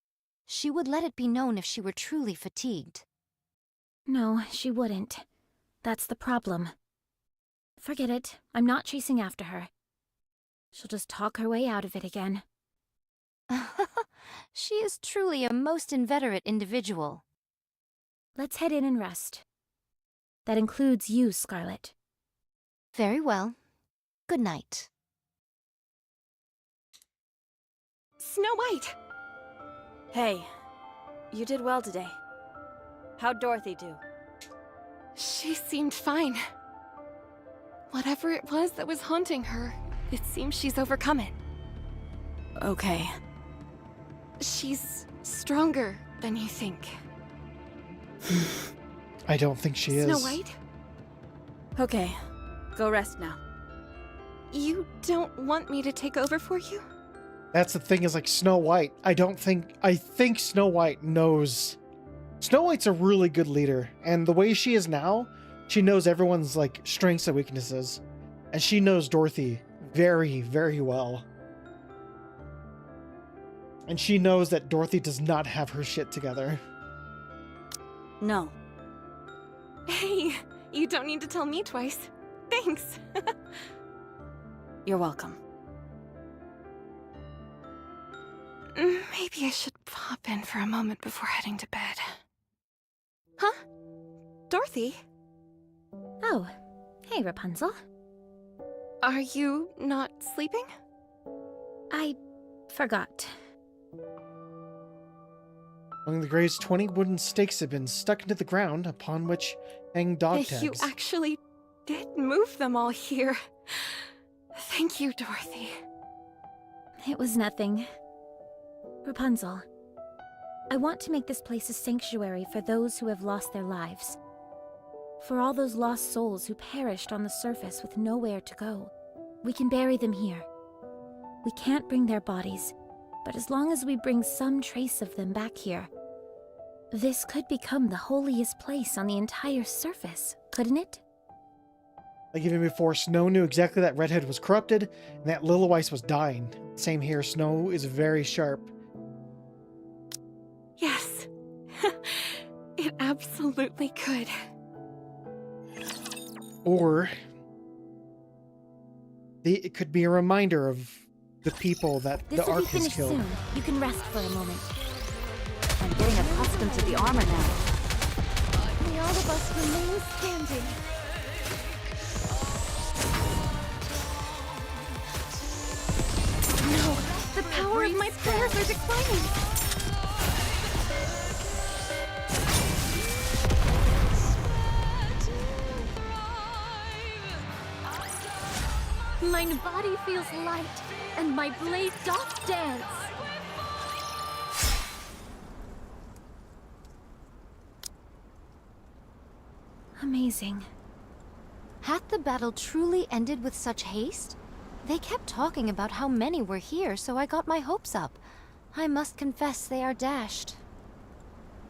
She would let it be known if she were truly fatigued. No, she wouldn't. That's the problem. Forget it. I'm not chasing after her. She'll just talk her way out of it again. She is truly a most inveterate individual. Let's head in and rest. That includes you, Scarlet. Very well. Good night. Snow White! Hey, you did well today. How'd Dorothy do? She seemed fine. Whatever it was that was haunting her, it seems she's overcome it. Okay. She's stronger than you think. I don't think she is. Snow White? Okay, go rest now. You don't want me to take over for you? That's the thing, is like Snow White. I think Snow White knows. Snow White's a really good leader, and the way she is now, she knows everyone's like strengths and weaknesses, and she knows Dorothy very, very well. And she knows that Dorothy does not have her shit together. No. Hey, you don't need to tell me twice. Thanks. You're welcome. Maybe I should pop in for a moment before heading to bed. Huh? Dorothy? Oh, hey, Rapunzel. Are you not sleeping? I forgot. Among the graves, 20 wooden stakes have been stuck into the ground, upon which hang dog tags. You actually did move them all here. Thank you, Dorothy. It was nothing. Rapunzel, I want to make this place a sanctuary for those who have lost their lives. For all those lost souls who perished on the surface with nowhere to go. We can bury them here. We can't bring their bodies, but as long as we bring some trace of them back here, this could become the holiest place on the entire surface, couldn't it? Like even before, Snow knew exactly that Redhead was corrupted and that Lilyweiss was dying. Same here, Snow is very sharp. Yes. It absolutely could. Or it could be a reminder of the people that This the will Ark be has finished killed. soon. You can rest for a moment. I'm getting accustomed to the armor now. May all of us remain standing. No, the power of my prayers are declining. Mine body feels light, and my blade doth dance. Amazing. Hath the battle truly ended with such haste? They kept talking about how many were here, so I got my hopes up. I must confess they are dashed.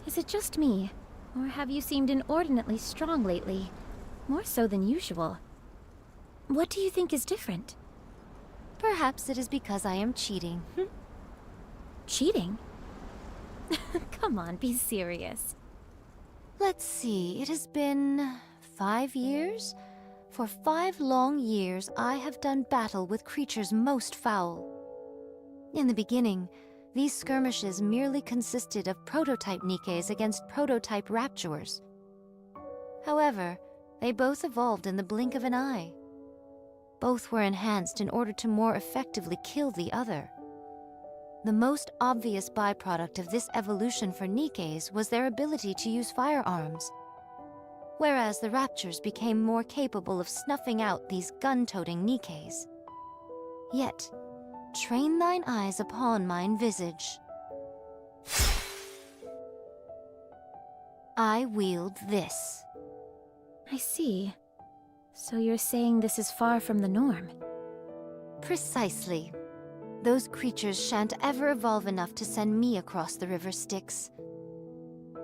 Is it just me? Or have you seemed inordinately strong lately? More so than usual. What do you think is different? Perhaps it is because I am cheating. Cheating? Come on, be serious. Let's see, it has been 5 years? For 5 long years, I have done battle with creatures most foul. In the beginning, these skirmishes merely consisted of prototype Nikkes against prototype Raptures. However, they both evolved in the blink of an eye. Both were enhanced in order to more effectively kill the other. The most obvious byproduct of this evolution for Nikes was their ability to use firearms, whereas the Raptures became more capable of snuffing out these gun-toting Nikes. Yet, train thine eyes upon mine visage. I wield this. I see. So you're saying this is far from the norm? Precisely. Those creatures shan't ever evolve enough to send me across the river Styx.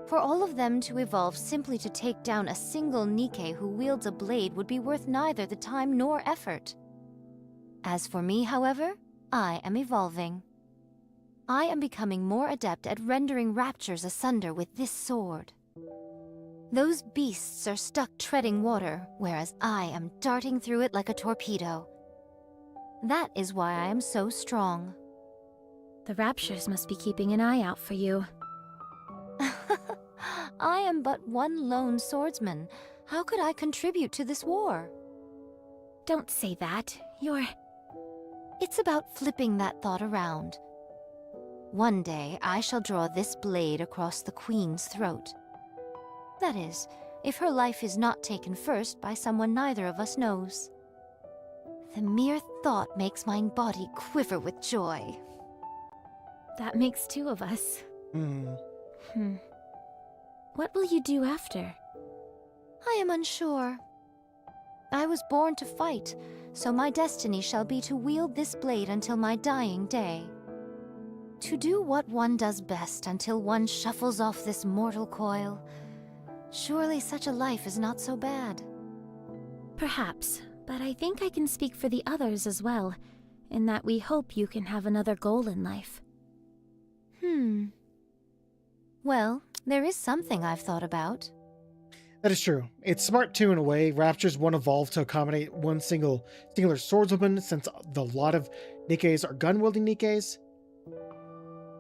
For all of them to evolve simply to take down a single Nike who wields a blade would be worth neither the time nor effort. As for me, however, I am evolving. I am becoming more adept at rendering raptures asunder with this sword. Those beasts are stuck treading water, whereas I am darting through it like a torpedo. That is why I am so strong. The Raptures must be keeping an eye out for you. I am but one lone swordsman. How could I contribute to this war? Don't say that. It's about flipping that thought around. One day, I shall draw this blade across the Queen's throat. That is, if her life is not taken first by someone neither of us knows. The mere thought makes my body quiver with joy. That makes two of us. What will you do after? I am unsure. I was born to fight, so my destiny shall be to wield this blade until my dying day. To do what one does best until one shuffles off this mortal coil. Surely such a life is not so bad. Perhaps, but I think I can speak for the others as well, in that we hope you can have another goal in life. Well, there is something I've thought about. That is true. It's smart too in a way. Raptures won't evolve to accommodate one singular swordswoman, since the lot of Nikes are gun-wielding Nikes.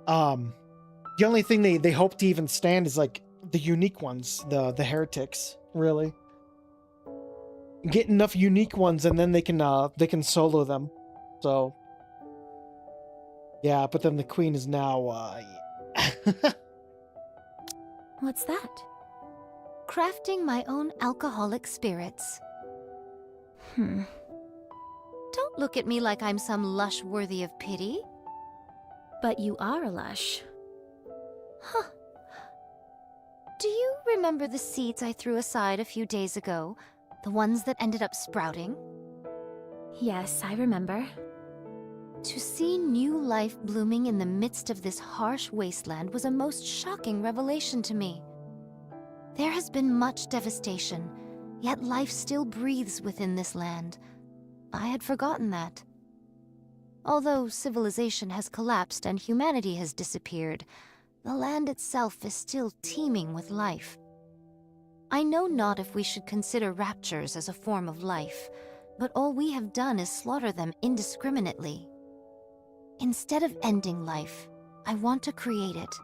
The only thing they hope to even stand is like the unique ones, the heretics, really. Get enough unique ones and then they can solo them. So yeah, but then the Queen is now What's that? Crafting my own alcoholic spirits. Don't look at me like I'm some lush worthy of pity. But you are a lush. Huh. Do you remember the seeds I threw aside a few days ago? The ones that ended up sprouting? Yes, I remember. To see new life blooming in the midst of this harsh wasteland was a most shocking revelation to me. There has been much devastation, yet life still breathes within this land. I had forgotten that. Although civilization has collapsed and humanity has disappeared, the land itself is still teeming with life. I know not if we should consider raptures as a form of life, but all we have done is slaughter them indiscriminately. Instead of ending life, I want to create it.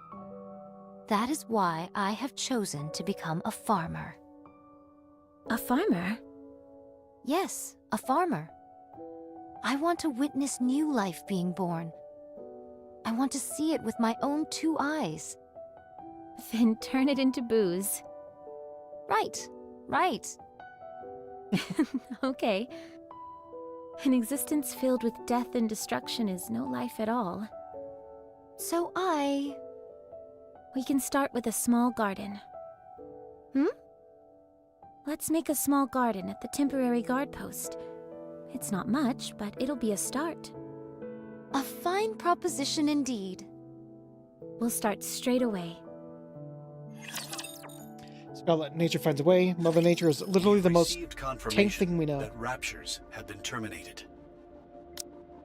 That is why I have chosen to become a farmer. A farmer? Yes, a farmer. I want to witness new life being born. I want to see it with my own 2 eyes. Then turn it into booze. Right. Okay. An existence filled with death and destruction is no life at all. So We can start with a small garden. Let's make a small garden at the temporary guard post. It's not much, but it'll be a start. A fine proposition indeed. We'll start straight away. Scarlet Nature finds a way. Mother Nature is literally the most Received tank confirmation thing we know. that raptures have been terminated.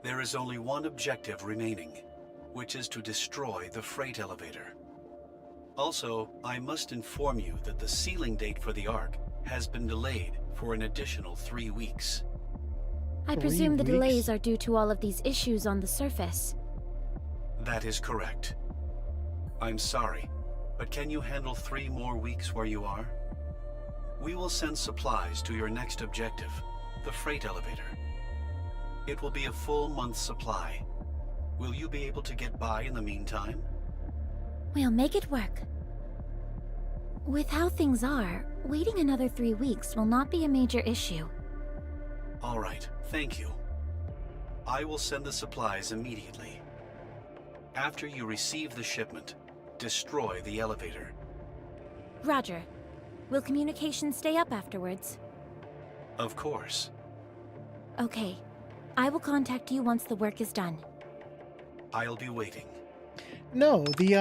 There is only one objective remaining, which is to destroy the freight elevator. Also, I must inform you that the sealing date for the Ark has been delayed for an additional 3 weeks. I 3 presume the weeks? delays are due to all of these issues on the surface. That is correct. I'm sorry, but can you handle 3 more weeks where you are? We will send supplies to your next objective, the freight elevator. It will be a full month's supply. Will you be able to get by in the meantime? We'll make it work. With how things are, waiting another 3 weeks will not be a major issue. All right, thank you. I will send the supplies immediately. After you receive the shipment, destroy the elevator. Roger. Will communication stay up afterwards? Of course. Okay. I will contact you once the work is done. I'll be waiting. No, the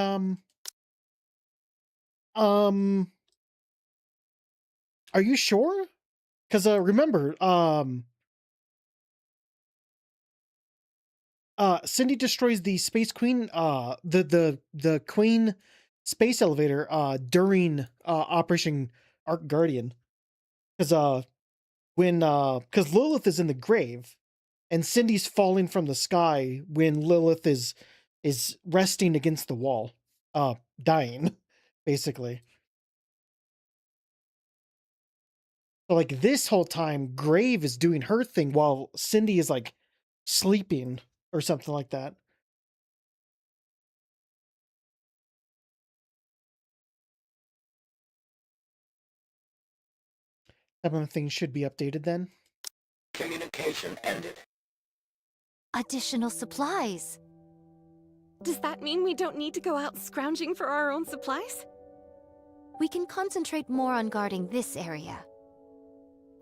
are you sure? Because remember, Cindy destroys the Space Queen, the Queen space elevator during Operation Arc Guardian. Because because Lilith is in the grave, and Cindy's falling from the sky when Lilith is resting against the wall, dying, basically. So like this whole time, Grave is doing her thing while Cindy is like sleeping or something like that. Some of the things should be updated then. Communication ended. Additional supplies. Does that mean we don't need to go out scrounging for our own supplies? We can concentrate more on guarding this area.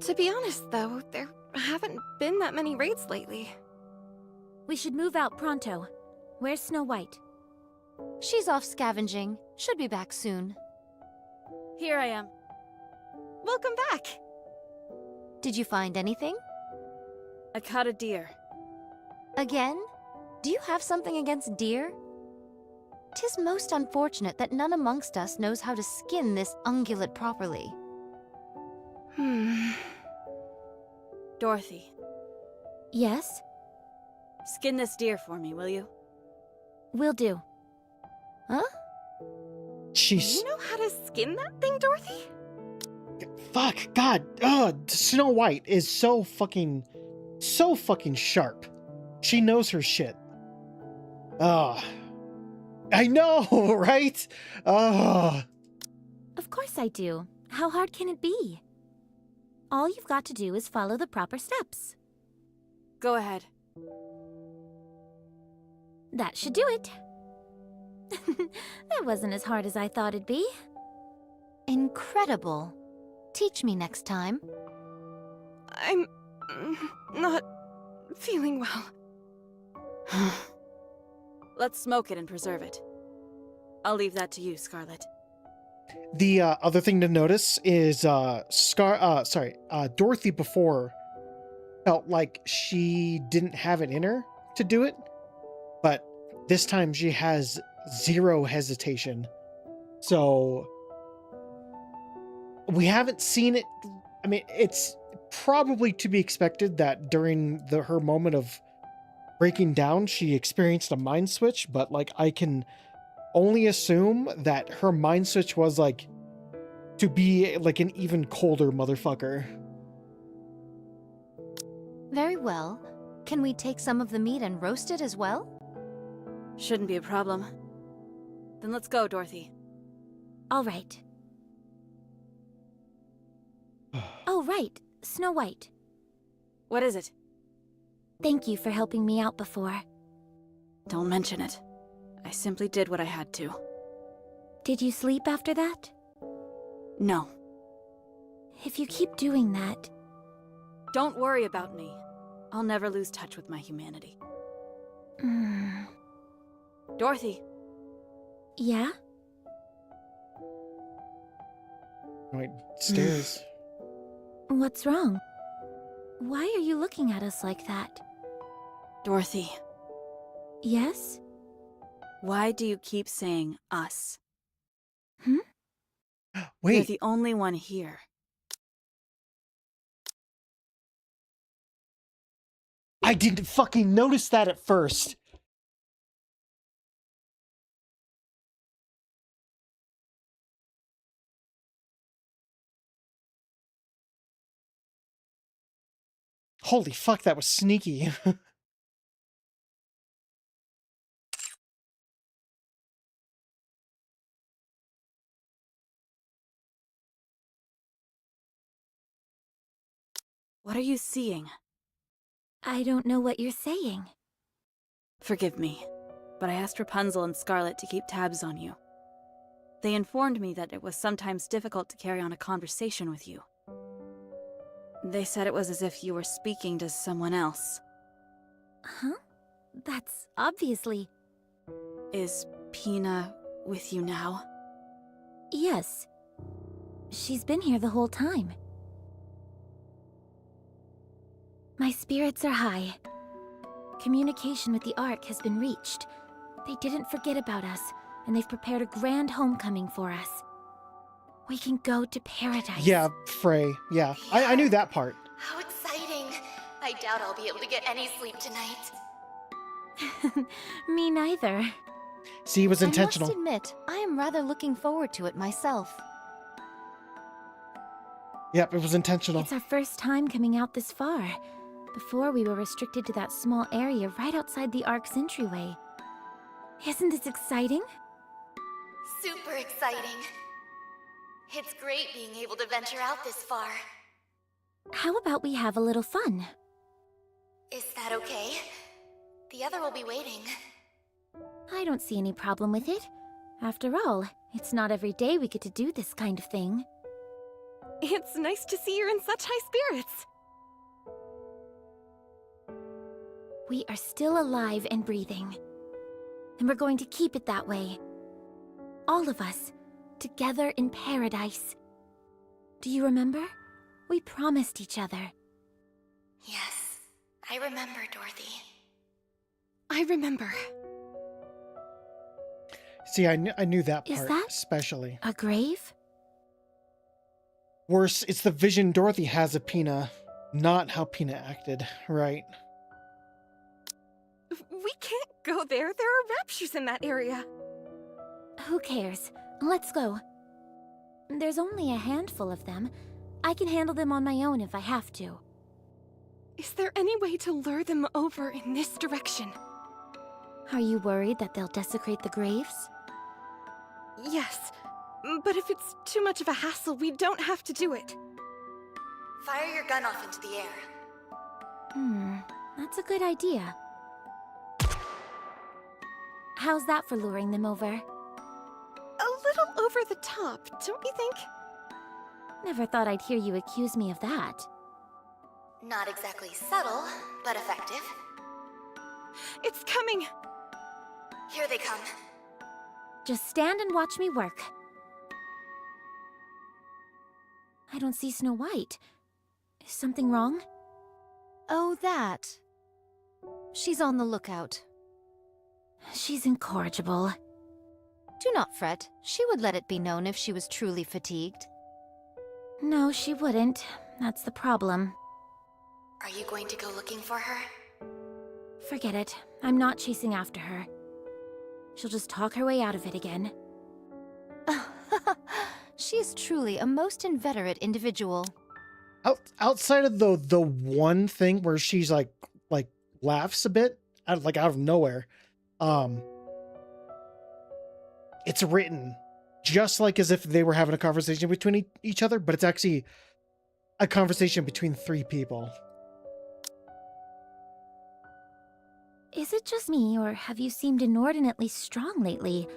To be honest, though, there haven't been that many raids lately. We should move out pronto. Where's Snow White? She's off scavenging. Should be back soon. Here I am. Welcome back! Did you find anything? I caught a deer. Again? Do you have something against deer? 'Tis most unfortunate that none amongst us knows how to skin this ungulate properly. Dorothy, Yes? skin this deer for me, will you? Will do. Huh? She's You know how to skin that thing, Dorothy? fuck God. Snow White is so fucking sharp. She knows her shit. I know, right? Of course I do. How hard can it be? All you've got to do is follow the proper steps. Go ahead. That should do it. That wasn't as hard as I thought it'd be. Incredible. Teach me next time. I'm not feeling well. Let's smoke it and preserve it. I'll leave that to you, Scarlet. The other thing to notice is Dorothy before felt like she didn't have it in her to do it, but this time she has zero hesitation. So we haven't seen it. I mean, it's probably to be expected that during her moment of breaking down, she experienced a mind switch, but like I can only assume that her mind switch was like to be like an even colder motherfucker. Very well. Can we take some of the meat and roast it as well? Shouldn't be a problem. Then let's go, Dorothy. All right. Oh, right. Snow White. What is it? Thank you for helping me out before. Don't mention it. I simply did what I had to. Did you sleep after that? No. If you keep doing that... Don't worry about me. I'll never lose touch with my humanity. Dorothy. Yeah? Right, stairs. What's wrong? Why are you looking at us like that? Dorothy. Yes? Why do you keep saying us? Hmm? You're Wait, the only one here. I didn't fucking notice that at first. Holy fuck, that was sneaky. What are you seeing? I don't know what you're saying. Forgive me, but I asked Rapunzel and Scarlet to keep tabs on you. They informed me that it was sometimes difficult to carry on a conversation with you. They said it was as if you were speaking to someone else. Huh? That's obviously... Is Pina with you now? Yes. She's been here the whole time. My spirits are high. Communication with the Ark has been reached. They didn't forget about us, and they've prepared a grand homecoming for us. We can go to paradise. Yeah, Frey. Yeah, I knew that part. How exciting! I doubt I'll be able to get any sleep tonight. Me neither. See, it was intentional. I must admit, I am rather looking forward to it myself. Yep, it was intentional. It's our first time coming out this far. Before, we were restricted to that small area right outside the Ark's entryway. Isn't this exciting? Super exciting. It's great being able to venture out this far. How about we have a little fun? Is that okay? The other will be waiting. I don't see any problem with it. After all, it's not every day we get to do this kind of thing. It's nice to see you're in such high spirits. We are still alive and breathing. And we're going to keep it that way. All of us, together in paradise. Do you remember? We promised each other. Yes, I remember, Dorothy. I remember. See, I knew that Is part, that- especially. A grave? Worse, it's the vision Dorothy has of Pina, not how Pina acted, right? We can't go there. There are raptures in that area. Who cares? Let's go. There's only a handful of them. I can handle them on my own if I have to. Is there any way to lure them over in this direction? Are you worried that they'll desecrate the graves? Yes, but if it's too much of a hassle, we don't have to do it. Fire your gun off into the air. That's a good idea. How's that for luring them over? A little over the top, don't you think? Never thought I'd hear you accuse me of that. Not exactly subtle, but effective. It's coming! Here they come. Just stand and watch me work. I don't see Snow White. Is something wrong? Oh, that. She's on the lookout. She's incorrigible. Do not fret. She would let it be known if she was truly fatigued. No, she wouldn't. That's the problem. Are you going to go looking for her? Forget it. I'm not chasing after her. She'll just talk her way out of it again. She is truly a most inveterate individual. Outside of the one thing where she's like laughs a bit out of nowhere, it's written just like as if they were having a conversation between each other, but it's actually a conversation between three people. Is it just me, or have you seemed inordinately strong lately?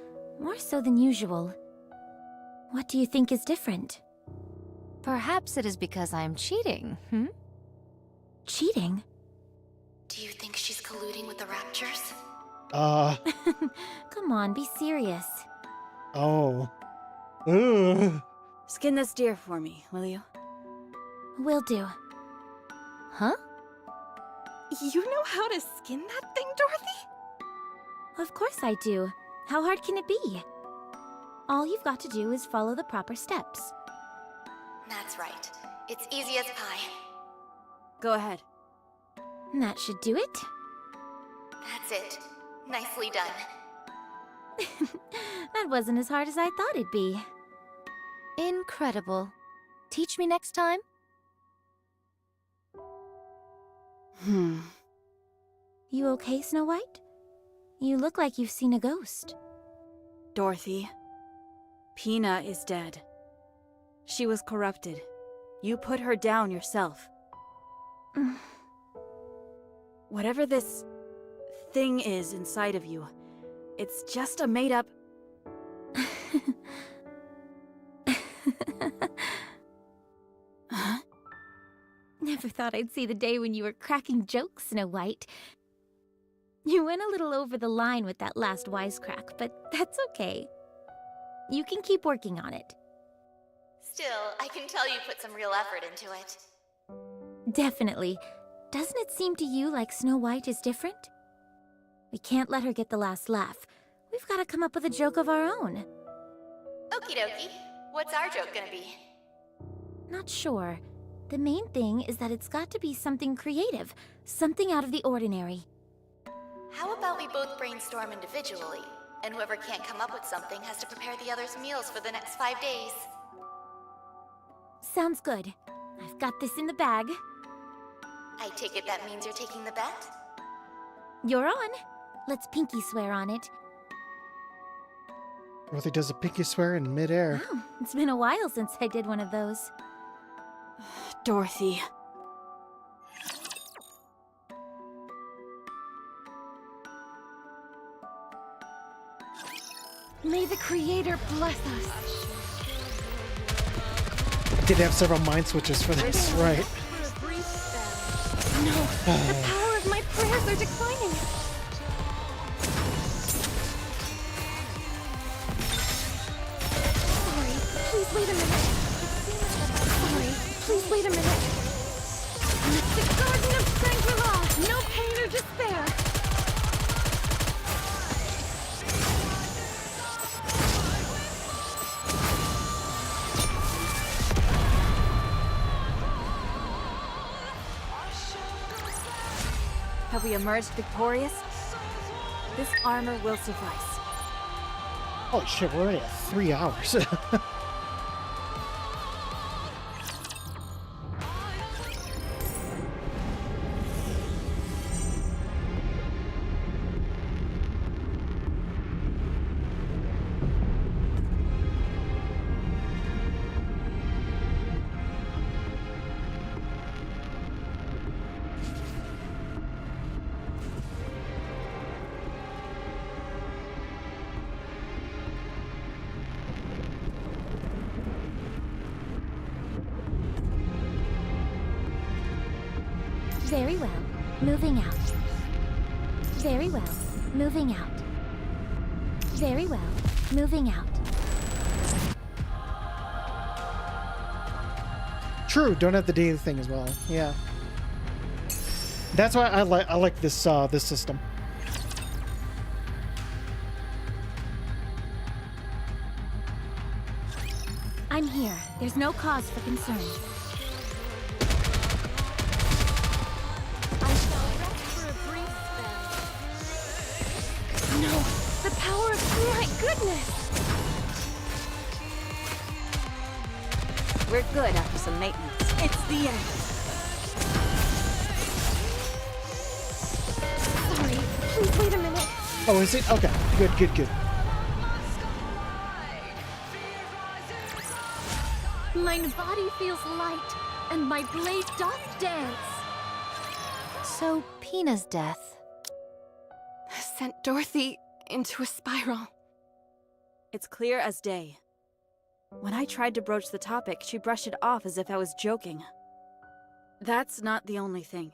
More so than usual. What do you think is different? Perhaps it is because I am cheating, Cheating? Do you think she's colluding with the Raptures? Come on, be serious. Oh. Ugh. Skin this deer for me, will you? Will do. Huh? You know how to skin that thing, Dorothy? Of course I do. How hard can it be? All you've got to do is follow the proper steps. That's right. It's easy as pie. Go ahead. That should do it. That's it. Nicely done. That wasn't as hard as I thought it'd be. Incredible. Teach me next time? You okay, Snow White? You look like you've seen a ghost. Dorothy, Pina is dead. She was corrupted. You put her down yourself. Whatever this thing is inside of you, it's just a made-up... Huh? Never thought I'd see the day when you were cracking jokes, Snow White. You went a little over the line with that last wisecrack, but that's okay. You can keep working on it. Still, I can tell you put some real effort into it. Definitely. Doesn't it seem to you like Snow White is different? We can't let her get the last laugh. We've got to come up with a joke of our own. Okie dokie. What's our joke gonna be? Not sure. The main thing is that it's got to be something creative, something out of the ordinary. How about we both brainstorm individually, and whoever can't come up with something has to prepare the other's meals for the next 5 days? Sounds good. I've got this in the bag. I take it that means you're taking the bet? You're on. Let's pinky swear on it. Dorothy does a pinky swear in midair. Wow, it's been a while since I did one of those. Dorothy. May the Creator bless us. I did have several mind switches for this, right? No, the power of my prayers are declining. Sorry, please wait a minute. Sorry, please wait a minute. It's the Garden of Shangri-La. No pain or despair. Have we emerged victorious? This armor will suffice. Oh shit, we're already at 3 hours. Very well. Moving out. Very well. Moving out. Very well. Moving out. True, don't have the data thing as well. Yeah. That's why I like this this system. I'm here. There's no cause for concern. No! The power of... My goodness! We're good after some maintenance. It's the end. Sorry, please wait a minute. Oh, is it? Okay. Good, good, good. Mine body feels light, and my blade doth dance. So, Pina's death. Sent Dorothy into a spiral. It's clear as day. When I tried to broach the topic, she brushed it off as if I was joking. That's not the only thing.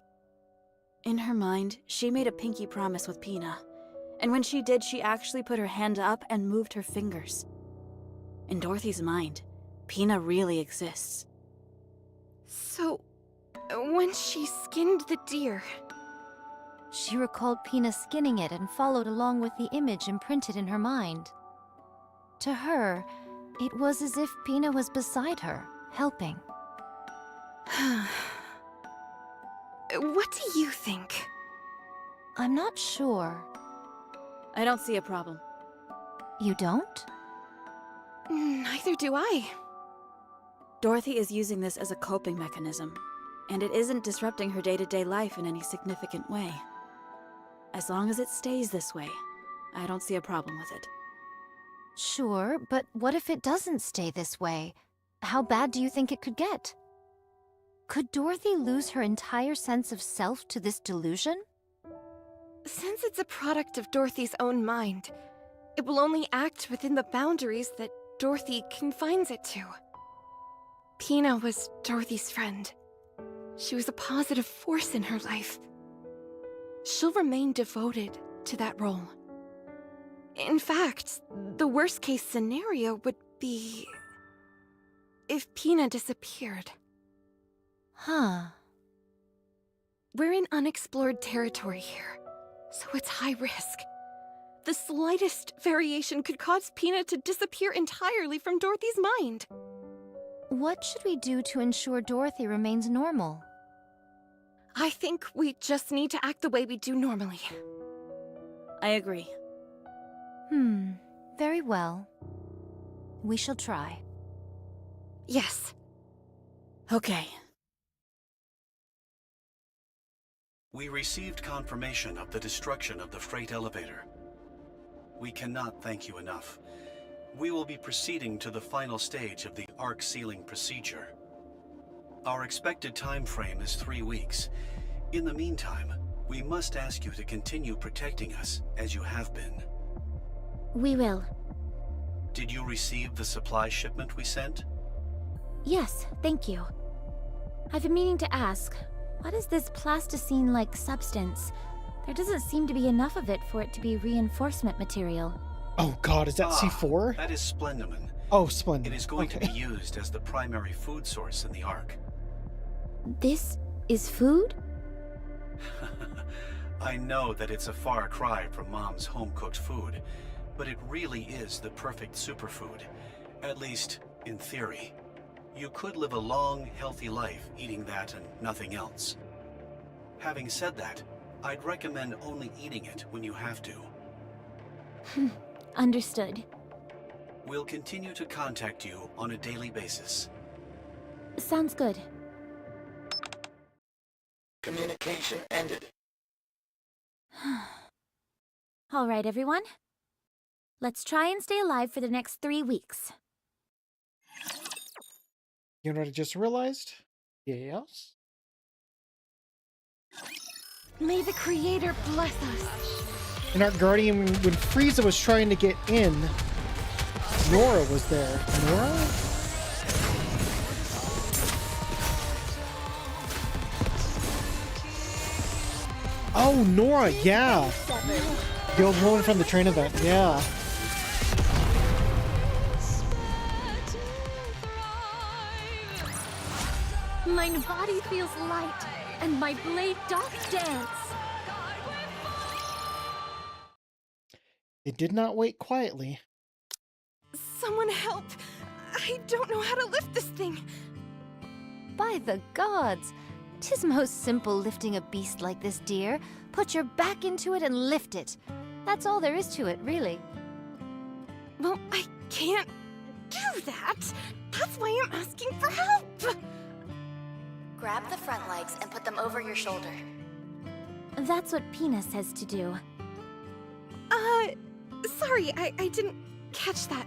In her mind, she made a pinky promise with Pina. And when she did, she actually put her hand up and moved her fingers. In Dorothy's mind, Pina really exists. So, when she skinned the deer... She recalled Pina skinning it and followed along with the image imprinted in her mind. To her, it was as if Pina was beside her, helping. What do you think? I'm not sure. I don't see a problem. You don't? Neither do I. Dorothy is using this as a coping mechanism. And it isn't disrupting her day-to-day life in any significant way. As long as it stays this way, I don't see a problem with it. Sure, but what if it doesn't stay this way? How bad do you think it could get? Could Dorothy lose her entire sense of self to this delusion? Since it's a product of Dorothy's own mind, it will only act within the boundaries that Dorothy confines it to. Pina was Dorothy's friend. She was a positive force in her life. She'll remain devoted to that role. In fact, the worst-case scenario would be if Pina disappeared. Huh. We're in unexplored territory here, so it's high risk. The slightest variation could cause Pina to disappear entirely from Dorothy's mind. What should we do to ensure Dorothy remains normal? I think we just need to act the way we do normally. I agree. Very well. We shall try. Yes. Okay. We received confirmation of the destruction of the freight elevator. We cannot thank you enough. We will be proceeding to the final stage of the arc sealing procedure. Our expected time frame is 3 weeks. In the meantime, we must ask you to continue protecting us as you have been. We will. Did you receive the supply shipment we sent? Yes, thank you. I've been meaning to ask, what is this plasticine-like substance? There doesn't seem to be enough of it for it to be reinforcement material. Oh god, is that C4? That is Splendamin. Oh, splendid. It is going to be used as the primary food source in the Ark. This is food? I know that it's a far cry from Mom's home-cooked food, but it really is the perfect superfood. At least, in theory. You could live a long, healthy life eating that and nothing else. Having said that, I'd recommend only eating it when you have to. Understood. We'll continue to contact you on a daily basis. Sounds good. Communication ended. All right, everyone. Let's try and stay alive for the next 3 weeks. You know what I just realized? Yes? May the Creator bless us. In our Guardian, when Frieza was trying to get in, Nora was there. Nora? Oh, Nora, yeah. The old woman from the train event, yeah. My body feels light, and my blade doth dance. It did not wait quietly. Someone help! I don't know how to lift this thing. By the gods! 'Tis most simple lifting a beast like this, dear. Put your back into it and lift it. That's all there is to it, really. Well, I can't do that. That's why I'm asking for help. Grab the front legs and put them over your shoulder. That's what Pina says to do. Sorry, I didn't catch that.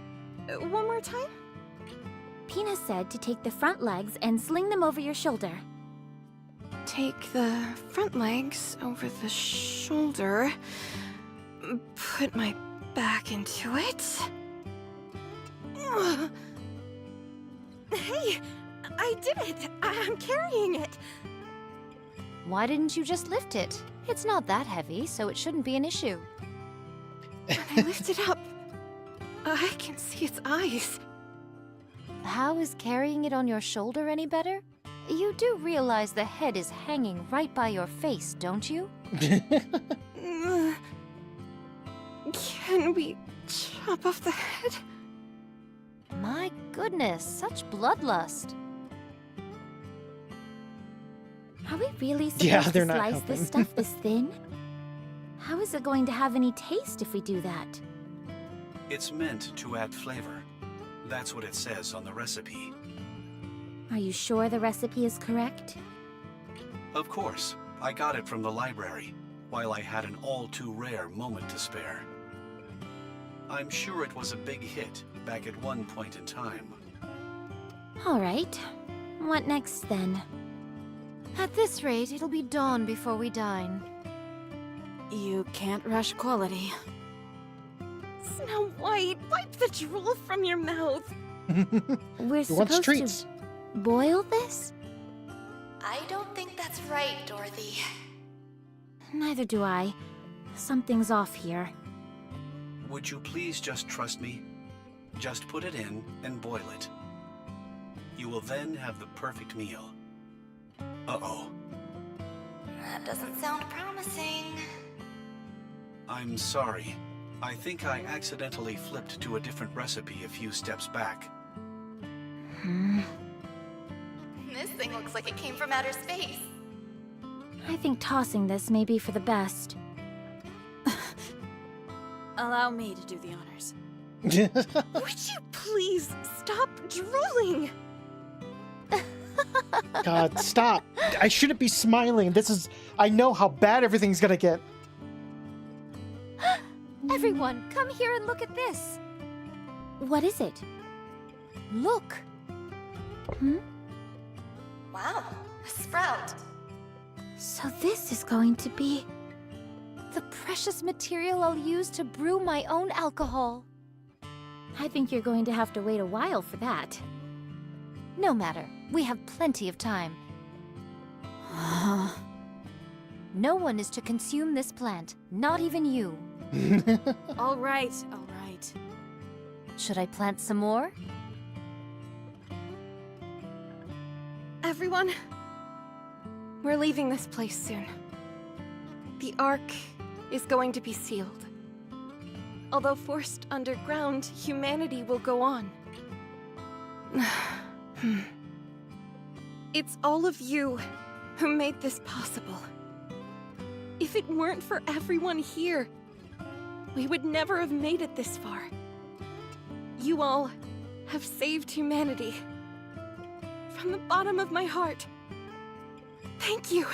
One more time? Pina said to take the front legs and sling them over your shoulder. Take the front legs over the shoulder. Put my back into it. Hey! I did it! I'm carrying it! Why didn't you just lift it? It's not that heavy, so it shouldn't be an issue. When I lift it up, I can see its eyes. How is carrying it on your shoulder any better? You do realize the head is hanging right by your face, don't you? Can we chop off the head? My goodness, such bloodlust. Are we really supposed Yeah, to they're not slice this helping. stuff this thin? How is it going to have any taste if we do that? It's meant to add flavor. That's what it says on the recipe. Are you sure the recipe is correct? Of course, I got it from the library, while I had an all-too-rare moment to spare. I'm sure it was a big hit back at one point in time. All right. What next, then? At this rate, it'll be dawn before we dine. You can't rush quality. Snow White, wipe the drool from your mouth. We're Who wants supposed treats? to boil this? I don't think that's right, Dorothy. Neither do I. Something's off here. Would you please just trust me? Just put it in and boil it. You will then have the perfect meal. Uh-oh. That doesn't sound promising. I'm sorry. I think I accidentally flipped to a different recipe a few steps back. This thing looks like it came from outer space. I think tossing this may be for the best. Allow me to do the honors. Would you please stop drooling? God, stop. I shouldn't be smiling. I know how bad everything's gonna get. Everyone, come here and look at this. What is it? Look. Wow, a sprout. So this is going to be... The precious material I'll use to brew my own alcohol. I think you're going to have to wait a while for that. No matter. We have plenty of time. No one is to consume this plant, not even you. All right, all right. Should I plant some more? Everyone, we're leaving this place soon. The Ark is going to be sealed. Although forced underground, humanity will go on. It's all of you who made this possible. If it weren't for everyone here, we would never have made it this far. You all have saved humanity. From the bottom of my heart, thank you.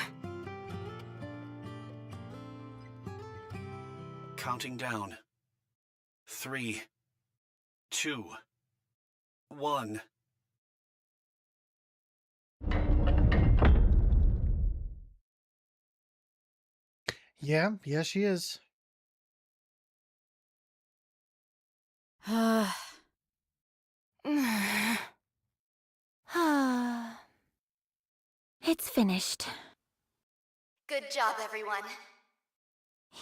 Counting down. 3, 2, 1. Yeah, she is. It's finished. Good job, everyone.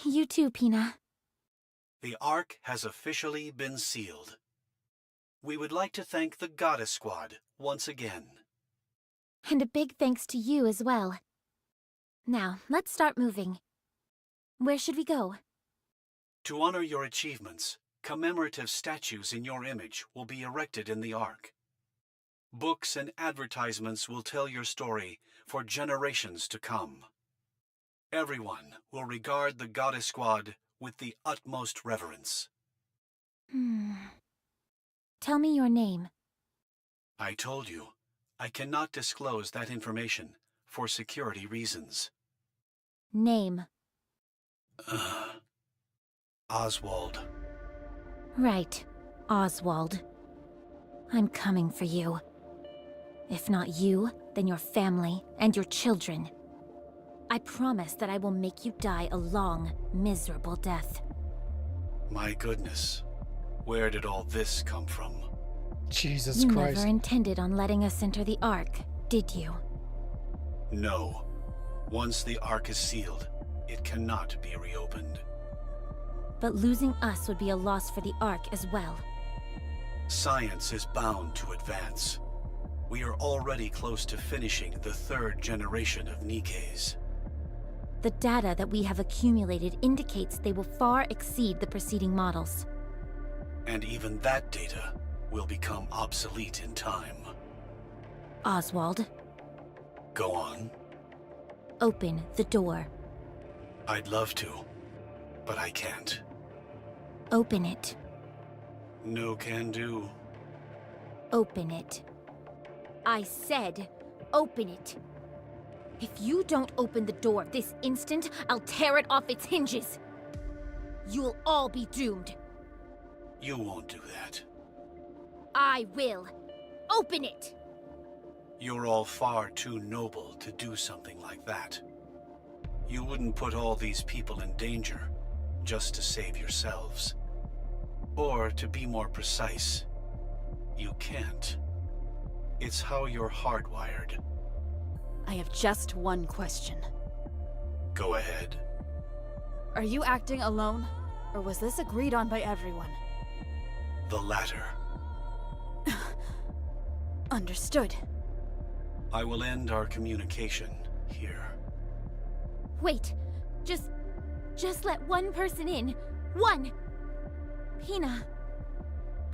You too, Pina. The Ark has officially been sealed. We would like to thank the Goddess Squad once again. And a big thanks to you as well. Now, let's start moving. Where should we go? To honor your achievements, commemorative statues in your image will be erected in the Ark. Books and advertisements will tell your story for generations to come. Everyone will regard the Goddess Squad with the utmost reverence. Tell me your name. I told you, I cannot disclose that information for security reasons. Name. Oswald. Right, Oswald. I'm coming for you. If not you, then your family and your children. I promise that I will make you die a long, miserable death. My goodness, where did all this come from? Jesus You Christ. never intended on letting us enter the Ark, did you? No. Once the Ark is sealed, it cannot be reopened. But losing us would be a loss for the Ark as well. Science is bound to advance. We are already close to finishing the 3rd generation of Nikes. The data that we have accumulated indicates they will far exceed the preceding models. And even that data will become obsolete in time. Oswald, Go on. open the door. I'd love to, but I can't. Open it. No can do. Open it. I said, open it. If you don't open the door this instant, I'll tear it off its hinges. You'll all be doomed. You won't do that. I will. Open it! You're all far too noble to do something like that. You wouldn't put all these people in danger just to save yourselves. Or, to be more precise, you can't. It's how you're hardwired. I have just one question. Go ahead. Are you acting alone, or was this agreed on by everyone? The latter. Understood. I will end our communication here. Wait. Just let one person in. One! Pina.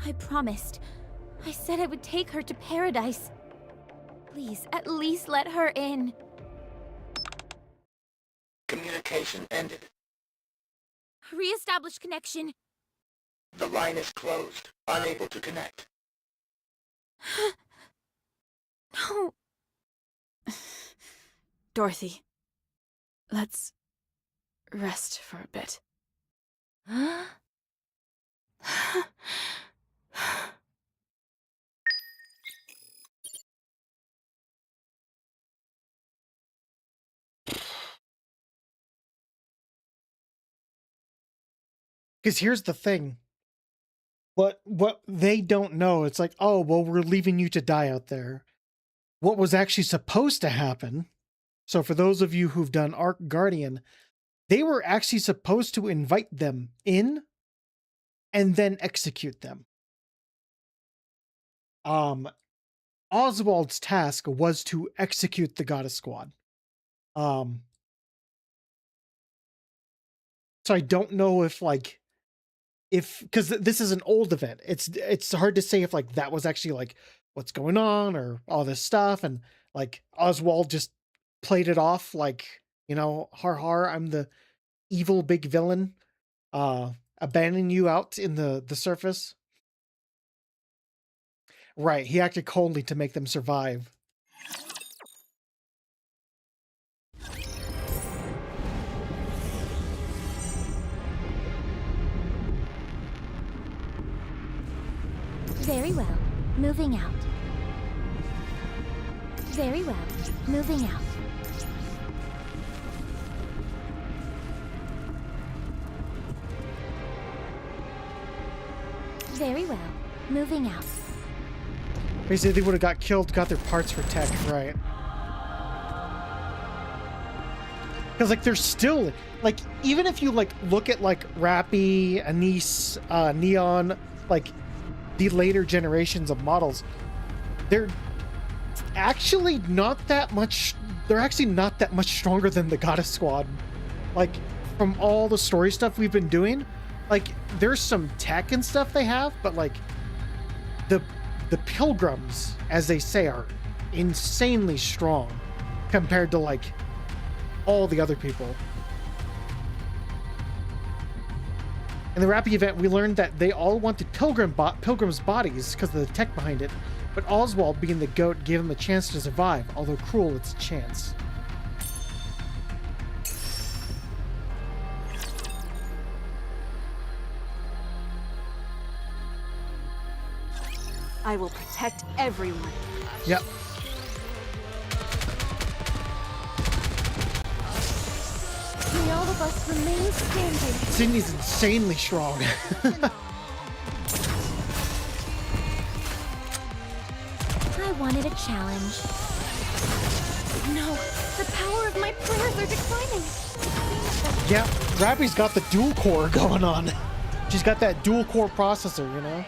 I promised. I said I would take her to paradise. Please, at least let her in. Communication ended. Re-establish connection. The line is closed. Unable to connect. No. Dorothy, let's rest for a bit. Because here's the thing. What they don't know, it's like, oh, well, we're leaving you to die out there. What was actually supposed to happen, so for those of you who've done Ark Guardian, they were actually supposed to invite them in and then execute them. Oswald's task was to execute the Goddess Squad. So I don't know if because this is an old event, it's hard to say if like that was actually like what's going on or all this stuff, and like Oswald just played it off like, you know, har, I'm the evil big villain, abandoning you out in the surface. Right, he acted coldly to make them survive. Very well. Moving out. Very well. Moving out. Very well. Moving out. Basically, they would have got killed, got their parts for tech, right? Because, like, they're still, like, even if you, like, look at, like, Rappy, Anise, Neon, like, the later generations of models, they're actually not that much stronger than the Goddess Squad. Like, from all the story stuff we've been doing, like, there's some tech and stuff they have, but, like, the Pilgrims, as they say, are insanely strong compared to, like, all the other people. In the Rappy event, we learned that they all wanted Pilgrims' bodies because of the tech behind it, but Oswald, being the GOAT, gave them a chance to survive, although cruel, it's a chance. I will protect everyone. Yep. May all of us remain standing. Sydney's insanely strong. I wanted a challenge. No, the power of my prayers are declining. Yeah, Rappy's got the dual core going on. She's got that dual core processor, you know?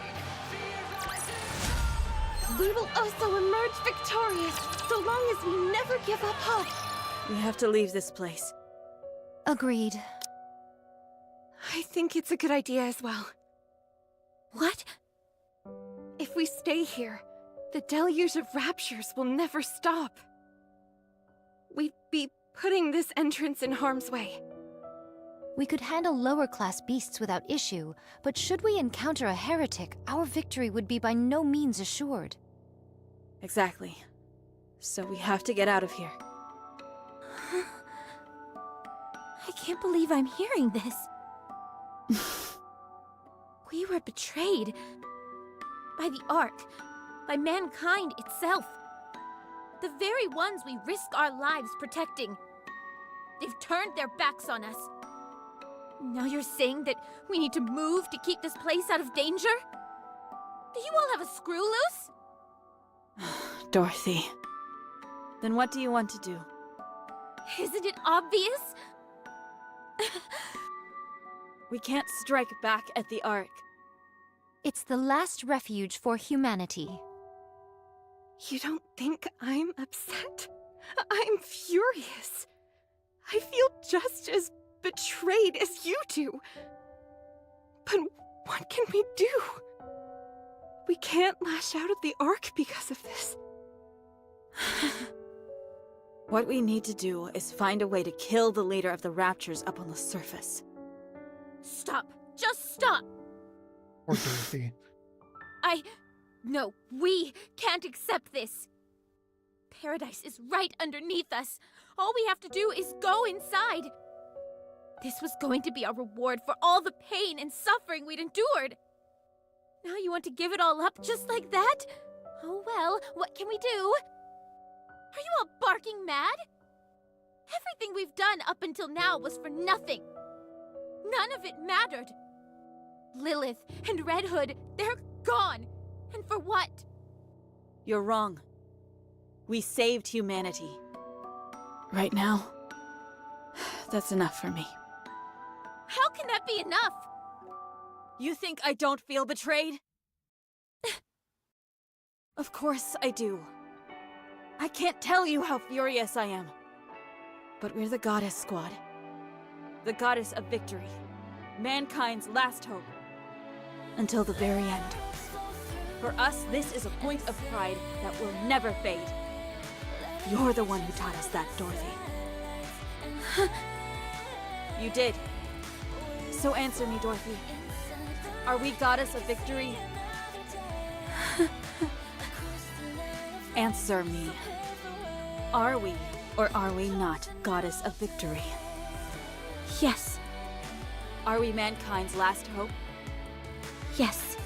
We will also emerge victorious, so long as we never give up hope. We have to leave this place. Agreed. I think it's a good idea as well. What? If we stay here, the deluge of raptures will never stop. We'd be putting this entrance in harm's way. We could handle lower-class beasts without issue, but should we encounter a heretic, our victory would be by no means assured. Exactly. So we have to get out of here. I can't believe I'm hearing this. We were betrayed. By the Ark. By mankind itself. The very ones we risk our lives protecting. They've turned their backs on us. Now you're saying that we need to move to keep this place out of danger? Do you all have a screw loose? Dorothy. Then what do you want to do? Isn't it obvious? We can't strike back at the Ark. It's the last refuge for humanity. You don't think I'm upset? I'm furious. I feel just as betrayed as you do. But what can we do? We can't lash out at the Ark because of this. What we need to do is find a way to kill the leader of the Raptures up on the surface. Stop. Just stop. Poor Dorothy. No, we can't accept this. Paradise is right underneath us. All we have to do is go inside. This was going to be our reward for all the pain and suffering we'd endured. Now you want to give it all up just like that? Oh well, what can we do? Are you all barking mad? Everything we've done up until now was for nothing. None of it mattered. Lilith and Red Hood, they're gone. And for what? You're wrong. We saved humanity. Right now, that's enough for me. How can that be enough? You think I don't feel betrayed? Of course I do. I can't tell you how furious I am. But we're the Goddess Squad. The Goddess of Victory. Mankind's last hope. Until the very end. For us, this is a point of pride that will never fade. You're the one who taught us that, Dorothy. You did. So answer me, Dorothy. Are we Goddess of Victory? Answer me. Are we, or are we not, Goddess of Victory? Yes. Are we mankind's last hope? Yes.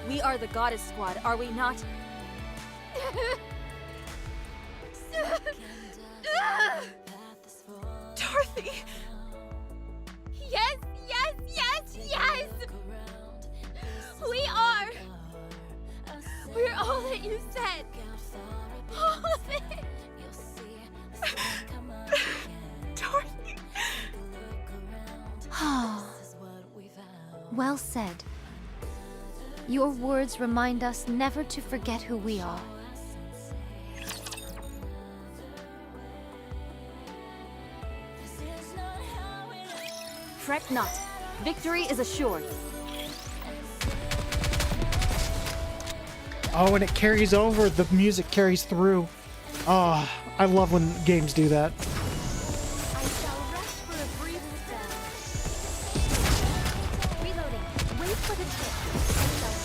We are the Goddess Squad, are we not? Dorothy! Yes, yes, yes, yes! We are! We're all that you said! All of it! Dorothy! Well said. Your words remind us never to forget who we are. Fret not. Victory is assured. Oh, and it carries over. The music carries through. Ah, I love when games do that. I shall rest for a brief spell. Reloading. Wait for the tip. I shall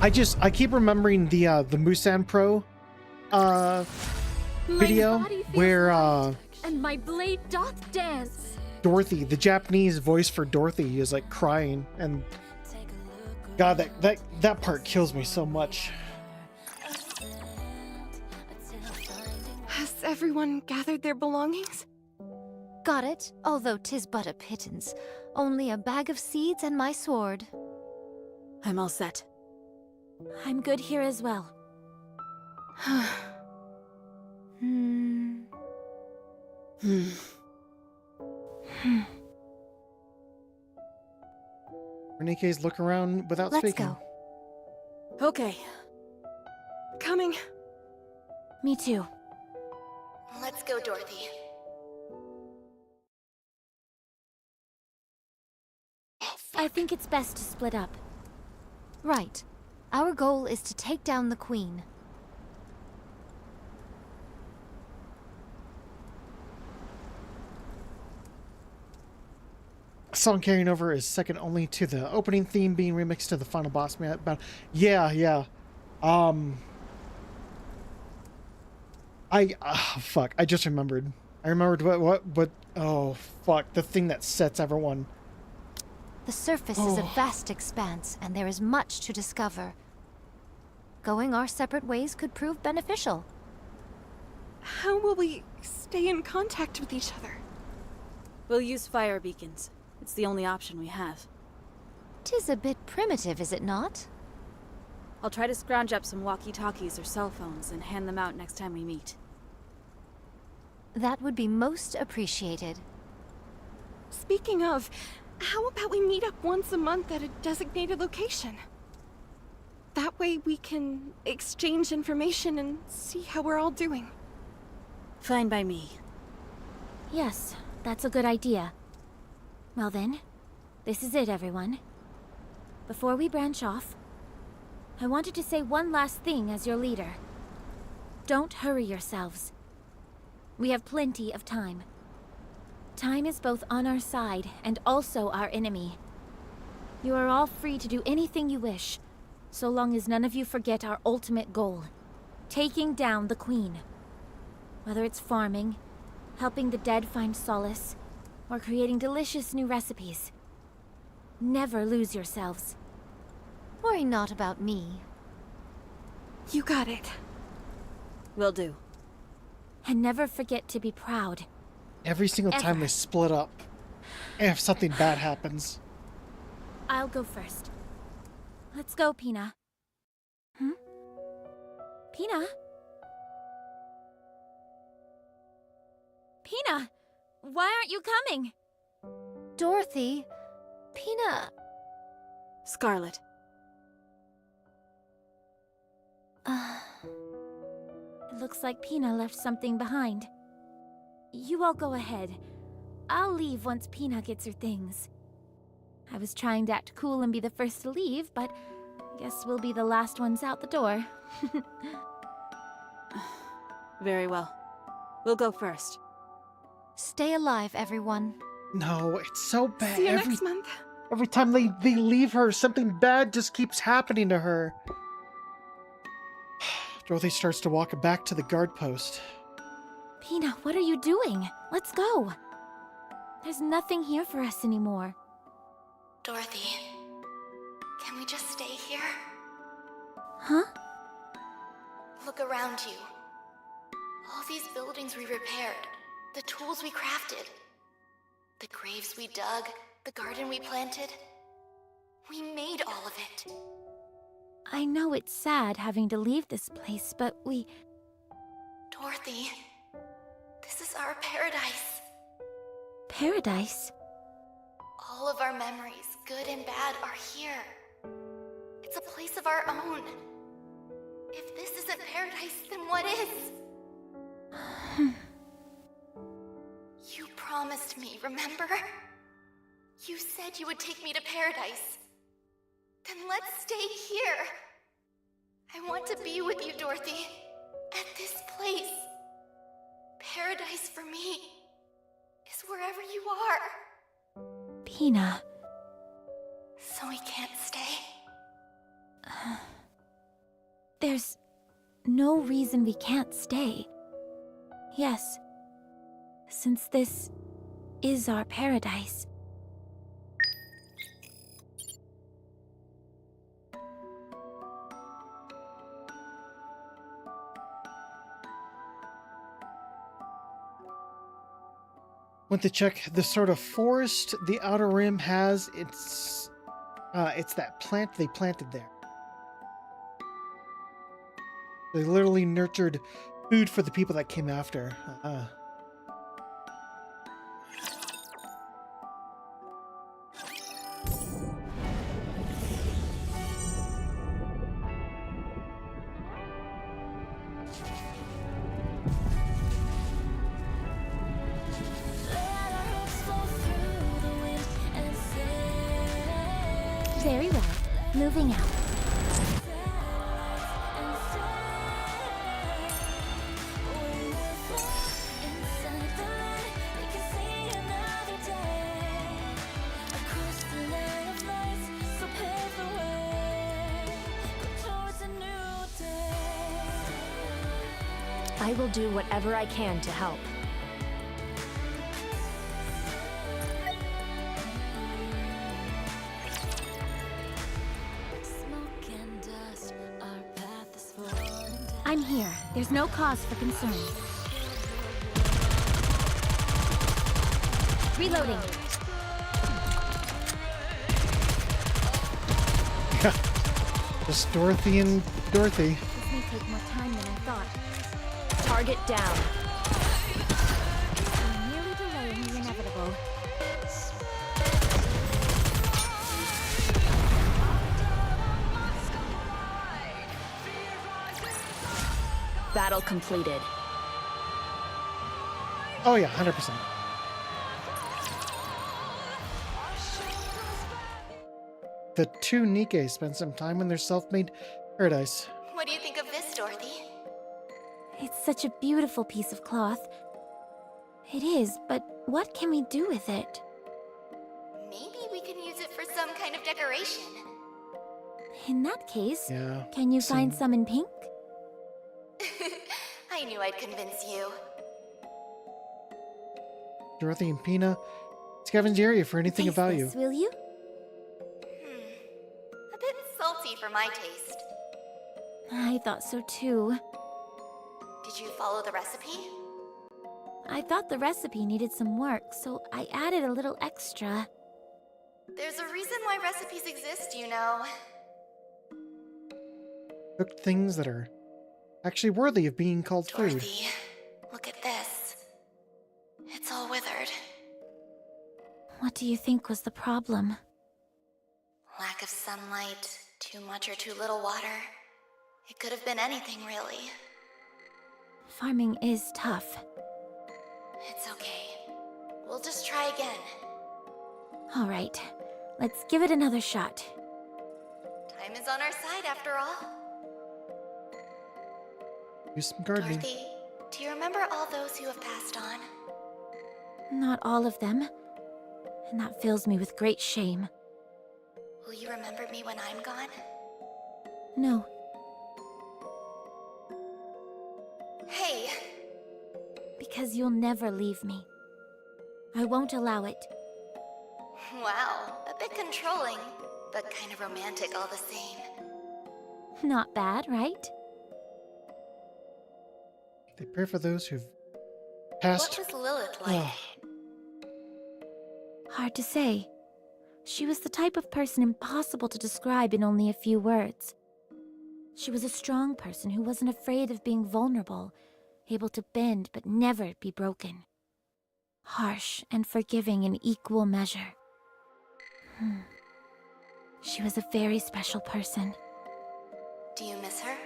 finish the I keep remembering the Musan Pro video where and my blade doth dance. Dorothy, the Japanese voice for Dorothy, is like crying, and God, that part kills me so much. Has everyone gathered their belongings? Got it, although 'tis but a pittance. Only a bag of seeds and my sword. I'm all set. I'm good here as well. Renike's look around without Let's speaking. go. Okay. Coming. Me too. Let's go, Dorothy. I think it's best to split up. Right. Our goal is to take down the Queen. A song carrying over is second only to the opening theme being remixed to the final boss battle. Yeah. Fuck, I just remembered. I remembered what, oh, fuck, the thing that sets everyone. The surface is a vast expanse, and there is much to discover. Going our separate ways could prove beneficial. How will we stay in contact with each other? We'll use fire beacons. It's the only option we have. 'Tis a bit primitive, is it not? I'll try to scrounge up some walkie-talkies or cell phones and hand them out next time we meet. That would be most appreciated. Speaking of, how about we meet up once a month at a designated location? That way we can exchange information and see how we're all doing. Fine by me. Yes, that's a good idea. Well then, this is it, everyone. Before we branch off, I wanted to say one last thing as your leader. Don't hurry yourselves. We have plenty of time. Time is both on our side and also our enemy. You are all free to do anything you wish, so long as none of you forget our ultimate goal, taking down the Queen. Whether it's farming, helping the dead find solace, or creating delicious new recipes. Never lose yourselves. Worry not about me. You got it. Will do. And never forget to be proud. Every single time Ever. they split up, if something bad happens. I'll go first. Let's go, Pina. Pina? Pina! Why aren't you coming? Dorothy, Pina... Scarlet. It looks like Pina left something behind. You all go ahead. I'll leave once Pina gets her things. I was trying to act cool and be the first to leave, but I guess we'll be the last ones out the door. Very well. We'll go first. Stay alive, everyone. No, it's so bad. See you next month. Every time they leave her, something bad just keeps happening to her. Dorothy starts to walk back to the guard post. Pina, what are you doing? Let's go. There's nothing here for us anymore. Dorothy, can we just stay here? Huh? Look around you. All these buildings we repaired, the tools we crafted, the graves we dug, the garden we planted. We made all of it. I know it's sad having to leave this place, but we... Dorothy, this is our paradise. Paradise? All of our memories, good and bad, are here. It's a place of our own. If this isn't paradise, then what is? You promised me, remember? You said you would take me to paradise. Then let's stay here. I want to be with you, Dorothy. At this place. Paradise for me is wherever you are. Pina. So we can't stay? There's no reason we can't stay. Yes, since this is our paradise. Went to check the sort of forest the Outer Rim has. It's that plant they planted there. They literally nurtured food for the people that came after. Very well. Moving out. I will do whatever I can to help. I'm here. There's no cause for concern. Reloading. Just Dorothy and Dorothy. This may take more time than I thought. Target down. I'm nearly delaying the inevitable. Battle completed. Oh yeah, 100%. The two Nikkei spend some time in their self-made paradise. What do you think of this, Dorothy? It's such a beautiful piece of cloth. It is, but what can we do with it? Maybe we can use it for some kind of decoration. In that case, Yeah. can you find some in pink? I knew I'd convince you. Dorothy and Pina, scavenge the area for anything of Taste value. this, will you? A bit salty for my taste. I thought so too. Did you follow the recipe? I thought the recipe needed some work, so I added a little extra. There's a reason why recipes exist, you know. Cooked things that are actually worthy of being called food. Dorothy, look at this. It's all withered. What do you think was the problem? Lack of sunlight, too much or too little water. It could have been anything, really. Farming is tough. It's okay. We'll just try again. All right, let's give it another shot. Time is on our side, after all. Do some gardening. Dorothy, do you remember all those who have passed on? Not all of them. And that fills me with great shame. Will you remember me when I'm gone? No. Hey! Because you'll never leave me. I won't allow it. Wow, a bit controlling, but kind of romantic all the same. Not bad, right? They pray for those who've passed. What was Lilith like? Hard to say. She was the type of person impossible to describe in only a few words. She was a strong person who wasn't afraid of being vulnerable, able to bend but never be broken. Harsh and forgiving in equal measure. She was a very special person. Do you miss her?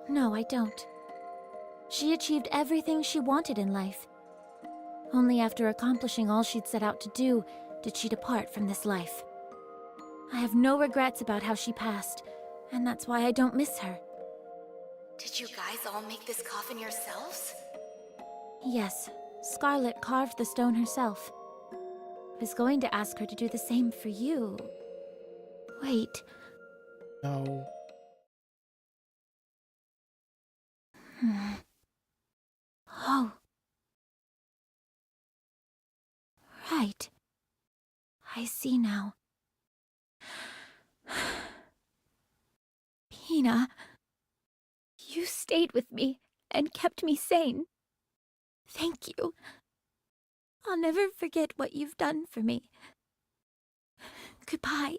No, I don't. She achieved everything she wanted in life. Only after accomplishing all she'd set out to do did she depart from this life. I have no regrets about how she passed, and that's why I don't miss her. Did you guys all make this coffin yourselves? Yes, Scarlet carved the stone herself. I was going to ask her to do the same for you. Wait. No. Oh. Right. I see now. Pina, you stayed with me and kept me sane. Thank you. I'll never forget what you've done for me. Goodbye.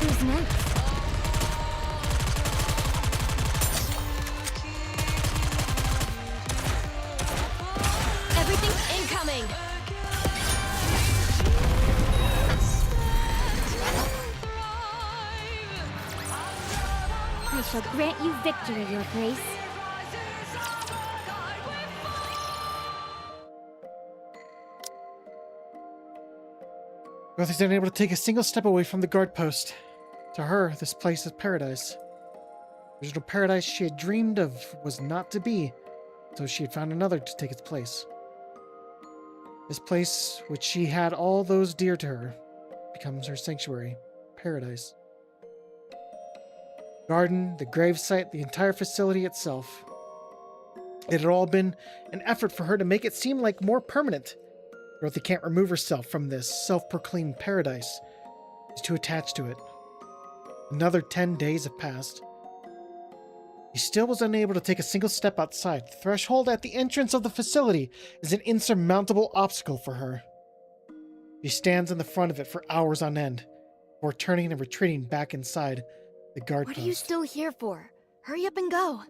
Who's next? Everything's incoming! I shall grant you victory, Your Grace. Dorothy's unable to take a single step away from the guard post. To her, this place is paradise. The original paradise she had dreamed of was not to be, so she had found another to take its place. This place, which she had all those dear to her, becomes her sanctuary, paradise. The garden, the gravesite, the entire facility itself. It had all been an effort for her to make it seem like more permanent. Dorothy can't remove herself from this self-proclaimed paradise. She's too attached to it. Another 10 days have passed. She still was unable to take a single step outside. The threshold at the entrance of the facility is an insurmountable obstacle for her. She stands in the front of it for hours on end, before turning and retreating back inside the guard What post. are you still here for? Hurry up and go.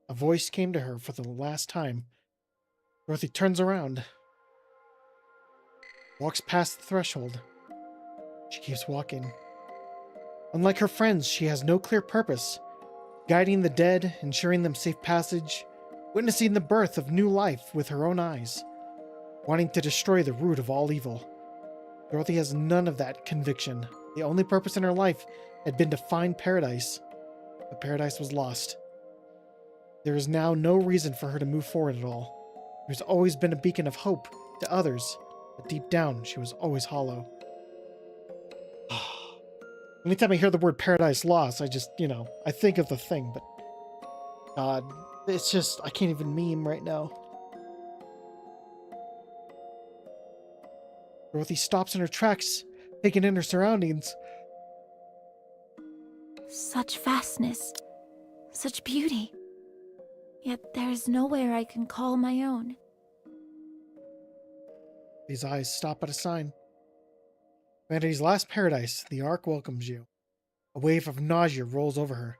A voice came to her for the last time. Dorothy turns around, walks past the threshold. She keeps walking. Unlike her friends, she has no clear purpose, guiding the dead, ensuring them safe passage, witnessing the birth of new life with her own eyes, wanting to destroy the root of all evil. Dorothy has none of that conviction. The only purpose in her life had been to find paradise, but paradise was lost. There is now no reason for her to move forward at all. There's always been a beacon of hope to others, but deep down, she was always hollow. Anytime I hear the word paradise lost, I just, I think of the thing, but God, it's just, I can't even meme right now. Dorothy stops in her tracks, taking in her surroundings. Such vastness, such beauty. Yet there is nowhere I can call my own. These eyes stop at a sign. Humanity's last paradise, the Ark welcomes you. A wave of nausea rolls over her.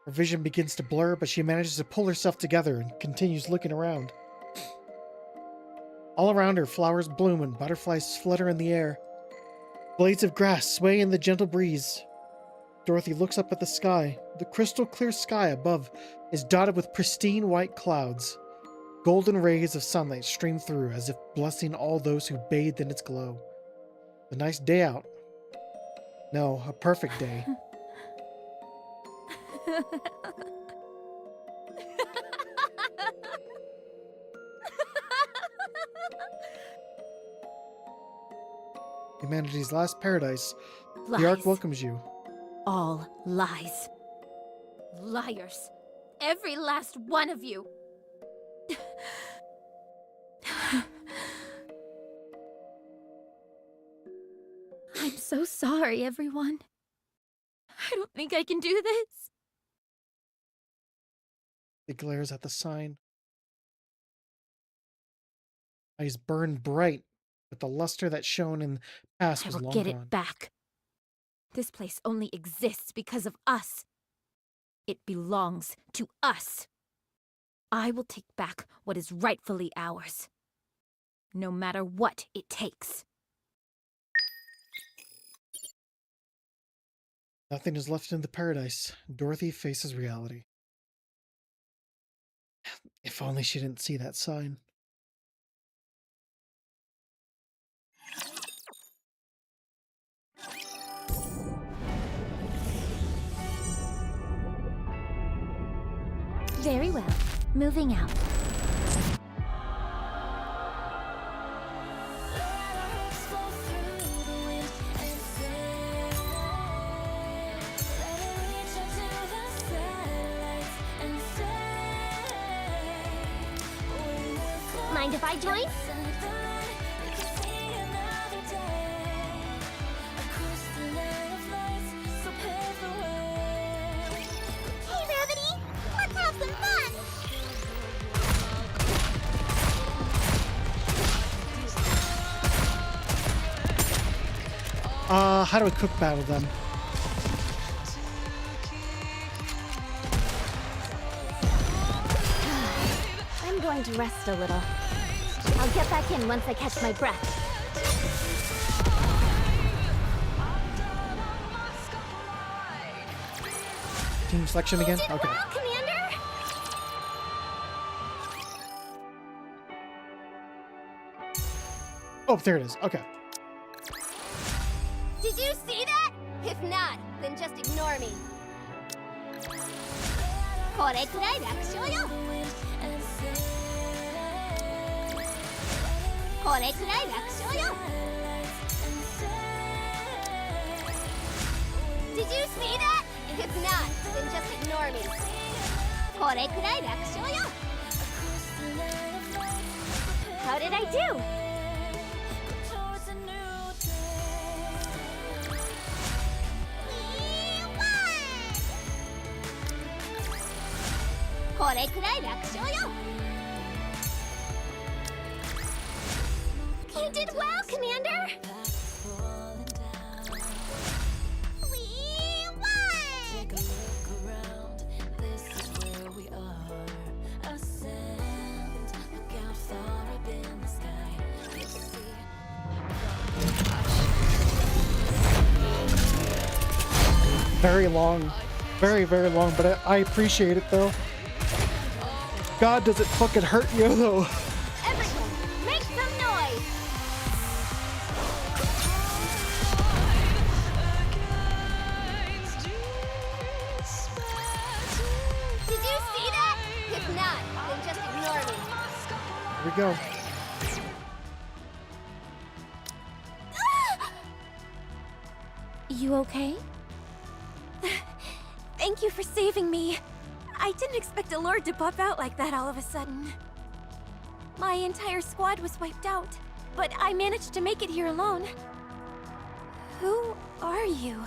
Her vision begins to blur, but she manages to pull herself together and continues looking around. All around her, flowers bloom and butterflies flutter in the air. Blades of grass sway in the gentle breeze. Dorothy looks up at the sky. The crystal clear sky above is dotted with pristine white clouds. Golden rays of sunlight stream through as if blessing all those who bathed in its glow. A nice day out. No, a perfect day. Humanity's last paradise. Lies. The Ark welcomes you. All lies. Liars. Every last one of you. I'm so sorry, everyone. I don't think I can do this. He glares at the sign. Eyes burn bright, but the luster that shone in the past I was will long get gone. it back. This place only exists because of us. It belongs to us. I will take back what is rightfully ours, no matter what it takes. Nothing is left in the paradise. Dorothy faces reality. If only she didn't see that sign. Very well. Moving out. Mind if I join? Hey, Rabbity! Let's have some fun! How do we cook battle them? I'm going to rest a little. I'll get back in once I catch my breath. Team selection again? You did Okay. well, Commander! Oh, there it is. Okay. Did you see that? If not, then just ignore me. これくらい楽勝よ。これくらい楽勝よ。Did you see that? If not, then just ignore me. これくらい楽勝よ。How did I do? You did well, Commander! We won! Take a look around. This is where we are. Ascend. Look out far up in the sky. You see. Very long. Very, very long, but I appreciate it though. God, does it fucking hurt you though? Everyone, make some noise! Did you see that? If not, then just ignore me. Here we go. You okay? Thank you for saving me. I didn't expect a lord to pop out like that all of a sudden. My entire squad was wiped out, but I managed to make it here alone. Who are you?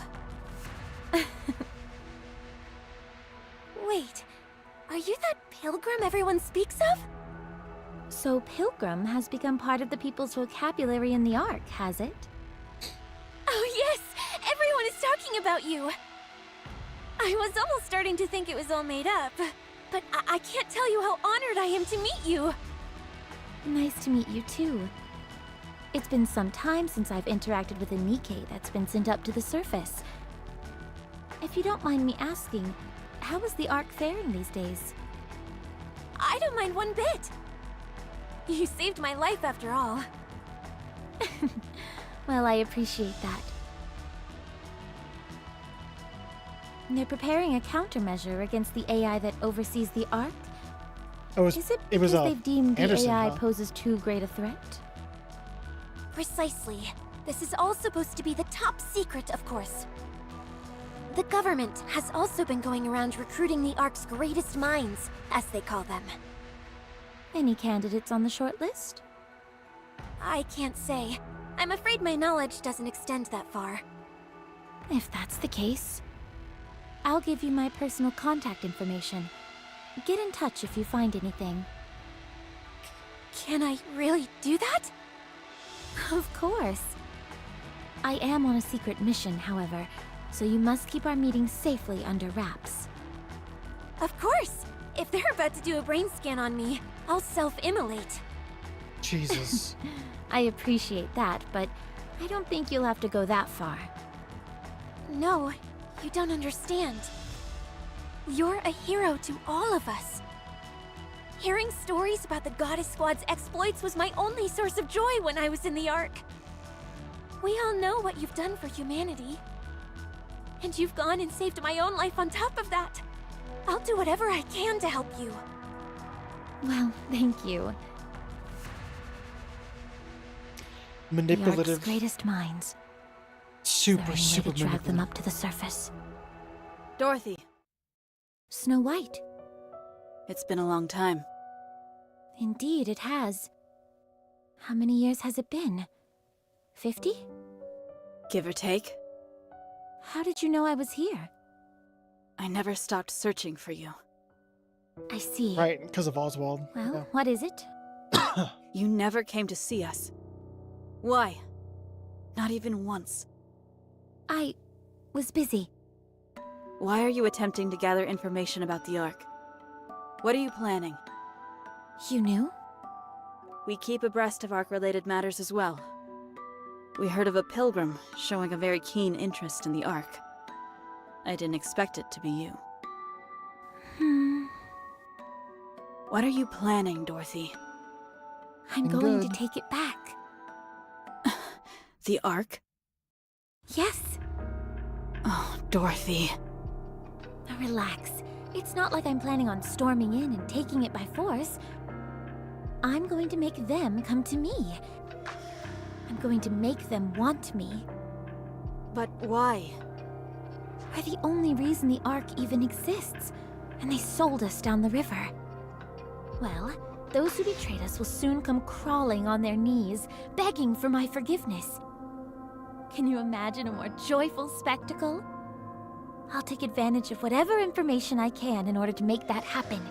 Wait, are you that pilgrim everyone speaks of? So Pilgrim has become part of the people's vocabulary in the Ark, has it? Oh yes, everyone is talking about you. I was almost starting to think it was all made up, but I can't tell you how honored I am to meet you. Nice to meet you too. It's been some time since I've interacted with a Nikkei that's been sent up to the surface. If you don't mind me asking, how is the Ark faring these days? I don't mind one bit. You saved my life after all. Well, I appreciate that. They're preparing a countermeasure against the AI that oversees the Ark. Is it because they've deemed Anderson, the AI huh? poses too great a threat? Precisely. This is all supposed to be the top secret, of course. The government has also been going around recruiting the Ark's greatest minds, as they call them. Any candidates on the short list? I can't say. I'm afraid my knowledge doesn't extend that far. If that's the case, I'll give you my personal contact information. Get in touch if you find anything. Can I really do that? Of course. I am on a secret mission, however, so you must keep our meeting safely under wraps. Of course! If they're about to do a brain scan on me, I'll self-immolate. Jesus. I appreciate that, but I don't think you'll have to go that far. No, you don't understand. You're a hero to all of us. Hearing stories about the Goddess Squad's exploits was my only source of joy when I was in the Ark. We all know what you've done for humanity. And you've gone and saved my own life on top of that. I'll do whatever I can to help you. Well, thank you. The Manipulative. Ark's greatest minds. Super, They're super ready to drag them manipulative. up to the surface. Dorothy, Snow White. it's been a long time. Indeed, it has. How many years has it been? 50? Give or take. How did you know I was here? I never stopped searching for you. I see. Right, because of Oswald. Well, Yeah. what is it? You never came to see us. Why? Not even once. I was busy. Why are you attempting to gather information about the Ark? What are you planning? You knew? We keep abreast of Ark-related matters as well. We heard of a pilgrim showing a very keen interest in the Ark. I didn't expect it to be you. What are you planning, Dorothy? I'm going to Good. take it back. The Ark? Yes. Oh, Dorothy. Now relax. It's not like I'm planning on storming in and taking it by force. I'm going to make them come to me. I'm going to make them want me. But why? We're the only reason the Ark even exists, and they sold us down the river. Well, those who betrayed us will soon come crawling on their knees, begging for my forgiveness. Can you imagine a more joyful spectacle? I'll take advantage of whatever information I can in order to make that happen.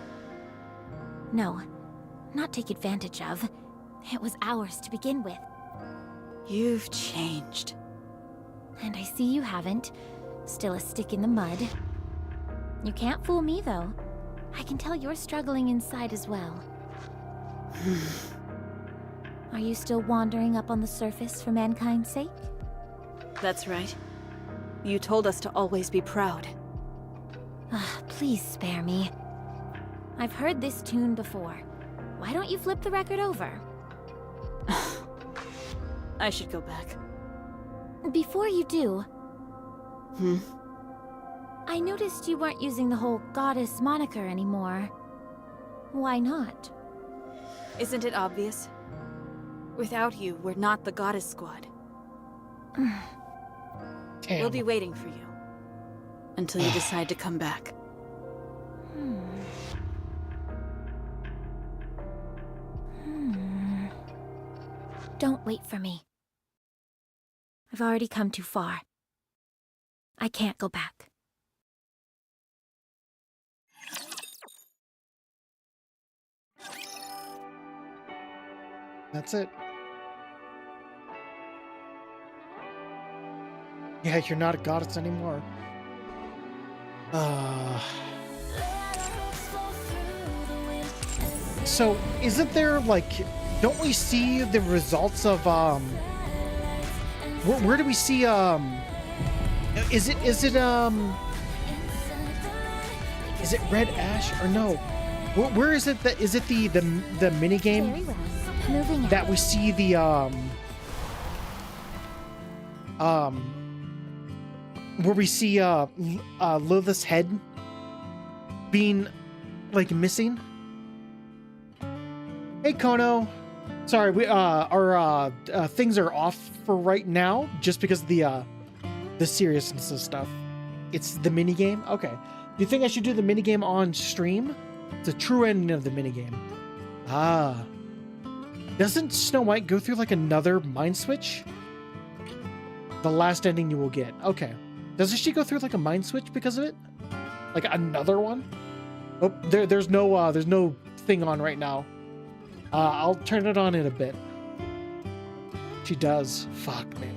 No, not take advantage of. It was ours to begin with. You've changed. And I see you haven't. Still a stick in the mud. You can't fool me, though. I can tell you're struggling inside as well. Are you still wandering up on the surface for mankind's sake? That's right. You told us to always be proud. Please spare me. I've heard this tune before. Why don't you flip the record over? I should go back. Before you do, Hmm? I noticed you weren't using the whole goddess moniker anymore. Why not? Isn't it obvious? Without you, we're not the Goddess Squad. Damn. We'll be waiting for you. Until you decide to come back. Don't wait for me. I've already come too far. I can't go back. That's it. Yeah, you're not a goddess anymore. So, isn't there, like, don't we see the results of, where do we see, is it Red Ash or no? Where is it that, is it the mini game Very well. Moving that out. we see the, where we see, Lilith's head being, like, missing? Hey, Kono. Sorry, we, our things are off for right now, just because of the seriousness of stuff. It's the minigame? Okay. Do you think I should do the minigame on stream? It's a true ending of the minigame. Ah. Doesn't Snow White go through, like, another mind switch? The last ending you will get. Okay. Doesn't she go through, like, a mind switch because of it? Like, another one? Oh, there's no thing on right now. I'll turn it on in a bit. She does. Fuck, man.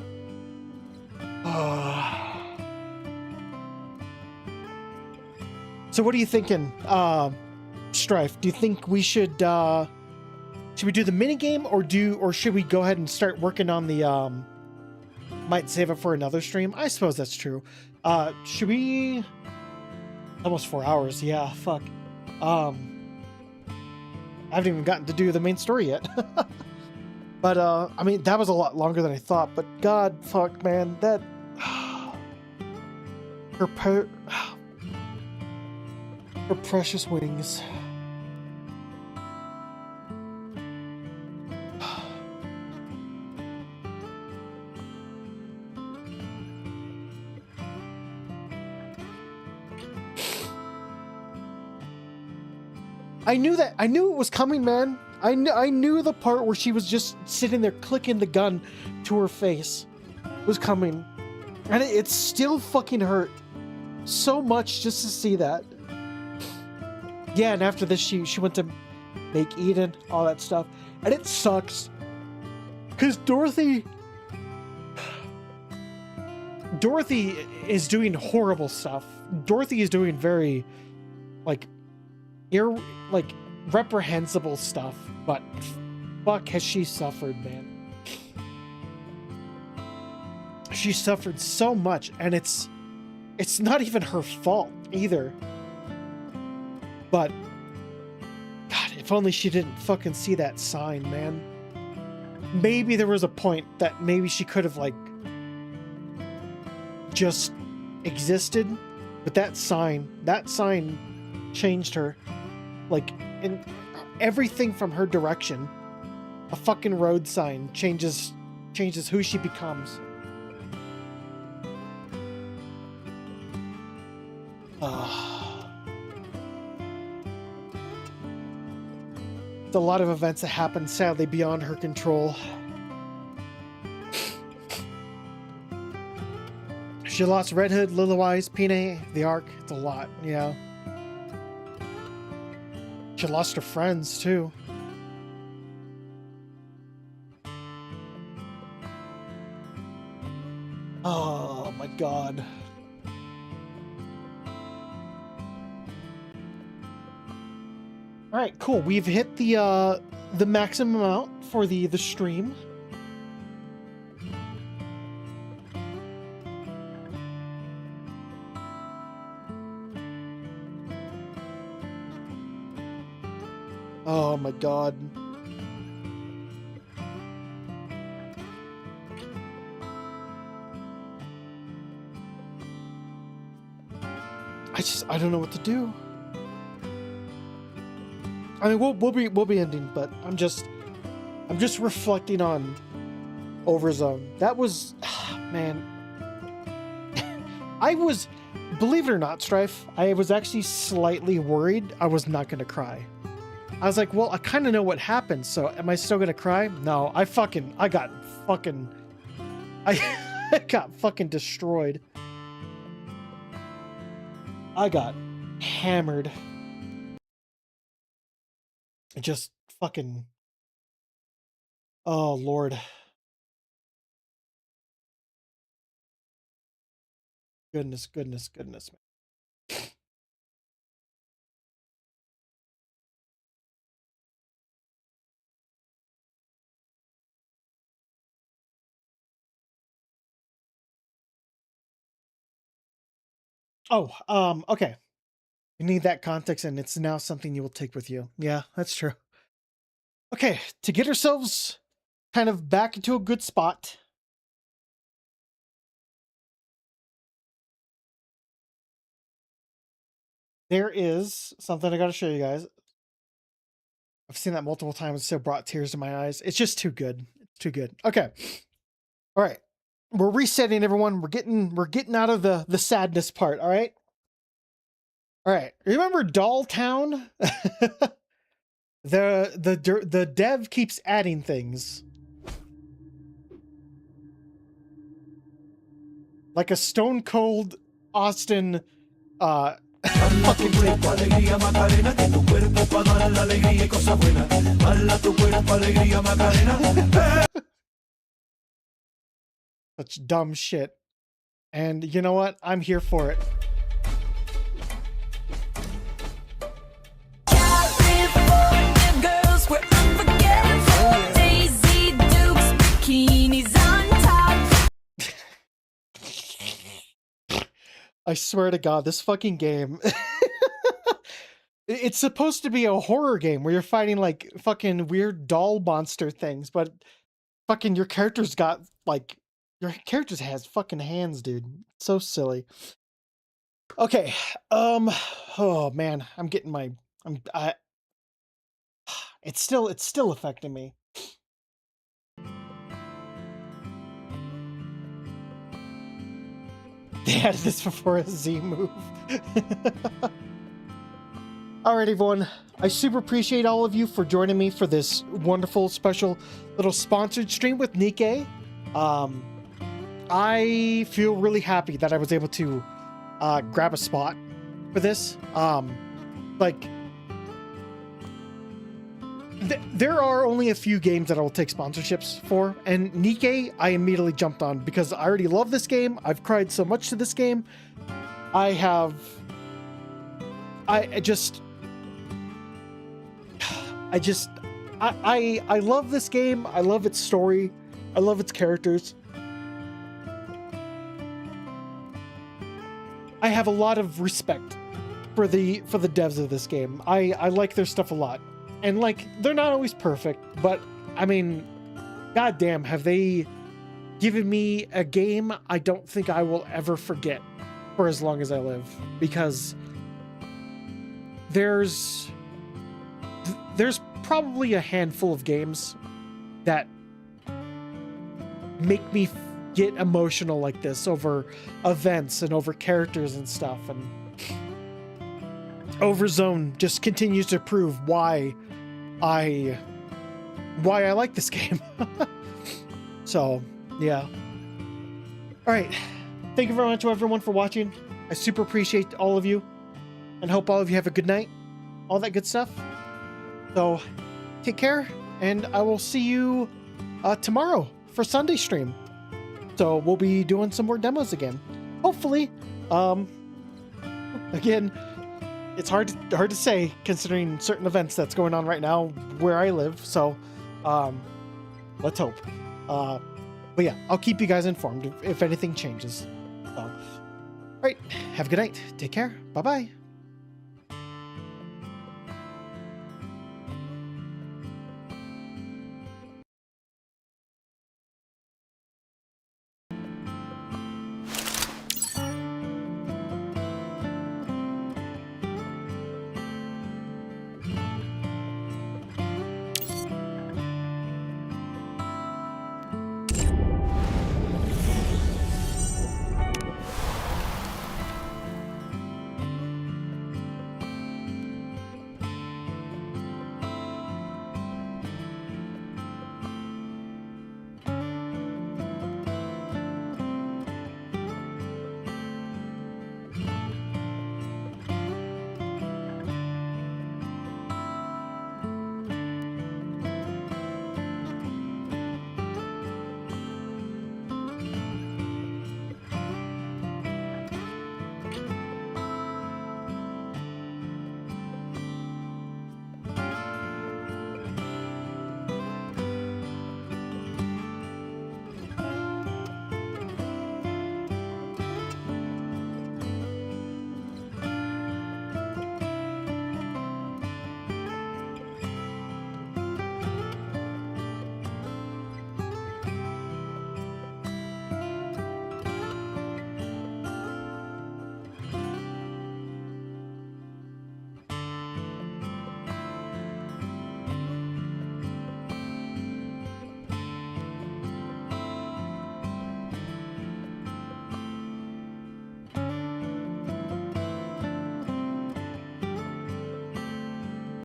So what are you thinking, Strife? Do you think we should we do the minigame or should we go ahead and start working on the might save it for another stream? I suppose that's true. Should we almost 4 hours, yeah, fuck. I haven't even gotten to do the main story yet. But, I mean, that was a lot longer than I thought, but god, fuck, man, that... her precious wings. I knew it was coming, man. I knew the part where she was just sitting there clicking the gun to her face was coming. And it still fucking hurt so much just to see that. Yeah, and after this she went to make Eden, all that stuff. And it sucks. Cause Dorothy is doing horrible stuff. Dorothy is doing very like reprehensible stuff, but fuck has she suffered, man. She suffered so much, and it's not even her fault either. But god, if only she didn't fucking see that sign, man. Maybe there was a point that maybe she could have like just existed, but that sign changed her. Like, in everything from her direction, a fucking road sign changes who she becomes. It's a lot of events that happen, sadly, beyond her control. She lost Red Hood, Lilywise, Pine, the Ark. It's a lot, yeah. She lost her friends, too. Oh, my God. All right, cool. We've hit the maximum amount for the stream. Oh my God. I don't know what to do. I mean, we'll be ending, but I'm just reflecting on Overzone. That was, man. I was, believe it or not, Strife, I was actually slightly worried I was not gonna cry. I was like, well, I kind of know what happened, so am I still gonna cry? No, I got fucking destroyed. I got hammered. Just fucking... Oh, Lord. Goodness, man. Oh, okay. You need that context, and it's now something you will take with you. Yeah, that's true. Okay, to get ourselves kind of back into a good spot. There is something I gotta show you guys. I've seen that multiple times, so it brought tears to my eyes. It's just too good. It's too good. Okay. All right. We're resetting, everyone. We're getting out of the sadness part, all right? All right. Remember Doll Town? The dev keeps adding things. Like a Stone Cold Austin fucking such dumb shit. And you know what? I'm here for it. I swear to God, this fucking game. It's supposed to be a horror game where you're fighting like fucking weird doll monster things, but fucking your character's got like, your character has fucking hands, dude. It's so silly. Okay. Oh man, I'm getting my, it's still affecting me. They added this before a Z move. Alright, everyone. I super appreciate all of you for joining me for this wonderful, special little sponsored stream with Nikkei. I feel really happy that I was able to grab a spot for this. There are only a few games that I will take sponsorships for, and Nikkei I immediately jumped on because I already love this game. I've cried so much to this game. I love this game. I love its story. I love its characters. I have a lot of respect for the devs of this game. I like their stuff a lot. And like, they're not always perfect, but I mean, goddamn, have they given me a game I don't think I will ever forget. for as long as I live, because there's probably a handful of games that make me get emotional like this over events and over characters and stuff, and Overzone just continues to prove why I like this game. So, yeah. All right. Thank you very much, everyone, for watching. I super appreciate all of you, and hope all of you have a good night. All that good stuff. So, take care, and I will see you tomorrow for Sunday stream. So, we'll be doing some more demos again. Hopefully. Again, it's hard to say considering certain events that's going on right now where I live. So, let's hope. But yeah, I'll keep you guys informed if anything changes. So, all right, have a good night. Take care. Bye-bye.